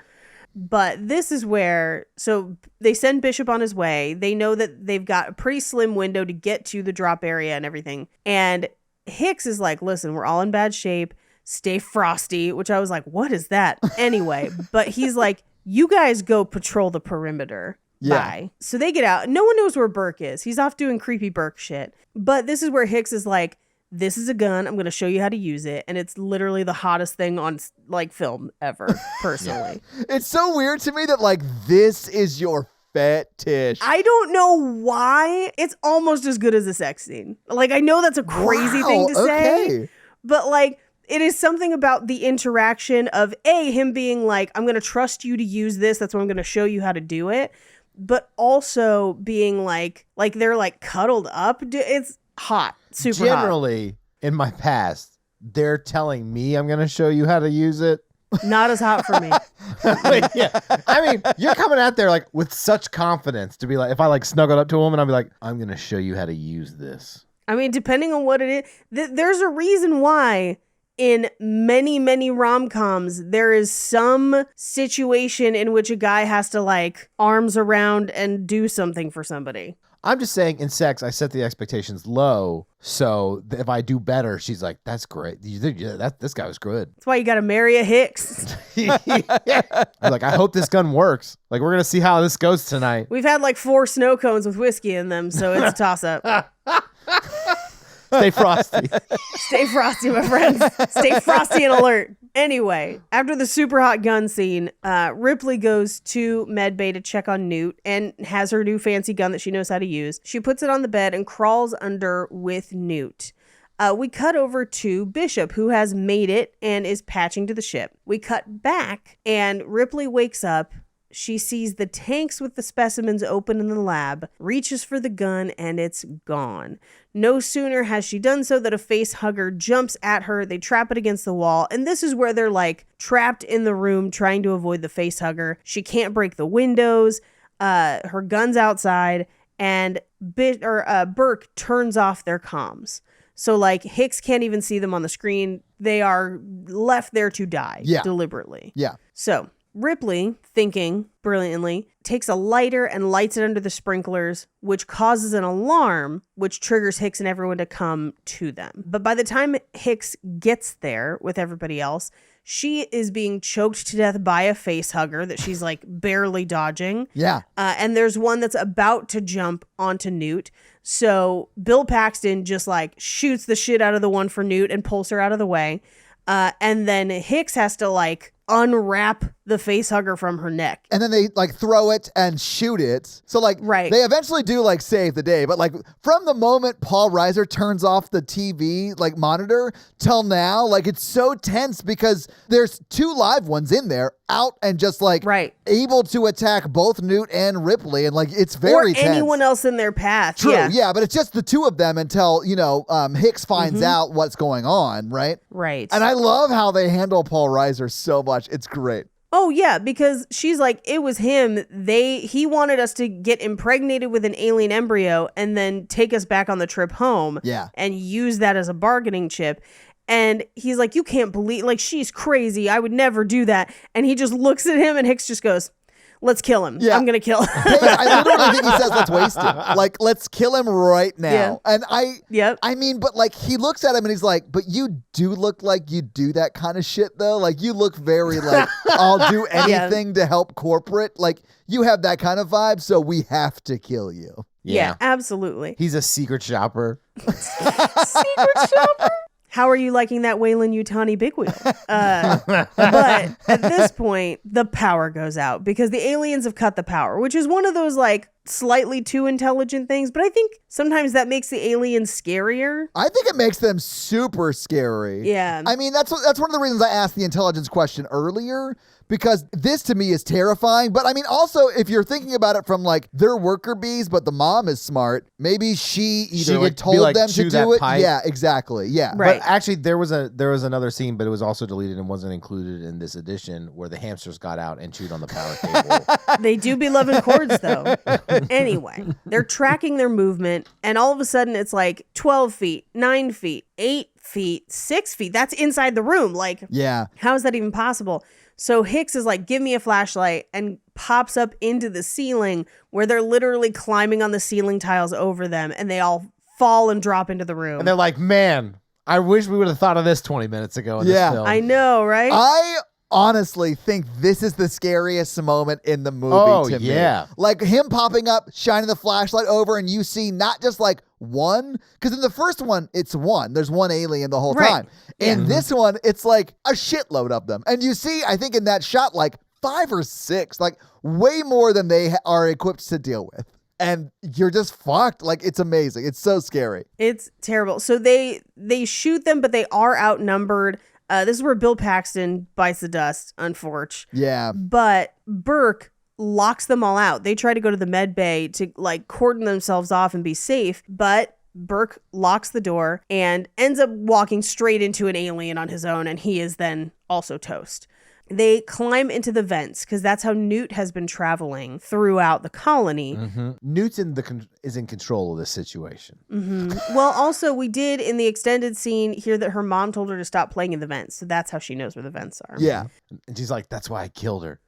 But this is where, so they send Bishop on his way. They know that they've got a pretty slim window to get to the drop area and everything. And Hicks is like, listen, we're all in bad shape. Stay frosty, which I was like, what is that? Anyway, but he's like, you guys go patrol the perimeter. Yeah. Bye. So they get out. No one knows where Burke is. He's off doing creepy Burke shit. But this is where Hicks is like, this is a gun. I'm going to show you how to use it. And it's literally the hottest thing on like film ever, personally. It's so weird to me that like this is your fetish. I don't know why. It's almost as good as a sex scene. Like, I know that's a crazy Wow, thing to say, okay. but like, it is something about the interaction of him being like, I'm going to trust you to use this. That's what I'm going to show you how to do it. But also being like they're like cuddled up. It's hot. Super hot. Generally, in my past, they're telling me I'm going to show you how to use it. Not as hot for me. Yeah. I mean, you're coming out there like with such confidence to be like, if I like snuggled up to him and I'd be like, I'm going to show you how to use this. I mean, depending on what it is, there's a reason why in many, many rom-coms, there is some situation in which a guy has to like arms around and do something for somebody. I'm just saying in sex, I set the expectations low. So if I do better, she's like, that's great. This guy was good. That's why you got to marry a Hicks. I'm like, I hope this gun works. Like, we're going to see how this goes tonight. We've had like 4 snow cones with whiskey in them, so it's a toss-up. Stay frosty. Stay frosty, my friends. Stay frosty and alert. Anyway, after the super hot gun scene, Ripley goes to medbay to check on Newt and has her new fancy gun that she knows how to use. She puts it on the bed and crawls under with Newt. We cut over to Bishop, who has made it and is patching to the ship. We cut back, and Ripley wakes up. She sees the tanks with the specimens open in the lab, reaches for the gun, and it's gone. No sooner has she done so that a face hugger jumps at her. They trap it against the wall, and this is where they're like trapped in the room trying to avoid the face hugger. She can't break the windows. Her gun's outside, and Burke turns off their comms. So like Hicks can't even see them on the screen. They are left there to die deliberately. Yeah. So Ripley, thinking brilliantly, takes a lighter and lights it under the sprinklers, which causes an alarm, which triggers Hicks and everyone to come to them. But by the time Hicks gets there with everybody else, she is being choked to death by a face hugger that she's like barely dodging. Yeah. And there's one that's about to jump onto Newt. So Bill Paxton just like shoots the shit out of the one for Newt and pulls her out of the way. And then Hicks has to like unwrap the face hugger from her neck. And then they like throw it and shoot it. So like Right. they eventually do like save the day, but like from the moment Paul Reiser turns off the TV like monitor till now, like it's so tense because there's 2 live ones in there out and just like Right. able to attack both Newt and Ripley, and like it's very Or tense. anyone else in their path. True, Yeah. yeah, but it's just the 2 of them until, Hicks finds out what's going on, right? Right. And I love how they handle Paul Reiser so much. It's great. Oh yeah, because she's like, it was him. He wanted us to get impregnated with an alien embryo and then take us back on the trip home. Yeah. And use that as a bargaining chip. And he's like, you can't believe, like, she's crazy. I would never do that. And he just looks at him and Hicks just goes, let's kill him. Yeah. I'm gonna kill him. I literally think he says, let's waste him. Like, let's kill him right now. Yeah. And Yep. I mean, but like he looks at him and he's like, but you do look like you do that kind of shit though. Like you look very like, I'll do anything to help corporate. Like you have that kind of vibe. So we have to kill you. Yeah, absolutely. He's a secret shopper. Secret shopper. How are you liking that Wayland Yutani big wheel? But at this point, the power goes out because the aliens have cut the power, which is one of those like slightly too intelligent things. But I think sometimes that makes the aliens scarier. I think it makes them super scary. Yeah. I mean, that's one of the reasons I asked the intelligence question earlier, because this to me is terrifying. But I mean, also, if you're thinking about it from like they're worker bees, but the mom is smart, maybe she either like, could be told like, them chew to that do it. pipe. Yeah, exactly. Yeah. Right. But actually, there was another scene, but it was also deleted and wasn't included in this edition, where the hamsters got out and chewed on the power cable. They do be loving cords though. Anyway, they're tracking their movement, and all of a sudden it's like 12 feet, 9 feet, 8 feet, 6 feet. That's inside the room. Like, Yeah. how is that even possible? So Hicks is like, give me a flashlight, and pops up into the ceiling where they're literally climbing on the ceiling tiles over them, and they all fall and drop into the room. And they're like, man, I wish we would have thought of this 20 minutes ago in Yeah. this film. I know, right? I honestly think this is the scariest moment in the movie Oh, to me. yeah. Like him popping up, shining the flashlight over, and you see not just like one, because in the first one, it's one. There's one alien the whole Right. time. In this one, it's like a shitload of them. And you see, I think in that shot, like 5 or 6, like way more than they are equipped to deal with. And you're just fucked. Like, it's amazing. It's so scary. It's terrible. So they shoot them, but they are outnumbered. This is where Bill Paxton bites the dust, unfortunately. Yeah. But Burke locks them all out. They try to go to the med bay to like cordon themselves off and be safe, but Burke locks the door and ends up walking straight into an alien on his own, and he is then also toast. They climb into the vents because that's how Newt has been traveling throughout the colony. Mm-hmm. Newt is in control of this situation. Well, also, we did in the extended scene hear that her mom told her to stop playing in the vents. So that's how she knows where the vents are. Yeah. And she's like, that's why I killed her.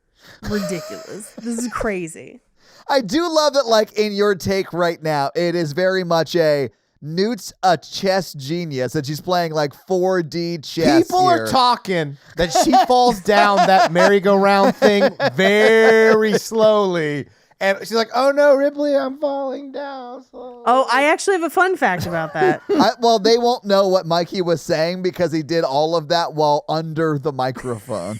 Ridiculous. This is crazy. I do love that, like, in your take right now, it is very much a Newt's a chess genius and she's playing like 4D chess. People here. are talking that she falls down that merry-go-round thing very slowly. And she's like, oh no, Ripley, I'm falling down slowly. Oh, I actually have a fun fact about that. Well, they won't know what Mikey was saying because he did all of that while under the microphone.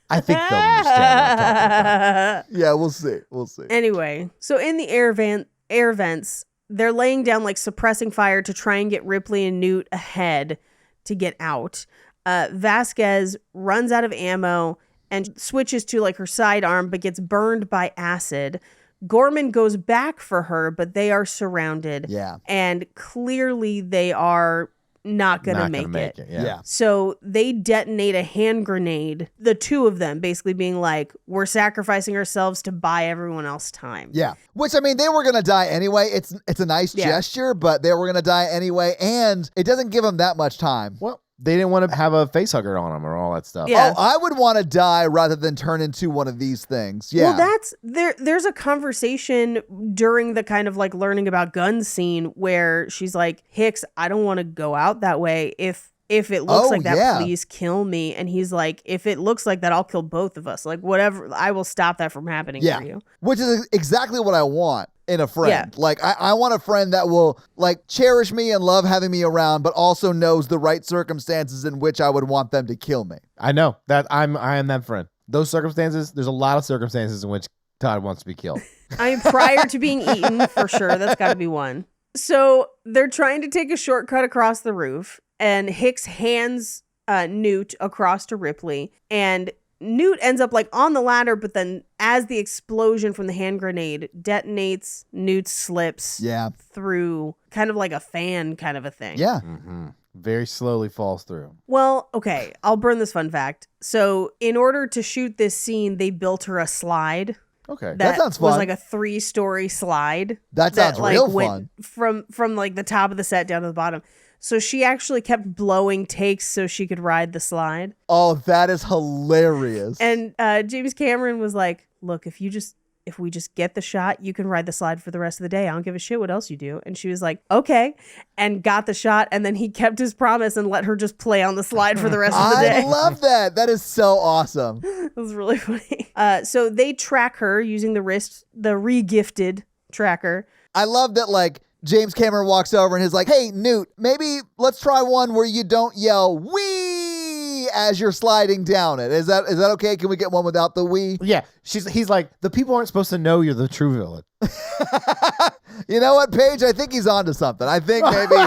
I think they'll understand what I'm talking about. Yeah, we'll see. We'll see. Anyway, so in the air vents, they're laying down like suppressing fire to try and get Ripley and Newt ahead to get out. Vasquez runs out of ammo and switches to like her sidearm, but gets burned by acid. Gorman goes back for her, but they are surrounded. Yeah. And clearly they are not gonna make it. Yeah. So they detonate a hand grenade, the two of them basically being like, we're sacrificing ourselves to buy everyone else time. Yeah. Which, I mean, they were going to die anyway. It's a nice gesture, but they were going to die anyway. And it doesn't give them that much time. Well, they didn't want to have a face hugger on them or all that stuff. Yeah. Oh, I would want to die rather than turn into one of these things. Yeah. Well, that's there's a conversation during the kind of like learning about guns scene where she's like, Hicks, I don't want to go out that way. If it looks like that, please kill me. And he's like, if it looks like that, I'll kill both of us. Like, whatever, I will stop that from happening for you. Which is exactly what I want in a friend. Yeah. Like, I want a friend that will, like, cherish me and love having me around, but also knows the right circumstances in which I would want them to kill me. I know that I am that friend. Those circumstances, there's a lot of circumstances in which Todd wants to be killed. I mean, prior to being eaten, for sure. That's got to be one. So they're trying to take a shortcut across the roof, and Hicks hands Newt across to Ripley, and Newt ends up like on the ladder, but then as the explosion from the hand grenade detonates, Newt slips through kind of like a fan kind of a thing. Yeah. Mm-hmm. Very slowly falls through. Well, okay, I'll burn this fun fact. So in order to shoot this scene, they built her a slide. Okay. That sounds fun. Was like a 3-story slide. That sounds like, real went fun. From like the top of the set down to the bottom. So she actually kept blowing takes so she could ride the slide. Oh, that is hilarious. And James Cameron was like, look, if we just get the shot, you can ride the slide for the rest of the day. I don't give a shit what else you do. And she was like, okay, and got the shot. And then he kept his promise and let her just play on the slide for the rest of the day. I love that. That is so awesome. It was really funny. So they track her using the re-gifted tracker. I love that, like, James Cameron walks over and is like, hey, Newt, maybe let's try one where you don't yell, wee, as you're sliding down it. Is that okay? Can we get one without the wee? Yeah. He's like, the people aren't supposed to know you're the true villain. You know what, Paige? I think he's onto something. I think maybe...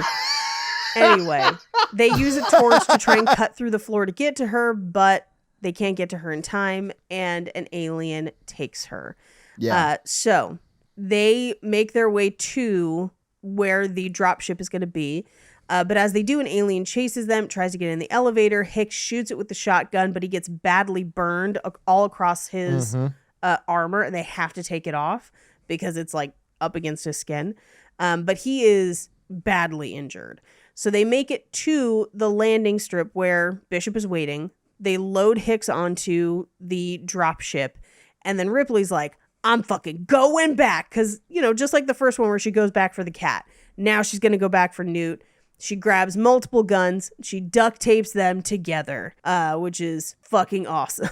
Anyway, they use a torch to try and cut through the floor to get to her, but they can't get to her in time, and an alien takes her. Yeah. So they make their way to where the dropship is going to be. But as they do, an alien chases them, tries to get in the elevator. Hicks shoots it with the shotgun, but he gets badly burned all across his armor, and they have to take it off because it's like up against his skin. But he is badly injured. So they make it to the landing strip where Bishop is waiting. They load Hicks onto the dropship, and then Ripley's like, I'm fucking going back. Because, just like the first one where she goes back for the cat. Now she's going to go back for Newt. She grabs multiple guns. She duct tapes them together, which is fucking awesome.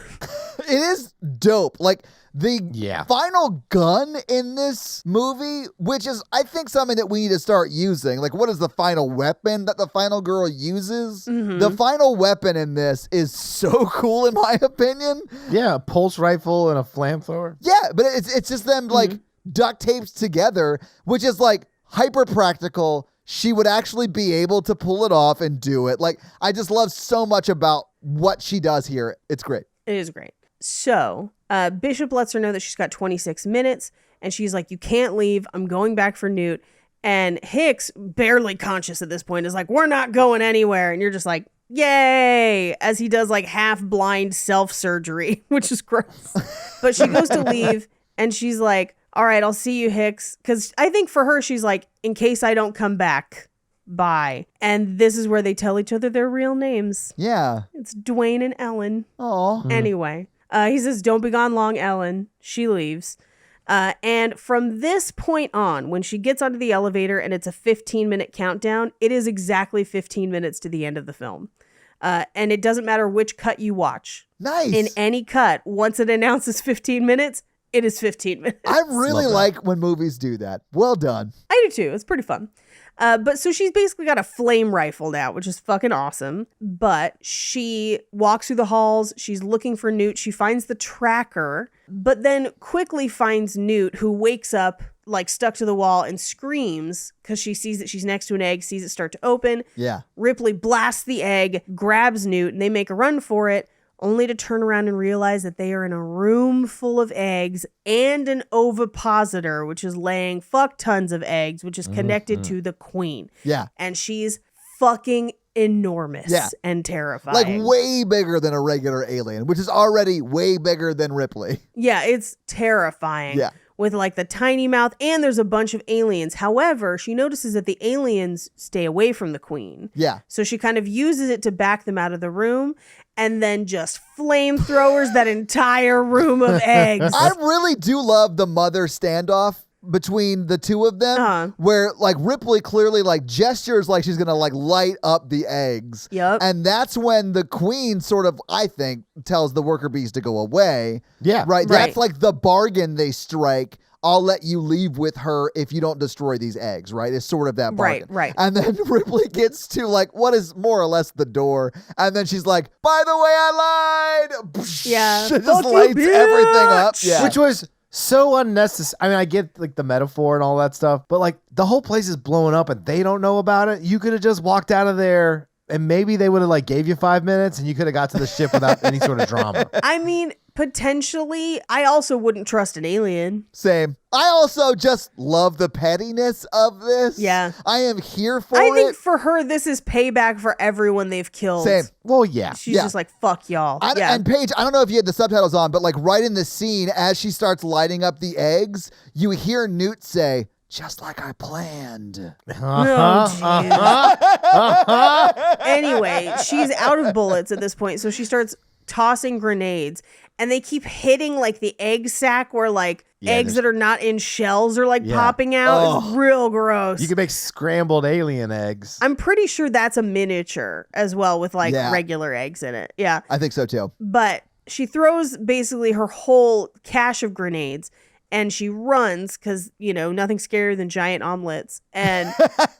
It is dope. Like, the final gun in this movie, which is, I think, something that we need to start using. Like, what is the final weapon that the final girl uses? Mm-hmm. The final weapon in this is so cool, in my opinion. Yeah, a pulse rifle and a flamethrower. Yeah, but it's just them, like, duct tapes together, which is, like, hyper practical. She would actually be able to pull it off and do it. Like, I just love so much about what she does here. It's great. It is great. So Bishop lets her know that she's got 26 minutes, and she's like, you can't leave. I'm going back for Newt. And Hicks, barely conscious at this point, is like, we're not going anywhere. And you're just like, yay, as he does like half-blind self-surgery, which is gross. But she goes to leave, and she's like, all right, I'll see you, Hicks. Because I think for her, she's like, in case I don't come back, bye. And this is where they tell each other their real names. Yeah. It's Dwayne and Ellen. Aw. Anyway, he says, don't be gone long, Ellen. She leaves. And from this point on, when she gets onto the elevator and it's a 15-minute countdown, it is exactly 15 minutes to the end of the film. And it doesn't matter which cut you watch. Nice. In any cut, once it announces 15 minutes, it is 15 minutes. I really like when movies do that. Well done. I do too. It's pretty fun. But so she's basically got a flame rifle now, which is fucking awesome. But she walks through the halls. She's looking for Newt. She finds the tracker, but then quickly finds Newt, who wakes up like stuck to the wall and screams because she sees that she's next to an egg, sees it start to open. Yeah. Ripley blasts the egg, grabs Newt, and they make a run for it, only to turn around and realize that they are in a room full of eggs and an ovipositor, which is laying fuck tons of eggs, which is connected to the queen. Yeah. And she's fucking enormous and terrifying. Like way bigger than a regular alien, which is already way bigger than Ripley. Yeah, it's terrifying. Yeah. With like the tiny mouth, and there's a bunch of aliens. However, she notices that the aliens stay away from the queen. Yeah. So she kind of uses it to back them out of the room, and then just flamethrowers that entire room of eggs. I really do love the mother standoff between the two of them, where like Ripley clearly like gestures like she's gonna like light up the eggs. Yep. And that's when the queen sort of, I think, tells the worker bees to go away. Yeah. Right. That's like the bargain they strike. I'll let you leave with her if you don't destroy these eggs, right? It's sort of that bargain. Right. And then Ripley gets to like what is more or less the door. And then she's like, by the way, I lied. Yeah. She just lights everything up. Yeah. Which was so unnecessary. I mean, I get like the metaphor and all that stuff, but like the whole place is blowing up and they don't know about it. You could have just walked out of there and maybe they would have like gave you 5 minutes and you could have got to the ship without any sort of drama. I mean, potentially, I also wouldn't trust an alien. Same. I also just love the pettiness of this. Yeah. I am here for I it. think for her, this is payback for everyone they've killed. Same. Well, yeah. She's just like, fuck y'all. And Paige, I don't know if you had the subtitles on, but like right in the scene, as she starts lighting up the eggs, you hear Newt say, just like I planned. Anyway, she's out of bullets at this point, so she starts tossing grenades, and they keep hitting like the egg sack where like eggs that are not in shells are like popping out. It's real gross. You can make scrambled alien eggs. I'm pretty sure that's a miniature as well with like regular eggs in it. Yeah. I think so too. But she throws basically her whole cache of grenades and she runs because, you know, nothing's scarier than giant omelets. And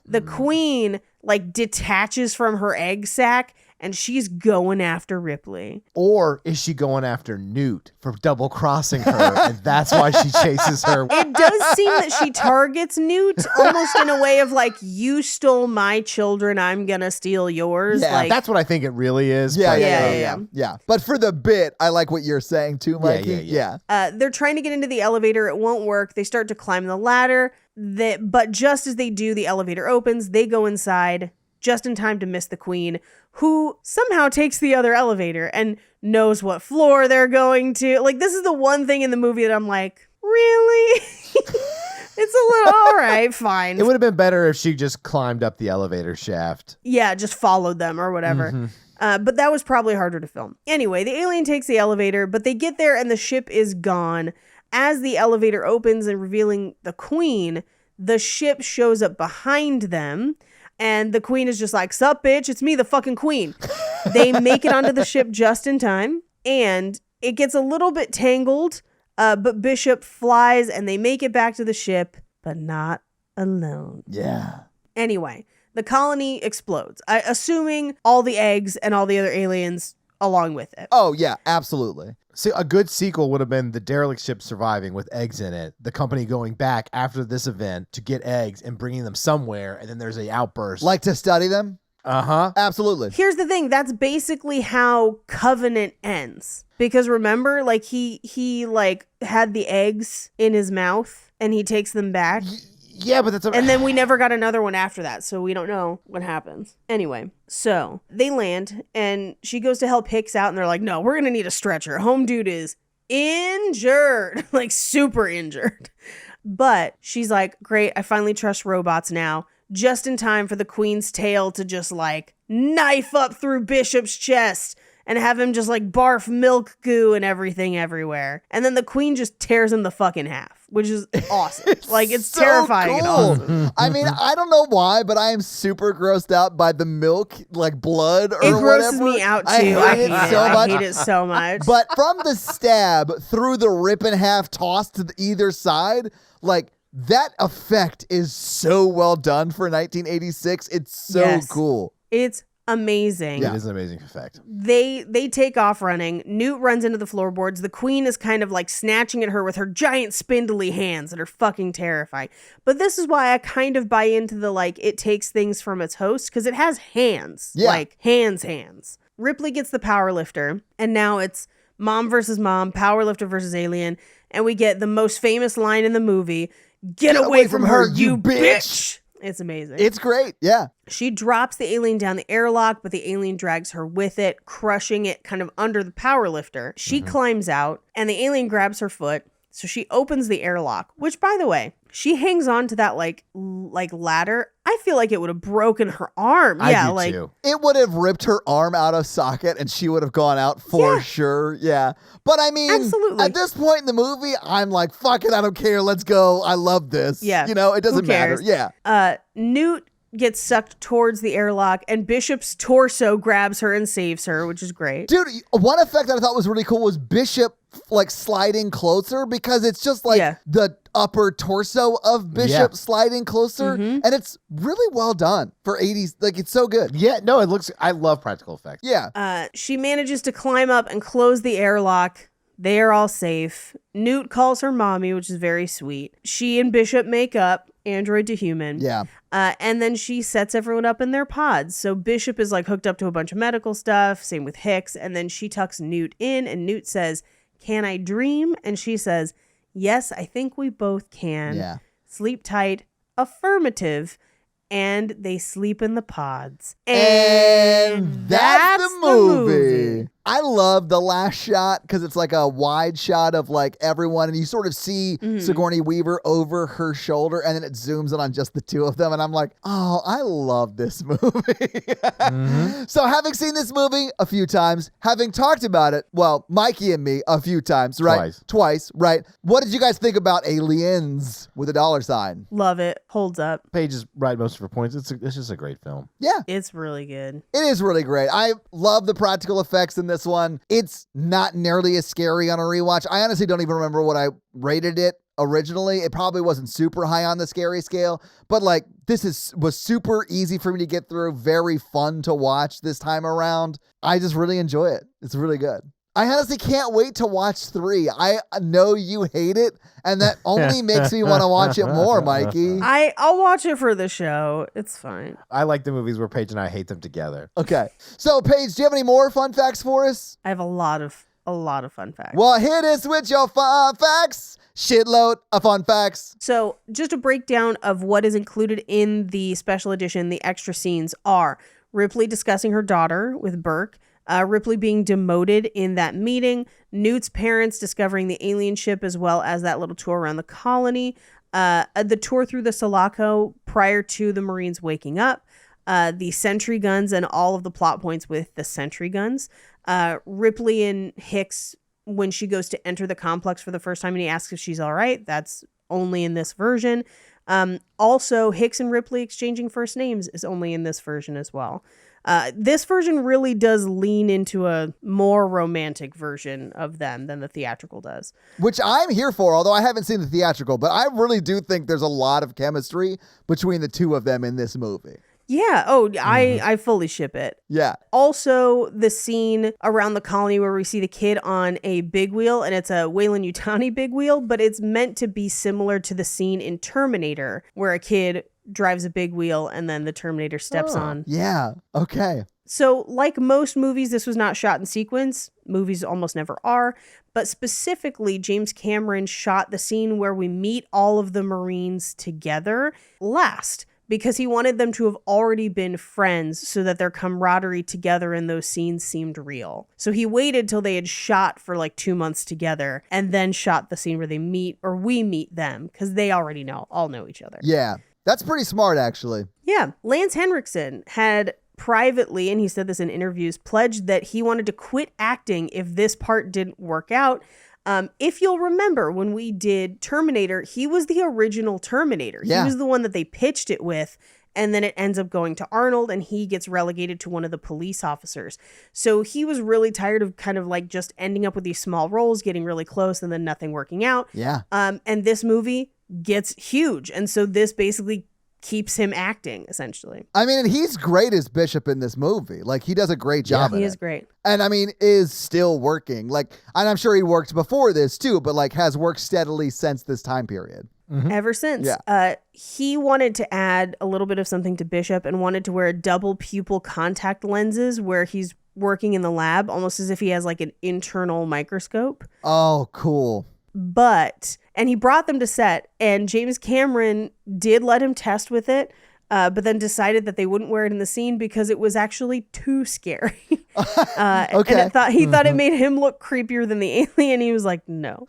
the queen like detaches from her egg sack and she's going after Ripley. Or is she going after Newt for double crossing her and that's why she chases her? It does seem that she targets Newt almost in a way of like, you stole my children, I'm gonna steal yours. Yeah, like, That's what I think it really is. Yeah. But for the bit, I like what you're saying too, Mikey. Yeah. They're trying to get into the elevator. It won't work. They start to climb the ladder. But just as they do, the elevator opens. They go inside just in time to miss the queen, who somehow takes the other elevator and knows what floor they're going to. Like, this is the one thing in the movie that I'm like, really? It's a little, all right, fine. It would have been better if she just climbed up the elevator shaft. Yeah, just followed them or whatever. But that was probably harder to film. Anyway, the alien takes the elevator, but they get there and the ship is gone. As the elevator opens and revealing the queen, the ship shows up behind them. And the queen is just like, sup, bitch, it's me, the fucking queen. They make it onto the ship just in time. And it gets a little bit tangled, but Bishop flies and they make it back to the ship, but not alone. Yeah. Anyway, the colony explodes, assuming all the eggs and all the other aliens along with it. Oh, yeah, absolutely. See, a good sequel would have been the derelict ship surviving with eggs in it, the company going back after this event to get eggs and bringing them somewhere, and then there's a outburst. Like to study them? Uh-huh. Absolutely. Here's the thing. That's basically how Covenant ends. Because remember, like, he like, had the eggs in his mouth, and he takes them back. Yeah, but that's and then we never got another one after that, so we don't know what happens. Anyway, so they land, and she goes to help Hicks out, and they're like, no, we're going to need a stretcher. Home dude is injured, like super injured. But she's like, great, I finally trust robots now. Just in time for the queen's tail to just like knife up through Bishop's chest and have him just like barf milk goo and everything everywhere. And then the queen just tears him the fucking half, which is awesome. Like, it's so terrifying and cool. awesome. I mean, I don't know why, but I am super grossed out by the milk, like blood or It grosses whatever. me out too. I hate it so much. I hate it so much. But from the stab through the rip in half toss to either side, like, that effect is so well done for 1986. It's so cool. It's amazing. It is an amazing effect. They take off running. Newt runs into the floorboards. The queen is kind of like snatching at her with her giant spindly hands that are fucking terrifying. But this is why I kind of buy into the like it takes things from its host, because it has hands. Yeah. Like hands. Ripley gets the power lifter, and now it's mom versus mom, power lifter versus alien, and we get the most famous line in the movie. Get away from her, you bitch! It's amazing. It's great. Yeah. She drops the alien down the airlock, but the alien drags her with it, crushing it kind of under the power lifter. She climbs out, and the alien grabs her foot. So she opens the airlock, which, by the way, she hangs on to that like ladder. I feel like it would have broken her arm. I do like too. It would have ripped her arm out of socket and she would have gone out for sure. Yeah. But I mean, Absolutely. at this point in the movie, I'm like, fuck it. I don't care. Let's go. I love this. Yeah. You know, it doesn't Who matter. cares? Yeah. Newt gets sucked towards the airlock, and Bishop's torso grabs her and saves her, which is great. Dude, one effect that I thought was really cool was Bishop like sliding closer, because it's just like the upper torso of Bishop sliding closer. And it's really well done for 80s. Like, it's so good. Yeah, no, I love practical effects. Yeah. She manages to climb up and close the airlock. They are all safe. Newt calls her mommy, which is very sweet. She and Bishop make up, android to human. Yeah. And then she sets everyone up in their pods. So Bishop is like hooked up to a bunch of medical stuff. Same with Hicks. And then she tucks Newt in, and Newt says, "Can I dream?" And she says, "Yes, I think we both can." Yeah. Sleep tight. Affirmative. And they sleep in the pods. And that's the movie. I love the last shot because it's like a wide shot of like everyone, and you sort of see Sigourney Weaver over her shoulder, and then it zooms in on just the two of them, and I'm like, oh, I love this movie. So having seen this movie a few times, having talked about it, well, Mikey and me a few times, right? Twice, right? What did you guys think about Aliens with a $? Love it. Holds up. Paige is right most of her points. It's just a great film. Yeah. It's really good. It is really great. I love the practical effects in this one. It's not nearly as scary on a rewatch. I honestly don't even remember what I rated it originally. It probably wasn't super high on the scary scale, but like this was super easy for me to get through, very fun to watch this time around. I just really enjoy it. It's really good. I honestly can't wait to watch 3. I know you hate it, and that only makes me want to watch it more, Mikey. I'll watch it for the show. It's fine. I like the movies where Paige and I hate them together. Okay. So, Paige, do you have any more fun facts for us? I have a lot of fun facts. Well, hit us with your fun facts. Shitload of fun facts. So, just a breakdown of what is included in the special edition. The extra scenes are Ripley discussing her daughter with Burke, Ripley being demoted in that meeting, Newt's parents discovering the alien ship, as well as that little tour around the colony, the tour through the Sulaco prior to the Marines waking up, the sentry guns and all of the plot points with the sentry guns, Ripley and Hicks when she goes to enter the complex for the first time and he asks if she's all right. That's only in this version. Also, Hicks and Ripley exchanging first names is only in this version as well. This version really does lean into a more romantic version of them than the theatrical does. Which I'm here for, although I haven't seen the theatrical, but I really do think there's a lot of chemistry between the two of them in this movie. Yeah. Oh, I fully ship it. Yeah. Also, the scene around the colony where we see the kid on a big wheel, and it's a Weyland-Yutani big wheel, but it's meant to be similar to the scene in Terminator where a kid drives a big wheel and then the Terminator steps on. Yeah. Okay. So, like most movies, this was not shot in sequence. Movies almost never are. But specifically, James Cameron shot the scene where we meet all of the Marines together last, because he wanted them to have already been friends so that their camaraderie together in those scenes seemed real. So he waited till they had shot for like 2 months together and then shot the scene where they meet, or we meet them, because they already all know each other. Yeah. That's pretty smart, actually. Yeah. Lance Henriksen had privately, and he said this in interviews, pledged that he wanted to quit acting if this part didn't work out. If you'll remember, when we did Terminator, he was the original Terminator. Yeah. He was the one that they pitched it with, and then it ends up going to Arnold, and he gets relegated to one of the police officers. So he was really tired of kind of like just ending up with these small roles, getting really close, and then nothing working out. Yeah. And this movie gets huge, and so this basically keeps him acting, essentially. I mean, and he's great as Bishop in this movie. Like, he does a great job. He is great. And I mean, is still working. Like, and I'm sure he worked before this too, but like has worked steadily since this time period. Ever since. Yeah. He wanted to add a little bit of something to Bishop and wanted to wear double pupil contact lenses where he's working in the lab, almost as if he has like an internal microscope. Oh, cool. And he brought them to set, and James Cameron did let him test with it, but then decided that they wouldn't wear it in the scene because it was actually too scary. Okay. And he thought it made him look creepier than the alien. He was like, no.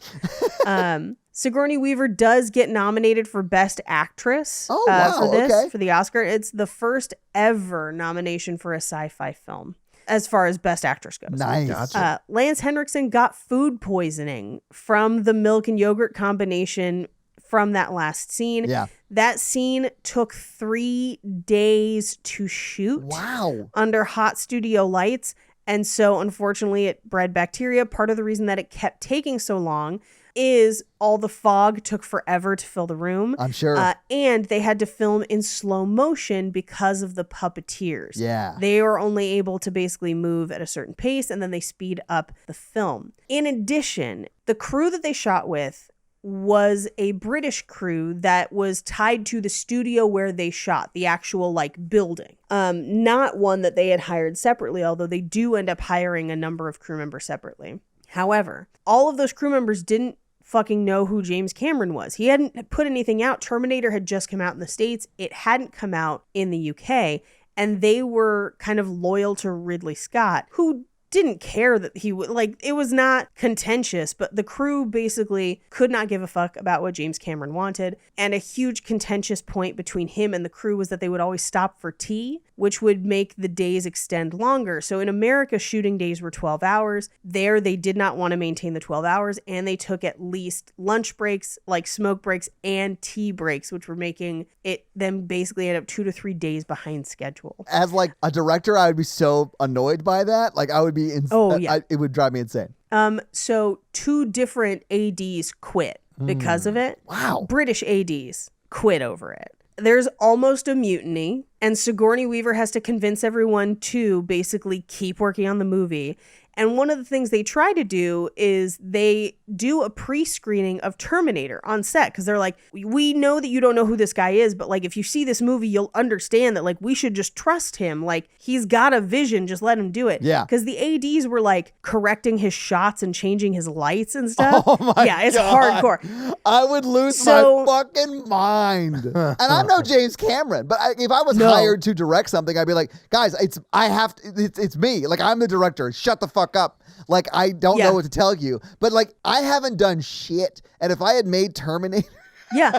Sigourney Weaver does get nominated for Best Actress for the Oscar. It's the first ever nomination for a sci-fi film as far as Best Actress goes. Nice. Gotcha. Lance Henriksen got food poisoning from the milk and yogurt combination from that last scene. Yeah. That scene took 3 days to shoot. Wow. Under hot studio lights. And so, unfortunately, it bred bacteria. Part of the reason that it kept taking so long is all the fog took forever to fill the room. I'm sure. And they had to film in slow motion because of the puppeteers. Yeah. They were only able to basically move at a certain pace, and then they speed up the film. In addition, the crew that they shot with was a British crew that was tied to the studio where they shot, the actual like building. Not one that they had hired separately, although they do end up hiring a number of crew members separately. However, all of those crew members didn't fucking know who James Cameron was. He hadn't put anything out. Terminator had just come out in the States. It hadn't come out in the UK. And they were kind of loyal to Ridley Scott, who didn't care that he would, like, it was not contentious, but the crew basically could not give a fuck about what James Cameron wanted. And a huge contentious point between him and the crew was that they would always stop for tea, which would make the days extend longer. So in America, shooting days were 12 hours. There, they did not want to maintain the 12 hours, and they took at least lunch breaks, like smoke breaks, and tea breaks, which were making it them basically end up 2 to 3 days behind schedule. As like a director, I would be so annoyed by that. Like I would be, it would drive me insane. So 2 different ADs quit because of it. Wow. British ADs quit over it. There's almost a mutiny, and Sigourney Weaver has to convince everyone to basically keep working on the movie. And one of the things they try to do is they do a pre-screening of Terminator on set, because they're like, we know that you don't know who this guy is, but like if you see this movie, you'll understand that like we should just trust him. Like he's got a vision, just let him do it. Yeah. Because the ADs were like correcting his shots and changing his lights and stuff. Oh my yeah, it's God. hardcore. I would lose my fucking mind. And I'm no James Cameron, but if I was hired to direct something, I'd be like, guys, it's me. Like I'm the director. Shut the fuck up. Like I don't know what to tell you. But like I haven't done shit. And if I had made Terminator, Yeah.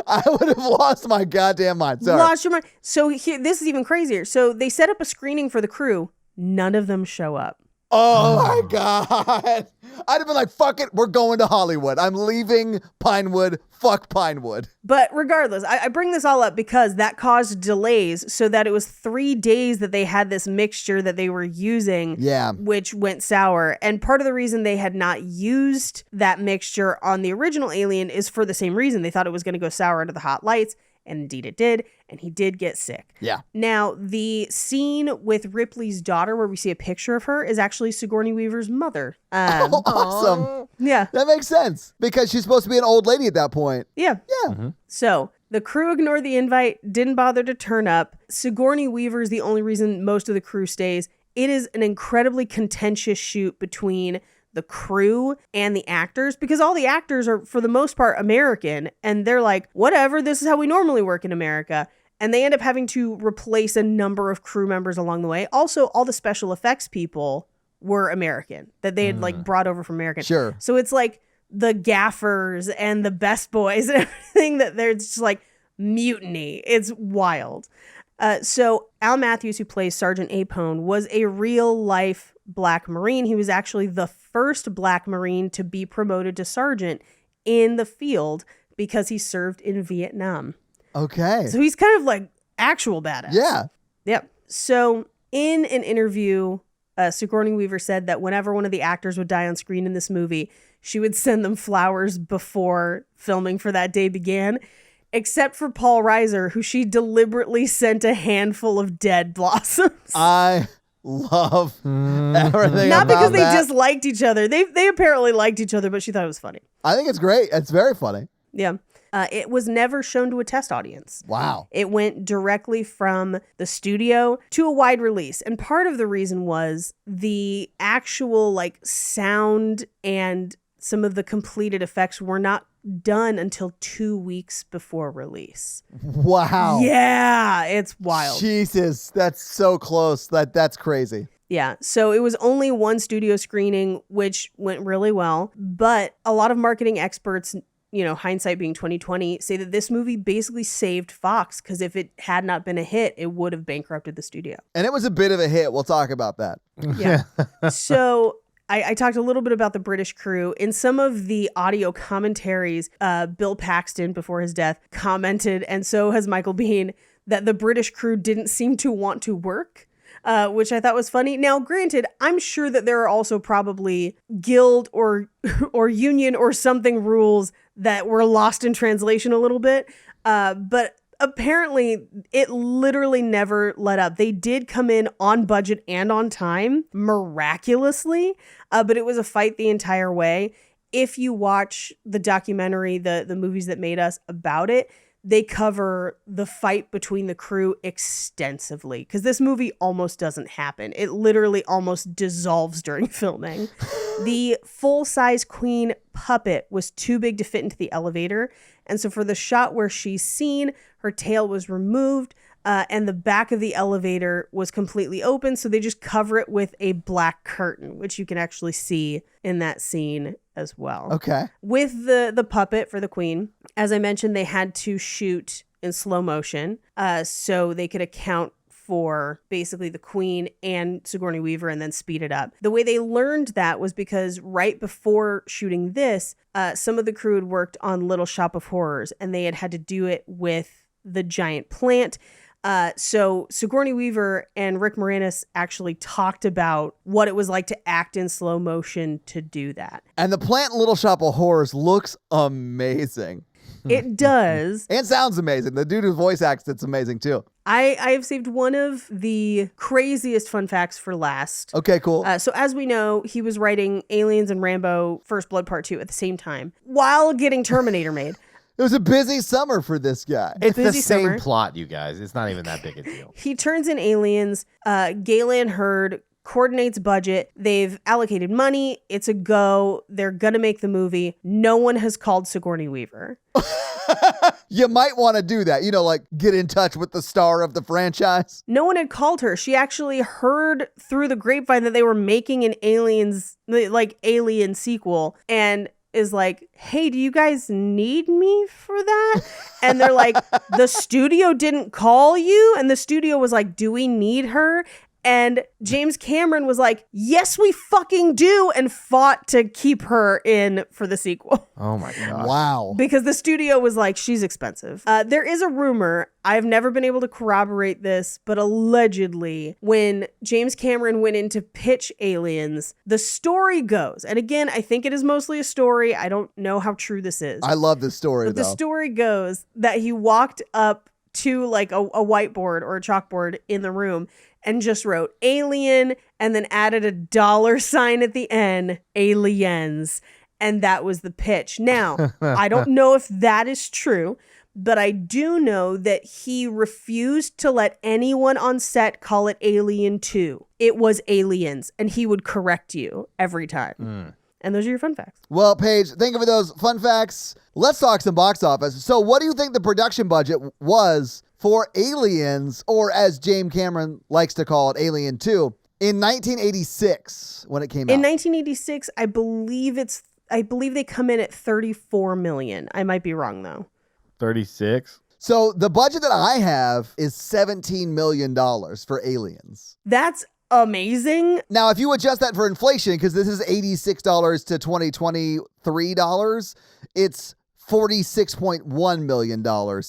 I would have lost my goddamn mind. Sorry. Lost your mind. So this is even crazier. So they set up a screening for the crew. None of them show up. Oh my God. I'd have been like, fuck it. We're going to Hollywood. I'm leaving Pinewood. Fuck Pinewood. But regardless, I bring this all up because that caused delays, so that it was 3 days that they had this mixture that they were using, which went sour. And part of the reason they had not used that mixture on the original Alien is for the same reason. They thought it was going to go sour under the hot lights. And indeed it did, and he did get sick. Yeah. Now, the scene with Ripley's daughter, where we see a picture of her, is actually Sigourney Weaver's mother. Awesome. Yeah. That makes sense, because she's supposed to be an old lady at that point. Yeah. Yeah. Mm-hmm. So, the crew ignored the invite, didn't bother to turn up. Sigourney Weaver is the only reason most of the crew stays. It is an incredibly contentious shoot between the crew and the actors, because all the actors are, for the most part, American, and they're like, whatever, this is how we normally work in America. And they end up having to replace a number of crew members along the way. Also, all the special effects people were American, that they had like brought over from American. Sure. So it's like the gaffers and the best boys and everything, that they're just like mutiny. It's wild. So Al Matthews, who plays Sergeant Apone, was a real life Black Marine. He was actually the first Black Marine to be promoted to sergeant in the field because he served in Vietnam. Okay. So he's kind of like actual badass. Yeah. Yep. So in an interview, Sigourney Weaver said that whenever one of the actors would die on screen in this movie, she would send them flowers before filming for that day began, except for Paul Reiser, who she deliberately sent a handful of dead blossoms. I love everything Not about because they that. just liked each other. They apparently liked each other, but she thought it was funny. I think it's great. It's very funny. Yeah. It was never shown to a test audience. Wow. It went directly from the studio to a wide release. And part of the reason was the actual like sound and some of the completed effects were not done until 2 weeks before release. Wow. Yeah, it's wild. Jesus, that's so close. That's crazy. Yeah, so it was only one studio screening, which went really well. But a lot of marketing experts, you know, hindsight being 2020, say that this movie basically saved Fox, because if it had not been a hit, it would have bankrupted the studio. And it was a bit of a hit. We'll talk about that. Yeah. So I talked a little bit about the British crew. In some of the audio commentaries, Bill Paxton, before his death, commented, and so has Michael Biehn, that the British crew didn't seem to want to work. Which I thought was funny. Now, granted, I'm sure that there are also probably guild or union or something rules that were lost in translation a little bit. But apparently, it literally never let up. They did come in on budget and on time, miraculously, but it was a fight the entire way. If you watch the documentary, the movies that made us about it, they cover the fight between the crew extensively, because this movie almost doesn't happen. It literally almost dissolves during filming. The full-size Queen puppet was too big to fit into the elevator, And so for the shot where she's seen, her tail was removed. And the back of the elevator was completely open. So they just cover it with a black curtain, which you can actually see in that scene as well. Okay. With the puppet for the queen, as I mentioned, they had to shoot in slow motion so they could account for basically the queen and Sigourney Weaver and then speed it up. The way they learned that was because right before shooting this, some of the crew had worked on Little Shop of Horrors, and they had to do it with the giant plant. So Sigourney Weaver and Rick Moranis actually talked about what it was like to act in slow motion to do that. And the plant in Little Shop of Horrors looks amazing. It does. And sounds amazing. The dude who voice acts it's amazing too. I have saved one of the craziest fun facts for last. Okay, cool. So as we know, he was writing Aliens and Rambo First Blood Part 2 at the same time while getting Terminator made. It was a busy summer for this guy. It's the Busy same summer. plot, you guys. It's not even that big a deal. He turns in Aliens. Galen Hurd coordinates budget. They've allocated money. It's a go. They're going to make the movie. No one has called Sigourney Weaver. You might want to do that. Like get in touch with the star of the franchise. No one had called her. She actually heard through the grapevine that they were making an Aliens, like Alien sequel, and is like, hey, do you guys need me for that? And they're like, the studio didn't call you? And the studio was like, do we need her? And James Cameron was like, yes, we fucking do, and fought to keep her in for the sequel. Oh my God. Wow. Because the studio was like, she's expensive. There is a rumor, I've never been able to corroborate this, but allegedly when James Cameron went in to pitch Aliens, the story goes, and again, I think it is mostly a story. I don't know how true this is. I love this story But though. the story goes that he walked up to like a whiteboard or a chalkboard in the room and just wrote Alien and then added a $sign at the end, Aliens. And that was the pitch. Now, I don't know if that is true, but I do know that he refused to let anyone on set call it Alien 2. It was Aliens, and he would correct you every time. And those are your fun facts. Well, Paige, thank you for those fun facts. Let's talk some box office. So what do you think the production budget was for Aliens, or as James Cameron likes to call it, Alien 2, in 1986 when it came out? In 1986, I believe they come in at 34 million. I might be wrong though. 36. So the budget that I have is $17 million for Aliens. That's amazing. Now, if you adjust that for inflation, because this is $86 to $2023, it's $46.1 million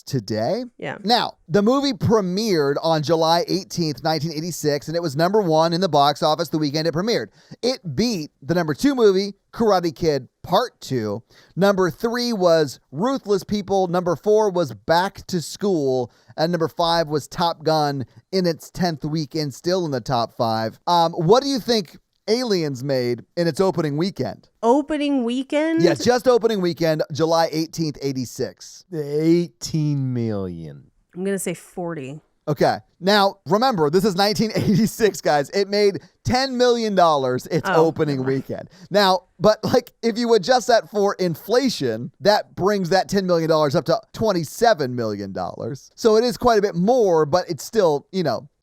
today. Yeah. Now, the movie premiered on July 18th, 1986, and it was number one in the box office the weekend it premiered. It beat the number 2 movie, Karate Kid Part 2. Number 3 was Ruthless People. Number 4 was Back to School. And number 5 was Top Gun in its 10th weekend, still in the top 5. What do you think Aliens made in its opening weekend? Opening weekend? Yeah, just opening weekend, July 18th, 86. 18 million. I'm going to say 40. Okay. Now, remember, this is 1986, guys. It made $10 million its opening weekend. Now, but if you adjust that for inflation, that brings that $10 million up to $27 million. So it is quite a bit more, but it's still,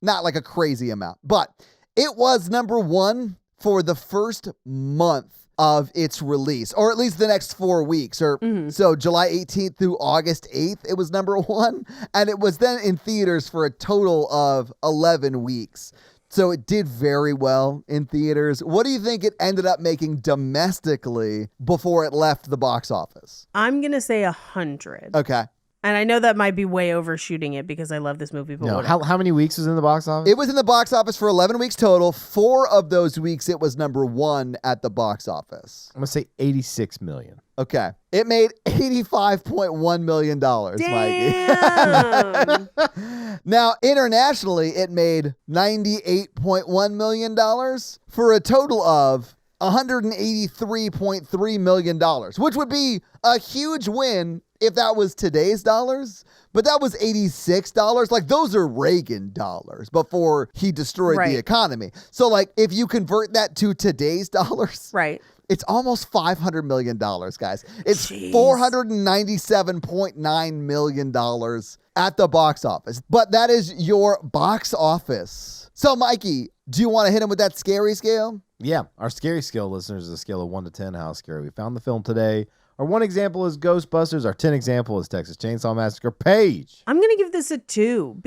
not like a crazy amount. But it was number 1 for the first month of its release, or at least the next 4 weeks, so July 18th through August 8th, it was number 1, and it was then in theaters for a total of 11 weeks. So it did very well in theaters. What do you think it ended up making domestically before it left the box office? I'm going to say 100. Okay. And I know that might be way overshooting it because I love this movie, but No, whatever. how many weeks was in the box office? It was in the box office for 11 weeks total. 4 of those weeks, it was number 1 at the box office. I'm going to say 86 million. Okay. It made $85.1 million, Damn. Mikey. Now, internationally, it made $98.1 million for a total of $183.3 million, which would be a huge win if that was today's dollars. But that was $86. Those are Reagan dollars before he destroyed Right. the economy. So, if you convert that to today's dollars, Right. It's almost $500 million, guys. It's Jeez. $497.9 million at the box office. But that is your box office. So, Mikey, do you want to hit him with that scary scale? Yeah, our scary scale, listeners, is a scale of 1 to 10. How scary we found the film today. Our 1 example is Ghostbusters. Our 10 example is Texas Chainsaw Massacre. Paige. I'm going to give this a 2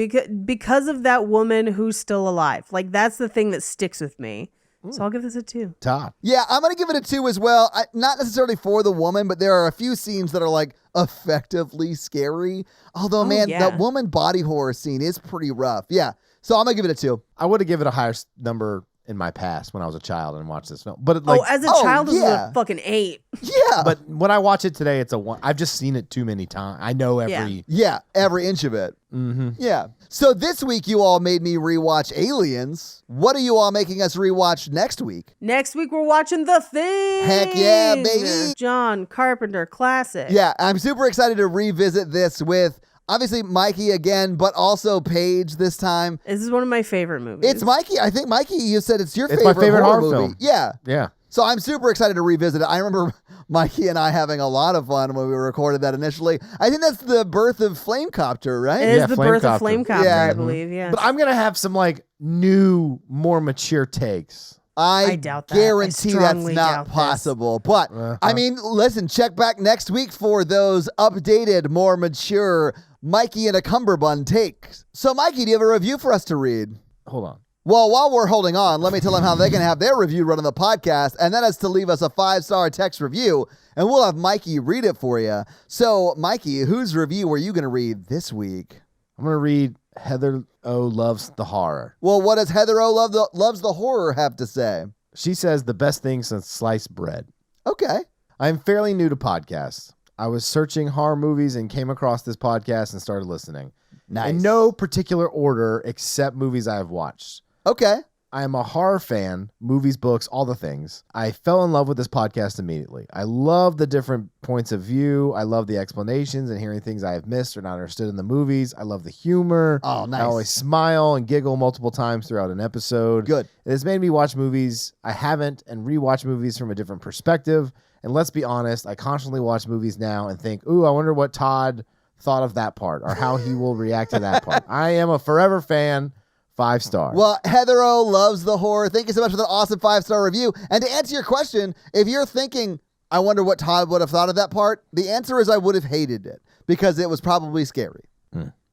because of that woman who's still alive. Like, that's the thing that sticks with me. So I'll give this a 2. Todd. Yeah, I'm going to give it a 2 as well. Not necessarily for the woman, but there are a few scenes that are like effectively scary. Although, man, yeah. that woman body horror scene is pretty rough. Yeah. So I'm going to give it a 2. I would have given it a higher number in my past when I was a child and watched this film. But As a child, this was yeah. a fucking 8. Yeah. but when I watch it today, it's a 1. I've just seen it too many times. I know every. Yeah, every inch of it. Mm-hmm. Yeah. So this week, you all made me rewatch Aliens. What are you all making us rewatch next week? Next week, we're watching The Thing. Heck yeah, baby. John Carpenter classic. Yeah, I'm super excited to revisit this with obviously Mikey again, but also Paige this time. This is one of my favorite movies. It's Mikey. I think, Mikey, you said it's your It's my favorite horror movie. film. Yeah. Yeah. So I'm super excited to revisit it. I remember Mikey and I having a lot of fun when we recorded that initially. I think that's the birth of Flamecopter, right? It is Yeah, the birth of Flamecopter. Flamecopter, Yeah. I believe. Yeah. But I'm going to have some like new, more mature takes. I doubt that. I guarantee that's strongly not doubt this. possible. But I mean, listen, check back next week for those updated, more mature Mikey and a Cumberbund takes. So, Mikey, do you have a review for us to read? Hold on. Well, while we're holding on, let me tell them how they can have their review run on the podcast, and that is to leave us a 5-star text review, and we'll have Mikey read it for you. So, Mikey, whose review are you going to read this week? I'm going to read Heather O Loves the Horror. Well, what does Heather O Loves the Horror have to say? She says the best thing since sliced bread. Okay. I'm fairly new to podcasts. I was searching horror movies and came across this podcast and started listening. Nice. In no particular order except movies I have watched. Okay. I am a horror fan, movies, books, all the things. I fell in love with this podcast immediately. I love the different points of view. I love the explanations and hearing things I have missed or not understood in the movies. I love the humor. Oh, nice. I always smile and giggle multiple times throughout an episode. Good. It has made me watch movies I haven't and rewatch movies from a different perspective. And let's be honest, I constantly watch movies now and think, ooh, I wonder what Todd thought of that part or how he will react to that part. I am a forever fan. 5 stars. Well, Heather O Loves the Horror. Thank you so much for that awesome 5-star review. And to answer your question, if you're thinking, I wonder what Todd would have thought of that part, the answer is I would have hated it because it was probably scary.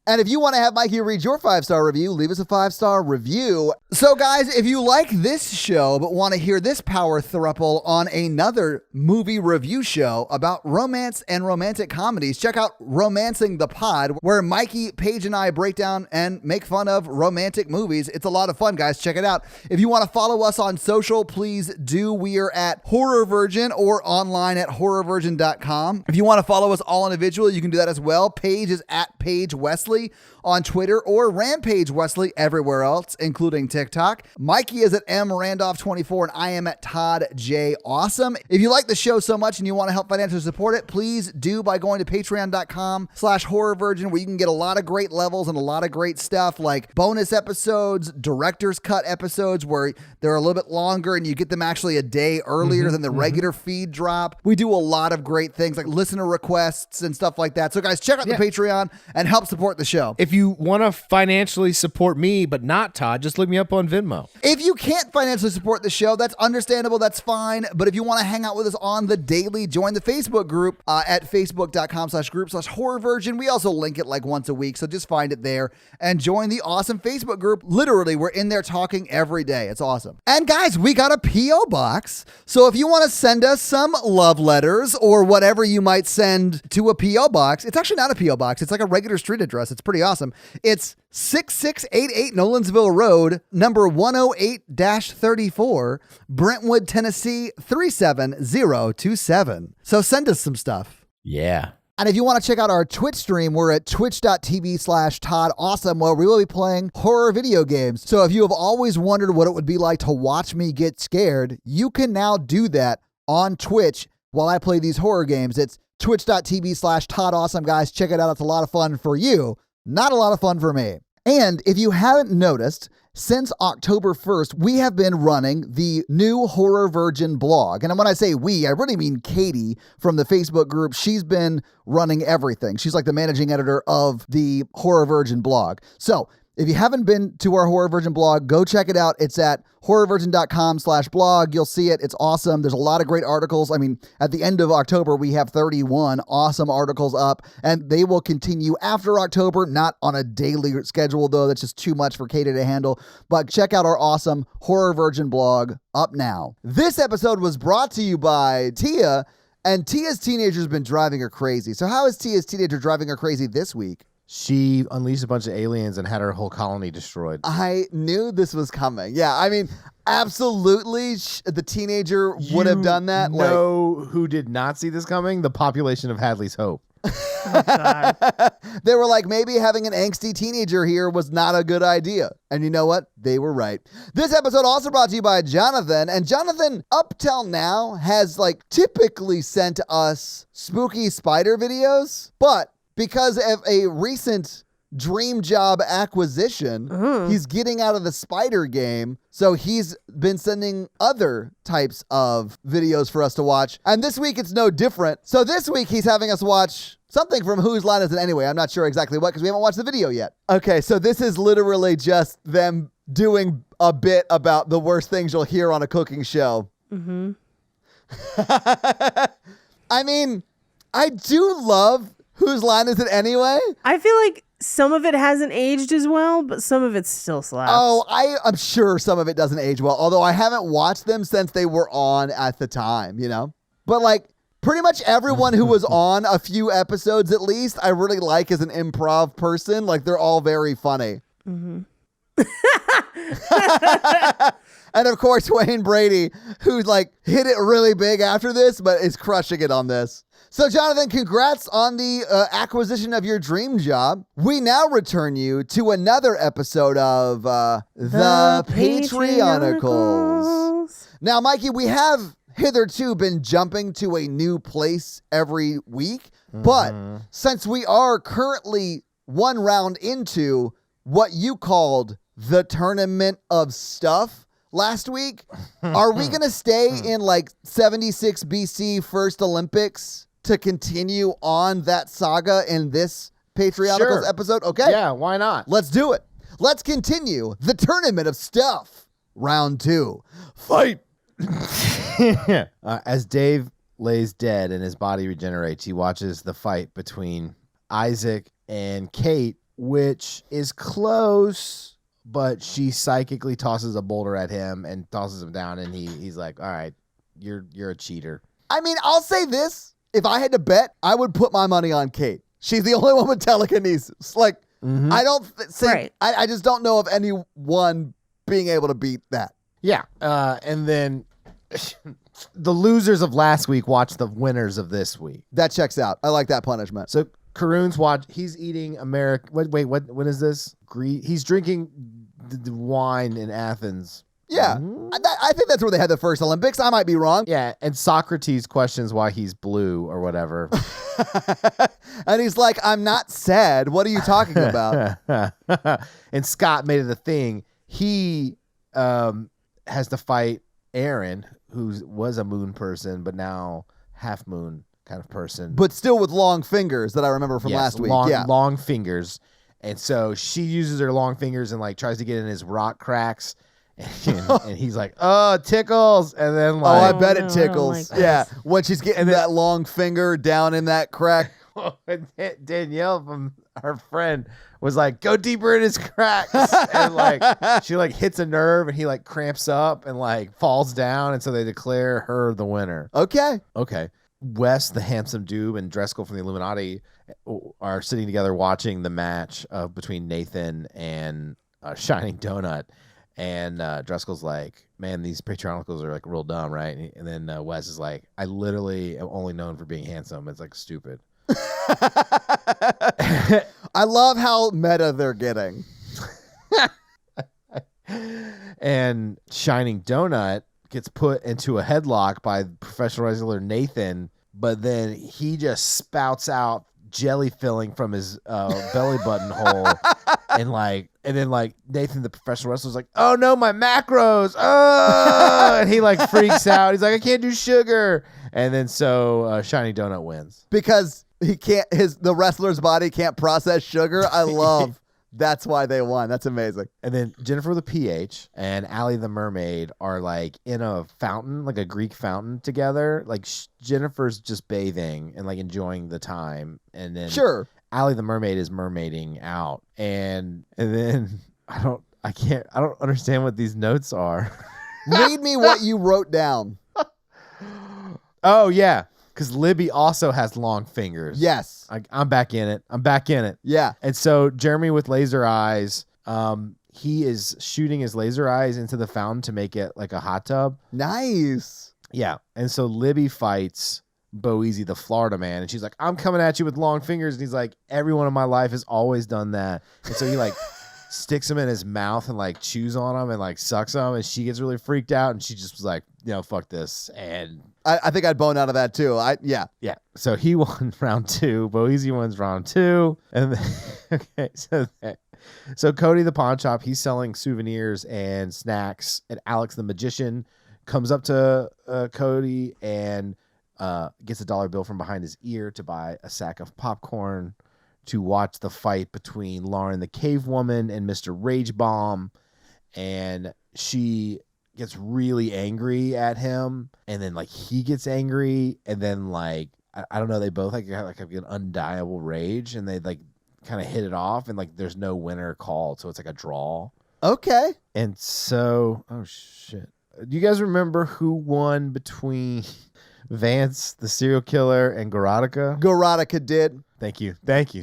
And if you want to have Mikey read your 5-star review, leave us a 5-star review. So, guys, if you like this show but want to hear this power throuple on another movie review show about romance and romantic comedies, check out Romancing the Pod, where Mikey, Paige, and I break down and make fun of romantic movies. It's a lot of fun, guys. Check it out. If you want to follow us on social, please do. We are at Horror Virgin or online at horrorvirgin.com. If you want to follow us all individually, you can do that as well. Paige is at Paige Wesley on Twitter or Rampage Wesley everywhere else, including TikTok. Mikey is at mrandolph24 and I am at Todd J. Awesome. If you like the show so much and you want to help financially support it, please do by going to patreon.com/horrorvirgin, where you can get a lot of great levels and a lot of great stuff like bonus episodes, director's cut episodes where they're a little bit longer and you get them actually a day earlier than the regular feed drop. We do a lot of great things like listener requests and stuff like that. So guys, check out the Patreon and help support the show. If you want to financially support me, but not Todd, just look me up on Venmo. If you can't financially support the show, that's understandable. That's fine. But if you want to hang out with us on the daily, join the Facebook group at facebook.com/group/horrorvirgin. We also link it like once a week. So just find it there and join the awesome Facebook group. Literally, we're in there talking every day. It's awesome. And guys, we got a P.O. box. So if you want to send us some love letters or whatever you might send to a P.O. box, it's actually not a P.O. box. It's like a regular street address. It's pretty awesome. It's 6688 Nolensville Road, number 108-34, Brentwood, Tennessee 37027. So send us some stuff. Yeah. And if you want to check out our Twitch stream, we're at twitch.tv/Todd Awesome, where we will be playing horror video games. So if you have always wondered what it would be like to watch me get scared, you can now do that on Twitch while I play these horror games. It's twitch.tv/Todd Awesome, guys. Check it out. It's a lot of fun for you. Not a lot of fun for me. And if you haven't noticed, since October 1st, we have been running the new Horror Virgin blog. And when I say we, I really mean Katie from the Facebook group. She's been running everything. She's like the managing editor of the Horror Virgin blog. So if you haven't been to our Horror Virgin blog, go check it out. It's at horrorvirgin.com/blog. You'll see it. It's awesome. There's a lot of great articles. I mean, at the end of October, we have 31 awesome articles up, and they will continue after October, not on a daily schedule, though. That's just too much for Katie to handle. But check out our awesome Horror Virgin blog up now. This episode was brought to you by Tia, and Tia's teenager's been driving her crazy. So how is Tia's teenager driving her crazy this week? She unleashed a bunch of aliens and had her whole colony destroyed. I knew this was coming. Yeah, I mean, absolutely, the teenager would have done that. Know who did not see this coming? The population of Hadley's Hope. They were like, maybe having an angsty teenager here was not a good idea. And you know what? They were right. This episode also brought to you by Jonathan. And Jonathan, up till now, has like typically sent us spooky spider videos. But because of a recent dream job acquisition, he's getting out of the spider game. So he's been sending other types of videos for us to watch. And this week it's no different. So this week he's having us watch something from Whose Line Is It Anyway? I'm not sure exactly what, because we haven't watched the video yet. Okay, so this is literally just them doing a bit about the worst things you'll hear on a cooking show. Mm-hmm. I mean, I do love Whose Line Is It Anyway? I feel like some of it hasn't aged as well, but some of it still slaps. Oh, I'm sure some of it doesn't age well, although I haven't watched them since they were on at the time, you know? But like, pretty much everyone who was on a few episodes at least, I really like as an improv person. Like, they're all very funny. Mm-hmm. And of course, Wayne Brady, who like hit it really big after this, but is crushing it on this. So Jonathan, congrats on the acquisition of your dream job. We now return you to another episode of The Patreonicals. Now, Mikey, we have hitherto been jumping to a new place every week, but since we are currently one round into what you called the Tournament of Stuff last week, are we going to stay in like 76 BC First Olympics to continue on that saga in this Patreonicals episode? Okay. Yeah, why not? Let's do it. Let's continue the Tournament of Stuff. Round 2. Fight. As Dave lays dead and his body regenerates, he watches the fight between Isaac and Kate, which is close, but she psychically tosses a boulder at him and tosses him down, and he's like, all right, you're a cheater. I mean, I'll say this. If I had to bet, I would put my money on Kate. She's the only one with telekinesis. Like, I don't think, Right. I just don't know of anyone being able to beat that. Yeah. And then the losers of last week watch the winners of this week. That checks out. I like that punishment. So Karun's he's eating what is this? He's drinking the wine in Athens. Yeah. I think that's where they had the first Olympics. I might be wrong. Yeah, and Socrates questions why he's blue or whatever. And he's like, I'm not sad. What are you talking about? And Scott made it a thing. He has to fight Aaron, who was a moon person, but now half moon kind of person. But still with long fingers that I remember from last week. Long fingers. And so she uses her long fingers and like tries to get in his rock cracks. And he's like, oh, it tickles. And then like, I bet it tickles. Yeah. When she's getting that long finger down in that crack. Danielle from her friend was like, go deeper in his cracks. And like, she like hits a nerve and he like cramps up and like falls down. And so they declare her the winner. Okay. Wes, the handsome dude, and Driscoll from the Illuminati are sitting together watching the match between Nathan and Shining Donut. And Driscoll's like, man, these Patreonicals are like real dumb, right? And then Wes is like, I literally am only known for being handsome. It's like stupid. I love how meta they're getting. And Shining Donut gets put into a headlock by professional wrestler Nathan, but then he just spouts out jelly filling from his belly button hole and then like Nathan, the professional wrestler, is like, oh no, my macros. Oh, and he like freaks out. He's like, I can't do sugar. And then so Shiny Donut wins. Because he can't, the wrestler's body can't process sugar. I love that's why they won. That's amazing. And then Jennifer the PH and Allie the Mermaid are like in a fountain, like a Greek fountain together. Like Jennifer's just bathing and like enjoying the time. And then Sure. Allie the Mermaid is mermaiding out. And then I don't understand what these notes are. Read me what you wrote down. Oh, yeah. Because Libby also has long fingers. Yes. I'm back in it. Yeah. And so Jeremy with laser eyes, he is shooting his laser eyes into the fountain to make it like a hot tub. Nice. Yeah. And so Libby fights Boezy, the Florida man. And she's like, I'm coming at you with long fingers. And he's like, everyone in my life has always done that. And so he like sticks them in his mouth and like chews on them and like sucks them. And she gets really freaked out. And she just was like, fuck this. And I think I'd bone out of that too. Yeah. yeah. So he won round 2. Boezy wins round 2. And then, okay. So Cody the pawn shop, he's selling souvenirs and snacks. And Alex the magician comes up to Cody and gets a dollar bill from behind his ear to buy a sack of popcorn to watch the fight between Lauren the cave woman and Mr. Rage Bomb. And she gets really angry at him, and then like he gets angry, and then like I don't know, they both like have like an undiable rage, and they like kind of hit it off, and like there's no winner called, so it's like a draw. Okay. And so, oh shit, do you guys remember who won between Vance the serial killer and Garotica? Garotica did. Thank you.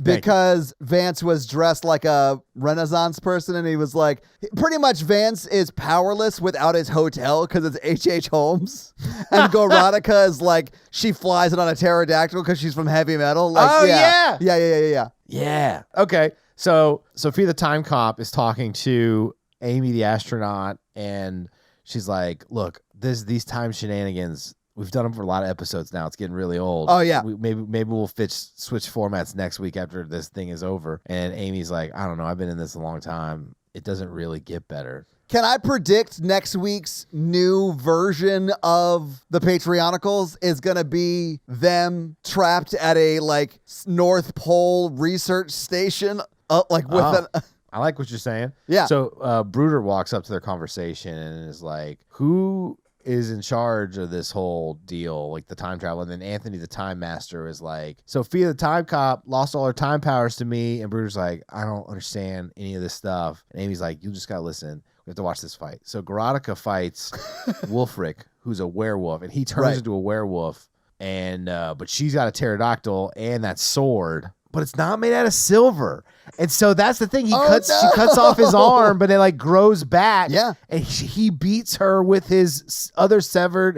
Because Vance was dressed like a Renaissance person, and he was like, pretty much Vance is powerless without his hotel because it's H.H. Holmes. And Garotica is like, she flies it on a pterodactyl because she's from heavy metal. Like, Oh, yeah. Yeah. Yeah. Okay. So Sophia the time cop is talking to Amy the astronaut, and she's like, look, these time shenanigans, we've done them for a lot of episodes now. It's getting really old. Oh, yeah. Maybe we'll switch formats next week after this thing is over. And Amy's like, I don't know. I've been in this a long time. It doesn't really get better. Can I predict next week's new version of the Patreonicals is going to be them trapped at a like North Pole research station? Like with I like what you're saying. Yeah. So Bruder walks up to their conversation and is like, who is in charge of this whole deal, like the time travel? And then Anthony the time master is like, Sophia the time cop lost all her time powers to me. And Bruder's like, I don't understand any of this stuff. And Amy's like, you just gotta listen. We have to watch this fight. So Garotica fights Wolfric, who's a werewolf, and he turns into a werewolf. And but she's got a pterodactyl and that sword, but it's not made out of silver. And so that's the thing. She cuts off his arm, but it like grows back. Yeah. And he beats her with his third severed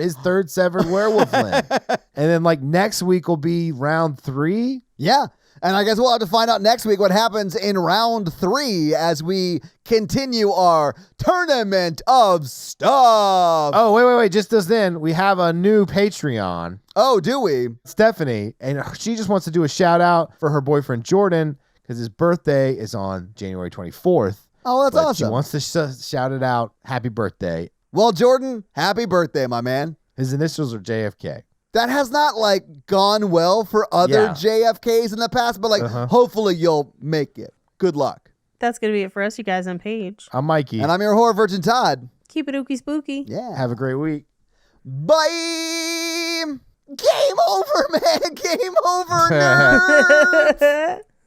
werewolf limb. And then like next week will be round 3. Yeah. And I guess we'll have to find out next week what happens in round 3 as we continue our tournament of stuff. Oh, wait. Just as then, we have a new Patreon. Oh, do we? Stephanie. And she just wants to do a shout out for her boyfriend, Jordan, because his birthday is on January 24th. Oh, that's awesome. She wants to shout it out. Happy birthday. Well, Jordan, happy birthday, my man. His initials are JFK. That has not like gone well for other JFKs in the past, but like hopefully you'll make it. Good luck. That's going to be it for us, you guys on Page. I'm Mikey. And I'm your horror virgin, Todd. Keep it ooky spooky. Yeah. Have a great week. Bye. Game over, man. Game over, nerds.